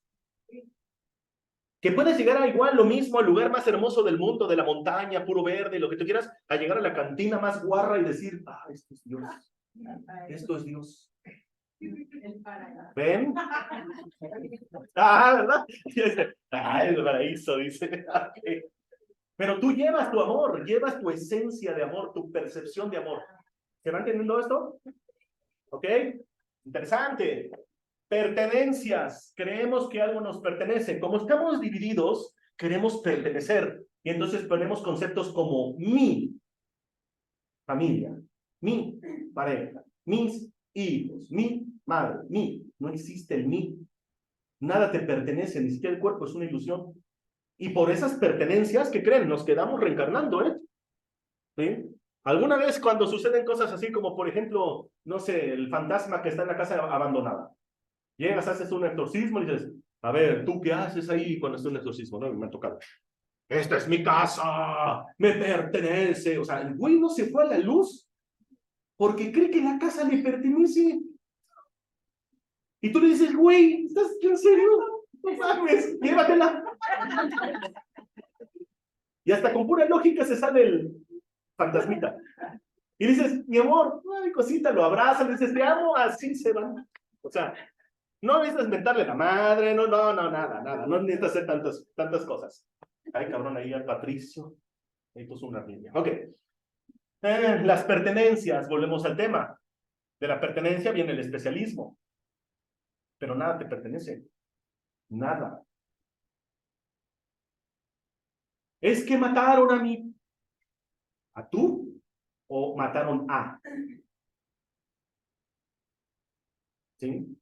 Que puedes llegar a igual lo mismo al lugar más hermoso del mundo, de la montaña, puro verde, lo que tú quieras, a llegar a la cantina más guarra y decir, esto es Dios. Esto es Dios. ¿Ven? ¿Verdad? El paraíso, dice. Okay. Pero tú llevas tu amor, llevas tu esencia de amor, tu percepción de amor. ¿Se va entendiendo esto? ¿Ok? Interesante. Pertenencias. Creemos que algo nos pertenece. Como estamos divididos, queremos pertenecer. Y entonces ponemos conceptos como mi familia, mi pareja, mis hijos, mi madre, mi. No existe el mi. Nada te pertenece, ni siquiera el cuerpo, es una ilusión. Y por esas pertenencias, ¿qué creen? Nos quedamos reencarnando, ¿eh? ¿Sí? Alguna vez cuando suceden cosas así como, por ejemplo, no sé, el fantasma que está en la casa abandonada. Llegas, haces un exorcismo y dices, a ver, ¿tú qué haces ahí cuando haces un exorcismo? No, me ha tocado. Esta es mi casa, me pertenece. O sea, el güey no se fue a la luz porque cree que la casa le pertenece. Y tú le dices, güey, ¿estás en serio? No mames, llévatela. Y hasta con pura lógica se sale el fantasmita. Y dices, mi amor, ay, cosita, lo abrazas, le dices, te amo, así se van. O sea, no necesitas mentarle la madre, nada, no necesitas hacer tantas cosas. Ay, cabrón, ahí al Patricio, ahí puso una niña. Ok, las pertenencias, volvemos al tema. De la pertenencia viene el especialismo, pero nada te pertenece, nada. Es que mataron a tú, o mataron a, ¿sí?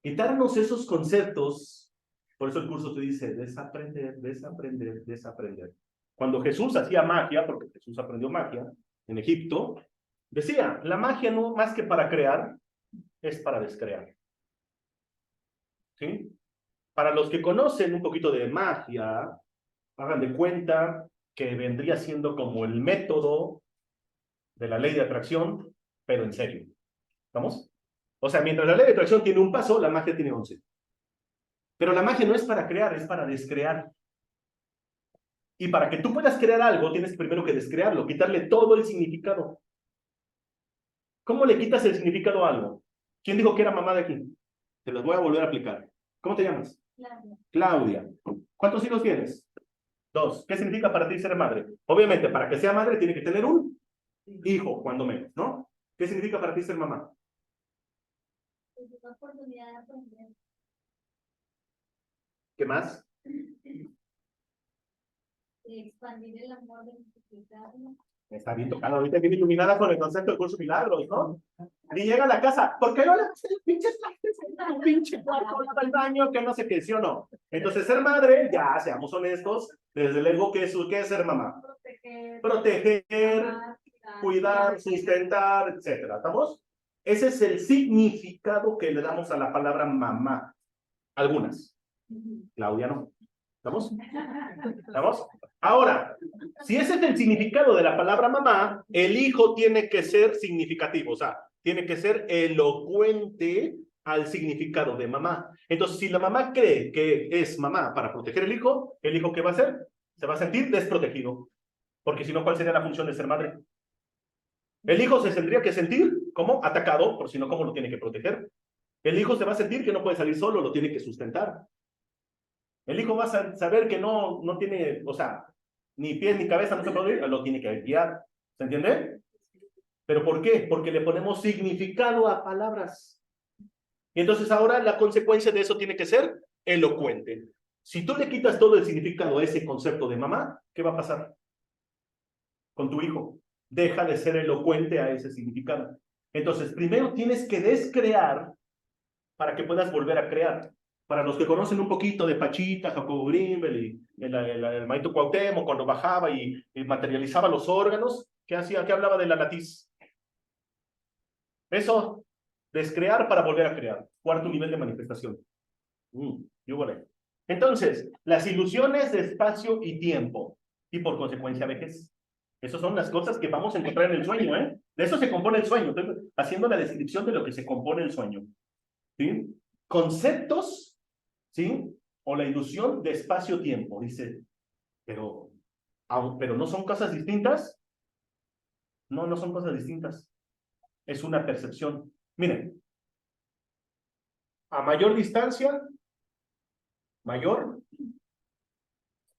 Quitarnos esos conceptos, por eso el curso te dice desaprender, desaprender, desaprender. Cuando Jesús hacía magia, porque Jesús aprendió magia en Egipto, decía, la magia no más que para crear, es para descrear. ¿Sí? Para los que conocen un poquito de magia, hagan de cuenta que vendría siendo como el método de la ley de atracción, pero en serio. ¿Estamos? O sea, mientras la ley de atracción tiene un paso, la magia tiene 11. Pero la magia no es para crear, es para descrear. Y para que tú puedas crear algo, tienes primero que descrearlo, quitarle todo el significado. ¿Cómo le quitas el significado a algo? ¿Quién dijo que era mamá de aquí? Te los voy a volver a aplicar. ¿Cómo te llamas? Claudia. Claudia. ¿Cuántos hijos tienes? 2. ¿Qué significa para ti ser madre? Obviamente, para que sea madre tiene que tener un hijo, cuando menos, ¿no? ¿Qué significa para ti ser mamá? Es una oportunidad de aprender. ¿Qué más? Expandir el amor de multiplicarlo. Está bien tocado, ahorita viene iluminada con el concepto del curso Milagros, ¿no? Y llega a la casa, ¿por qué no le haces el pinche un pinche cuarto al baño que no sé qué, sí o no? Entonces, ser madre, ya, seamos honestos, desde luego, ¿qué es ser mamá? Proteger, Amar, cuidar, sustentar, etcétera. ¿Estamos? Ese es el significado que le damos a la palabra mamá. Algunas. Claudia no. ¿Estamos? ¿Estamos? Ahora, si ese es el significado de la palabra mamá, el hijo tiene que ser significativo, o sea, tiene que ser elocuente al significado de mamá. Entonces, si la mamá cree que es mamá para proteger ¿el hijo qué va a hacer? Se va a sentir desprotegido. Porque si no, ¿cuál sería la función de ser madre? El hijo se tendría que sentir como atacado, por si no, ¿cómo lo tiene que proteger? El hijo se va a sentir que no puede salir solo, lo tiene que sustentar. El hijo va a saber que no tiene, o sea, ni pies ni cabeza, no se puede ir, lo tiene que guiar. ¿Se entiende? ¿Pero por qué? Porque le ponemos significado a palabras. Y entonces ahora la consecuencia de eso tiene que ser elocuente. Si tú le quitas todo el significado a ese concepto de mamá, ¿qué va a pasar con tu hijo? Deja de ser elocuente a ese significado. Entonces, primero tienes que descrear para que puedas volver a crear. Para los que conocen un poquito de Pachita, Jacobo Grinbel y el maestro Cuauhtémoc, cuando bajaba y materializaba los órganos, ¿qué hacía? ¿Qué hablaba de la latiz? Eso, descrear para volver a crear. Cuarto nivel de manifestación. Yo volé. Entonces, las ilusiones de espacio y tiempo, y por consecuencia vejez. Esas son las cosas que vamos a encontrar en el sueño, ¿eh? De eso se compone el sueño. Estoy haciendo la descripción de lo que se compone el sueño. ¿Sí? Conceptos, ¿sí? O la ilusión de espacio-tiempo. Dice, pero no son cosas distintas. No son cosas distintas. Es una percepción. Miren, a mayor distancia, mayor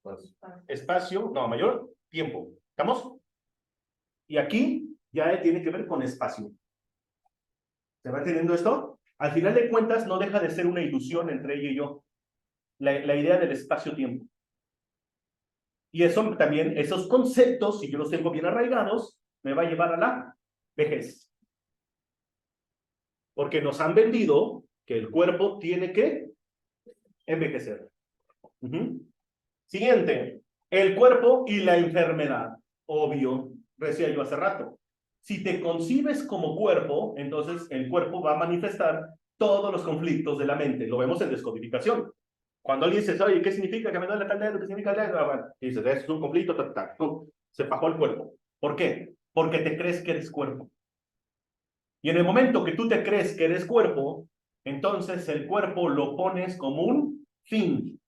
pues, espacio, no, mayor tiempo. ¿Estamos? Y aquí ya tiene que ver con espacio. ¿Se va entendiendo esto? Al final de cuentas, no deja de ser una ilusión entre ella y yo. La idea del espacio-tiempo. Y eso también, esos conceptos, si yo los tengo bien arraigados, me va a llevar a la vejez. Porque nos han vendido que el cuerpo tiene que envejecer. Siguiente, el cuerpo y la enfermedad. Obvio, decía yo hace rato. Si te concibes como cuerpo, entonces el cuerpo va a manifestar todos los conflictos de la mente. Lo vemos en descodificación. Cuando alguien dice, oye, ¿qué significa que me duele tal dedo? ¿Qué significa el dedo? Bueno, dices, eso es un conflicto, se bajó el cuerpo. ¿Por qué? Porque te crees que eres cuerpo. Y en el momento que tú te crees que eres cuerpo, entonces el cuerpo lo pones como un fin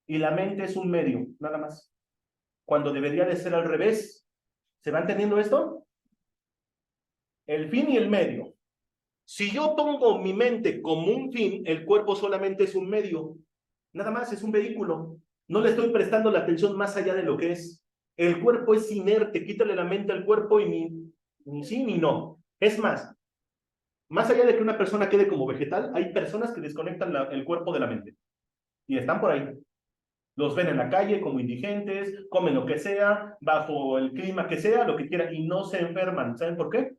y la mente es un medio, nada más. Cuando debería de ser al revés. ¿Se va entendiendo esto? El fin y el medio. Si yo pongo mi mente como un fin, el cuerpo solamente es un medio. Nada más, es un vehículo. No le estoy prestando la atención más allá de lo que es. El cuerpo es inerte, quítale la mente al cuerpo y ni sí ni no. Es más allá de que una persona quede como vegetal, hay personas que desconectan el cuerpo de la mente. Y están por ahí. Los ven en la calle como indigentes, comen lo que sea, bajo el clima que sea, lo que quieran, y no se enferman. ¿Saben por qué?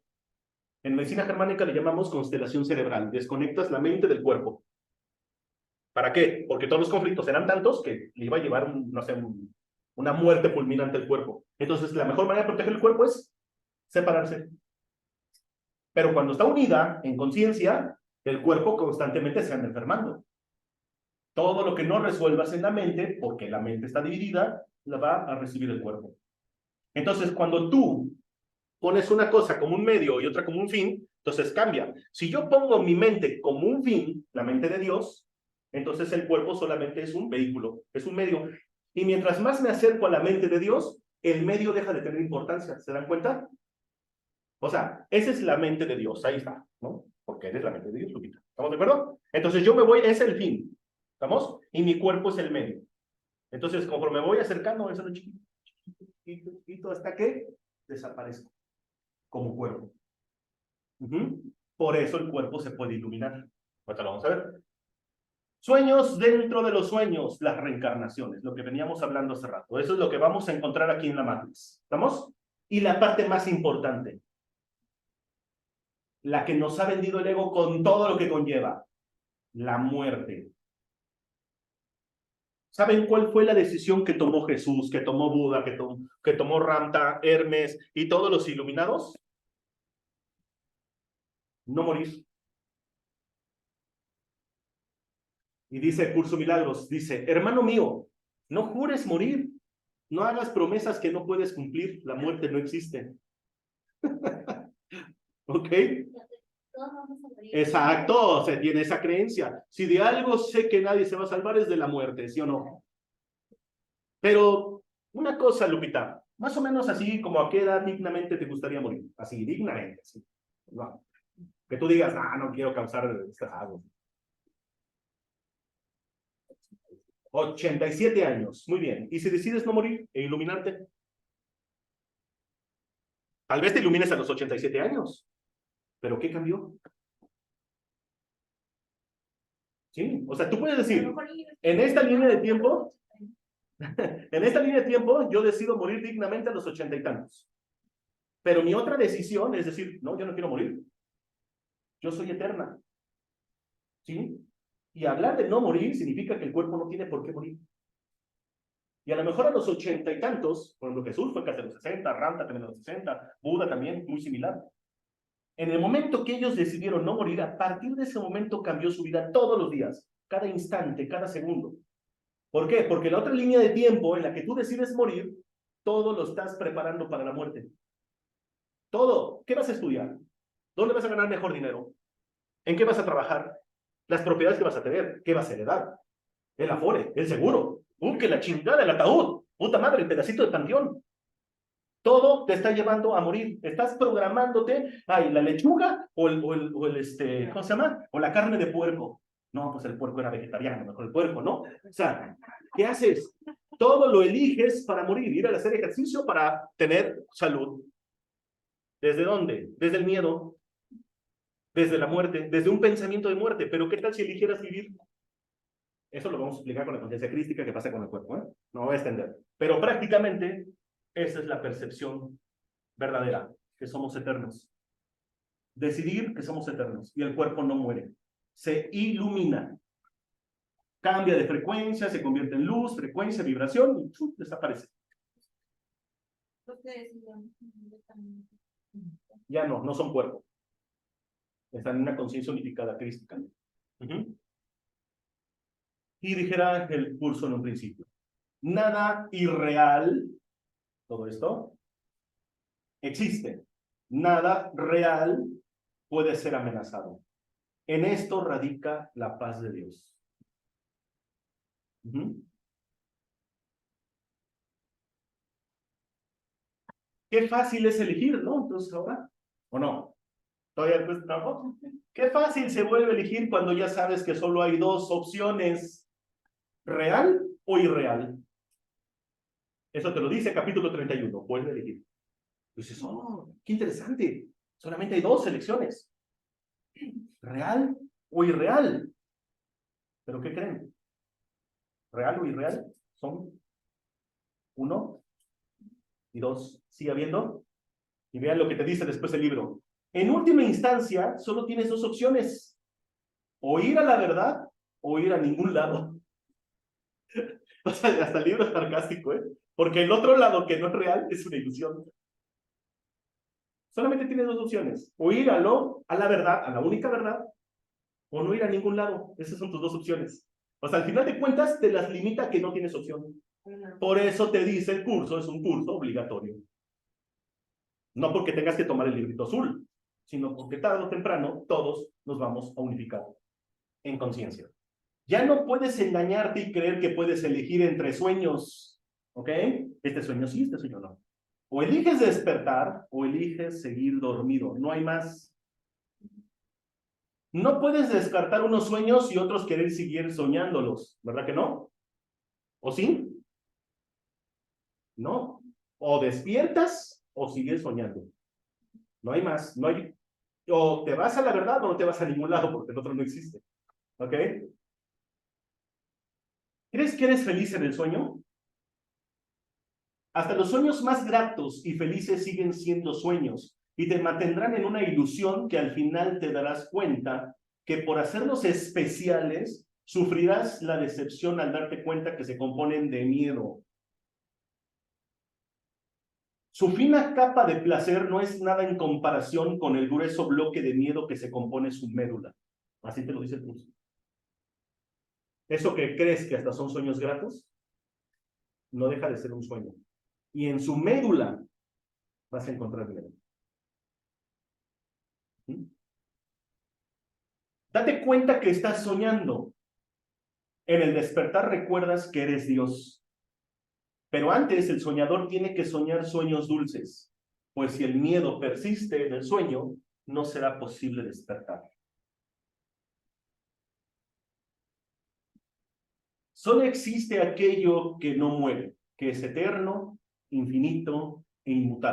En medicina germánica le llamamos constelación cerebral. Desconectas la mente del cuerpo. ¿Para qué? Porque todos los conflictos eran tantos que le iba a llevar, no sé, una muerte fulminante al cuerpo. Entonces, la mejor manera de proteger el cuerpo es separarse. Pero cuando está unida en conciencia, el cuerpo constantemente se anda enfermando. Todo lo que no resuelvas en la mente, porque la mente está dividida, la va a recibir el cuerpo. Entonces, cuando tú pones una cosa como un medio y otra como un fin, entonces cambia. Si yo pongo mi mente como un fin, la mente de Dios, entonces el cuerpo solamente es un vehículo, es un medio. Y mientras más me acerco a la mente de Dios, el medio deja de tener importancia. ¿Se dan cuenta? O sea, esa es la mente de Dios, ahí está, ¿no? Porque eres la mente de Dios, Lupita. ¿Estamos de acuerdo? Entonces yo me voy, es el fin, ¿estamos? Y mi cuerpo es el medio. Entonces, conforme me voy acercando, es lo chiquito, chiquito, chiquito, hasta que desaparezco como cuerpo. Por eso el cuerpo se puede iluminar. Ahorita lo vamos a ver. Sueños dentro de los sueños, las reencarnaciones, lo que veníamos hablando hace rato. Eso es lo que vamos a encontrar aquí en la Matrix. ¿Estamos? Y la parte más importante, la que nos ha vendido el ego con todo lo que conlleva, la muerte. ¿Saben cuál fue la decisión que tomó Jesús, que tomó Buda, que tomó Ramta, Hermes y todos los iluminados? No morir. Y dice Curso Milagros, dice, hermano mío, no jures morir, no hagas promesas que no puedes cumplir, la muerte no existe. ¿Ok? Exacto, se tiene esa creencia. Si de algo sé que nadie se va a salvar es de la muerte, ¿sí o no? Pero una cosa, Lupita, más o menos así como a qué edad dignamente te gustaría morir, así, dignamente, así. No. Que tú digas, ah, no quiero causar estragos. 87 años, muy bien. ¿Y si decides no morir e iluminarte? Tal vez te ilumines a los 87 años, pero ¿qué cambió? ¿Sí? O sea, tú puedes decir, en esta línea de tiempo, en esta línea de tiempo, yo decido morir dignamente a los 80 y tantos. Pero mi otra decisión es decir, no, yo no quiero morir. Yo soy eterna. ¿Sí? Y hablar de no morir significa que el cuerpo no tiene por qué morir. Y a lo mejor a los 80 y tantos, por ejemplo, Jesús fue casi a los 60, Ramta también a los 60, Buda también, muy similar. En el momento que ellos decidieron no morir, a partir de ese momento cambió su vida todos los días, cada instante, cada segundo. ¿Por qué? Porque la otra línea de tiempo en la que tú decides morir, todo lo estás preparando para la muerte. Todo. ¿Qué vas a estudiar? ¿Dónde vas a ganar mejor dinero? ¿En qué vas a trabajar? Las propiedades que vas a tener. ¿Qué vas a heredar? El afore, el seguro. Que la chingada, el ataúd. Puta madre, el pedacito de panteón. Todo te está llevando a morir. Estás programándote, ay, la lechuga ¿cómo se llama? O la carne de puerco. No, pues el puerco era vegetariano, mejor el puerco, ¿no? O sea, ¿qué haces? Todo lo eliges para morir, ir a hacer ejercicio para tener salud. ¿Desde dónde? Desde el miedo, desde la muerte, desde un pensamiento de muerte. Pero ¿qué tal si eligieras vivir? Eso lo vamos a explicar con la conciencia crística que pasa con el cuerpo, ¿eh? No voy a extender. Pero prácticamente esa es la percepción verdadera, que somos eternos. Decidir que somos eternos y el cuerpo no muere. Se ilumina. Cambia de frecuencia, se convierte en luz, frecuencia, vibración y desaparece. Ya no, no son cuerpo. Están en una conciencia unificada crística. Y dijera el curso en un principio, nada irreal, todo esto, existe. Nada real puede ser amenazado. En esto radica la paz de Dios. Qué fácil es elegir, ¿no? Entonces ahora, ¿o no? ¿Todavía cuesta trabajo? Qué fácil se vuelve a elegir cuando ya sabes que solo hay dos opciones, real o irreal. Eso te lo dice capítulo 31, vuelve a elegir. Dices, oh, qué interesante, solamente hay dos elecciones, real o irreal. ¿Pero qué creen? ¿Real o irreal? Son 1 y 2. ¿Sigue habiendo? Y vean lo que te dice después el libro. En última instancia, solo tienes dos opciones. O ir a la verdad o ir a ningún lado. O sea, hasta el libro es sarcástico, ¿eh? Porque el otro lado que no es real es una ilusión. Solamente tienes dos opciones. O ir a la verdad, a la única verdad, o no ir a ningún lado. Esas son tus dos opciones. O sea, al final de cuentas, te las limita a que no tienes opción. Por eso te dice el curso, es un curso obligatorio. No porque tengas que tomar el librito azul, sino porque tarde o temprano todos nos vamos a unificar en conciencia. Ya no puedes engañarte y creer que puedes elegir entre sueños, ¿ok? Este sueño sí, este sueño no. O eliges despertar o eliges seguir dormido, no hay más. No puedes descartar unos sueños y otros querer seguir soñándolos, ¿verdad que no? ¿O sí? No. O despiertas o sigues soñando. No hay más, no hay. O te vas a la verdad o no te vas a ningún lado porque el otro no existe, ¿ok? ¿Crees que eres feliz en el sueño? Hasta los sueños más gratos y felices siguen siendo sueños y te mantendrán en una ilusión que al final te darás cuenta que por hacerlos especiales sufrirás la decepción al darte cuenta que se componen de miedo. Su fina capa de placer no es nada en comparación con el grueso bloque de miedo que se compone su médula. Así te lo dice el curso. Eso que crees que hasta son sueños gratos, no deja de ser un sueño. Y en su médula vas a encontrar miedo. ¿Mm? Date cuenta que estás soñando. En el despertar recuerdas que eres Dios. Pero antes el soñador tiene que soñar sueños dulces, pues si el miedo persiste en el sueño, no será posible despertar. Solo existe aquello que no muere, que es eterno, infinito e inmutable.